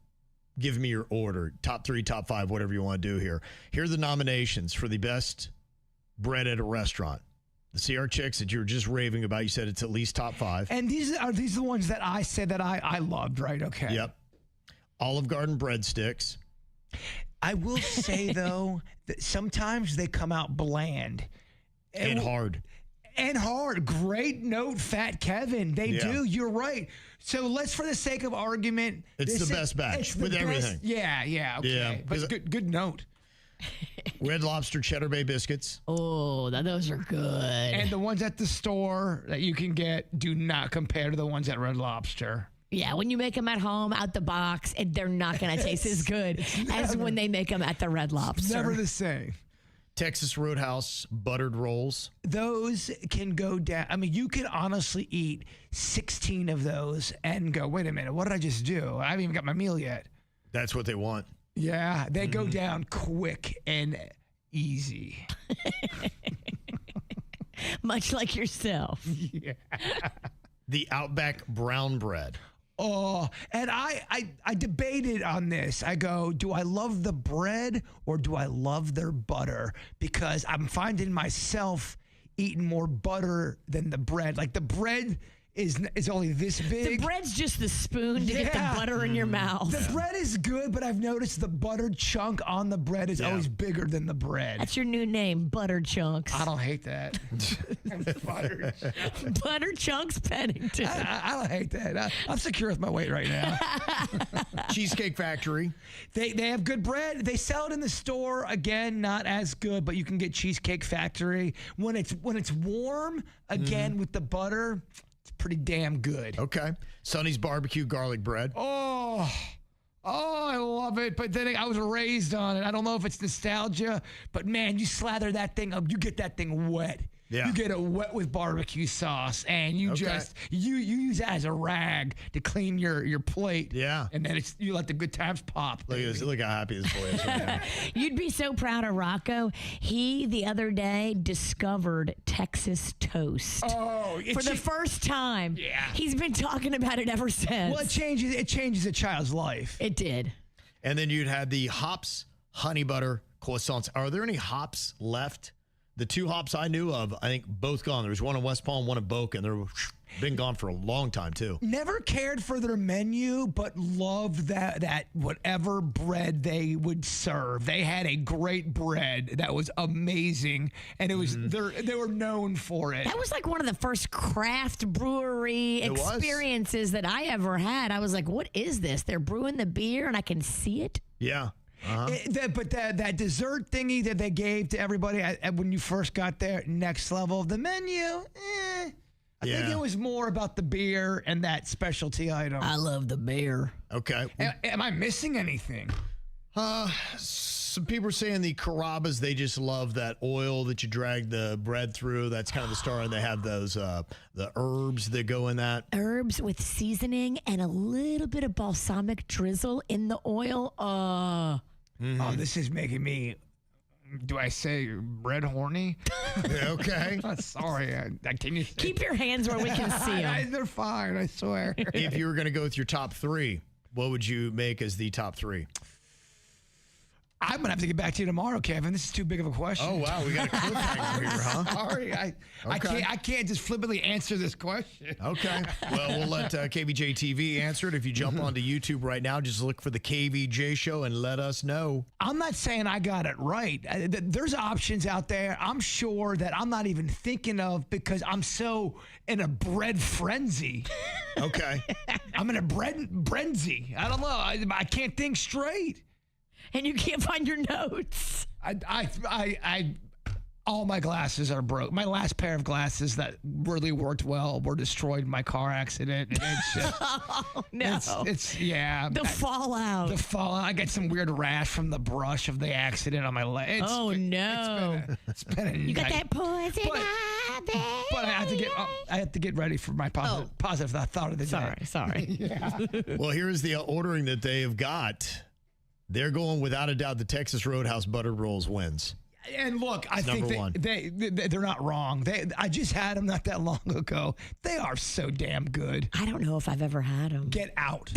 give me your order, top 3, top 5, whatever you want to do here. Here are the nominations for the best bread at a restaurant. The CR Chicks that you were just raving about, you said it's at least top 5. And these are the ones that I said that I loved, right? Okay. Yep. Olive Garden breadsticks. I will say, though, that sometimes they come out bland. And hard. And hard. Great note, Fat Kevin. They do. You're right. So let's, for the sake of argument, it's the best batch with everything. Yeah. Okay. Yeah, but good note. Red Lobster Cheddar Bay biscuits. Oh, those are good. And the ones at the store that you can get do not compare to the ones at Red Lobster. Yeah, when you make them at home, out the box, they're not going to taste as good as when they make them at the Red Lobster. Never the same. Texas Roadhouse buttered rolls. Those can go down. I mean, you can honestly eat 16 of those and go, wait a minute, what did I just do? I haven't even got my meal yet. That's what they want. Yeah, they go down quick and easy. Much like yourself. Yeah. The Outback brown bread. Oh, and I debated on this. I go, do I love the bread or do I love their butter? Because I'm finding myself eating more butter than the bread. Like the bread is only this big. The bread's just the spoon to get the butter in your mouth. The bread is good, but I've noticed the butter chunk on the bread is always bigger than the bread. That's your new name, Butter Chunks. I don't hate that. Butter Chunks Pennington. I don't hate that. I'm secure with my weight right now. Cheesecake Factory. They have good bread. They sell it in the store. Again, not as good, but you can get Cheesecake Factory. When it's warm, again, with the butter, it's pretty damn good. Okay. Sonny's barbecue garlic bread. Oh, I love it. But then I was raised on it. I don't know if it's nostalgia, but man, you slather that thing up, you get that thing wet. Yeah. You get it wet with barbecue sauce, and you just you use that as a rag to clean your plate. Yeah. And then you let the good times pop. Look at this. Look how happy this boy is right now. You'd be so proud of Rocco. He, the other day, discovered Texas toast. Oh, for the first time. Yeah. He's been talking about it ever since. Well, it changes a child's life. It did. And then you'd had the hops honey butter croissants. Are there any hops left? The two hops I knew of, I think both gone. There was one in West Palm, one in Boca, and they're been gone for a long time too. Never cared for their menu, but loved that whatever bread they would serve. They had a great bread that was amazing, and it was they were known for it. That was like one of the first craft brewery experiences that I ever had. I was like, what is this? They're brewing the beer, and I can see it. Yeah. But that dessert thingy that they gave to everybody when you first got there, next level of the menu, I think it was more about the beer and that specialty item. I love the beer. Okay. Am I missing anything? Some people are saying the Carrabba's, they just love that oil that you drag the bread through. That's kind of the star. And they have those, the herbs that go in that. Herbs with seasoning and a little bit of balsamic drizzle in the oil. Oh, this is making me, do I say bread horny? Okay. Sorry. Can you keep your hands where we can see them? They're fine, I swear. If you were going to go with your top three, what would you make as the top three? I'm going to have to get back to you tomorrow, Kevin. This is too big of a question. Oh, wow. We got a cliffhanger here, huh? Sorry. I can't just flippantly answer this question. Okay. Well, we'll let KVJ TV answer it. If you jump onto YouTube right now, just look for the KVJ Show and let us know. I'm not saying I got it right. There's options out there, I'm sure, that I'm not even thinking of because I'm so in a bread frenzy. Okay. I'm in a bread frenzy. I don't know. I can't think straight. And you can't find your notes. All my glasses are broke. My last pair of glasses that really worked well were destroyed in my car accident. And it's just, oh, no. It's The fallout. The fallout. I got some weird rash from the brush of the accident on my leg. No. It's been a you got night. that poison But I have to get ready for my positive thought of the day. Sorry. Yeah. Well, here's the ordering that they have got. They're going, without a doubt, the Texas Roadhouse buttered rolls wins. And look, I think one. they're not wrong. I just had them not that long ago. They are so damn good. I don't know if I've ever had them. Get out.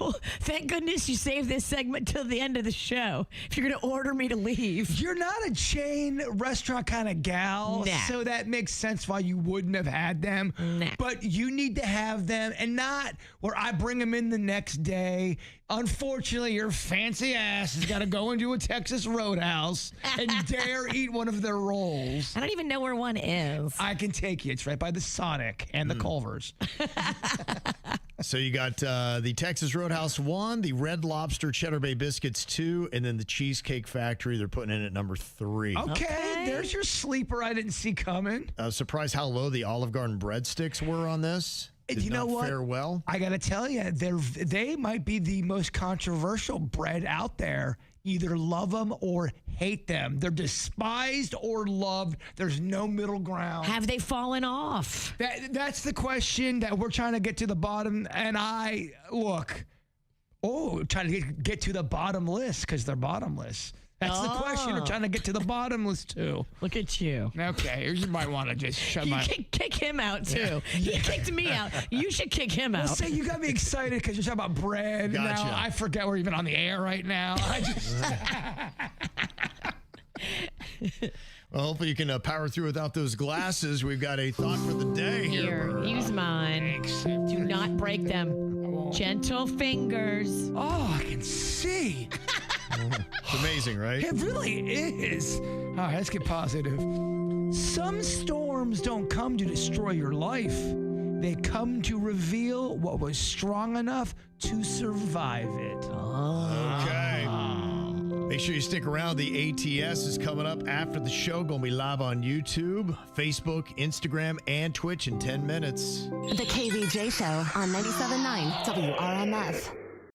Well, thank goodness you saved this segment till the end of the show. If you're going to order me to leave. You're not a chain restaurant kind of gal, so that makes sense why you wouldn't have had them. But you need to have them, and not where I bring them in the next day. Unfortunately, your fancy ass has got to go into a Texas Roadhouse and dare eat one of their rolls. I don't even know where one is. I can take you. It's right by the Sonic and the Culvers. So you got the Texas Roadhouse 1, the Red Lobster Cheddar Bay Biscuits 2, and then the Cheesecake Factory they're putting in at number 3. Okay, there's your sleeper I didn't see coming. Surprised how low the Olive Garden breadsticks were on this. You know what? Fare well. I got to tell you, they might be the most controversial breed out there. Either love them or hate them. They're despised or loved. There's no middle ground. Have they fallen off? That's the question that we're trying to get to the bottom. And trying to get to the bottomless because they're bottomless. That's the question we're trying to get to the bottomless too. Look at you. Okay, you might want to just shut my... Kick him out too. He kicked me out. You should kick him out. Well, say you got me excited because you're talking about bread. Gotcha. Now I forget we're even on the air right now. Well, hopefully you can power through without those glasses. We've got a thought for the day here. Use mine. Do not break them. Gentle fingers. Oh, I can see. It's amazing, right? It really is. All right, let's get positive. Some storms don't come to destroy your life. They come to reveal what was strong enough to survive it. Okay. Make sure you stick around. The ATS is coming up after the show. Going to be live on YouTube, Facebook, Instagram, and Twitch in 10 minutes. The KVJ Show on 97.9 WRMF.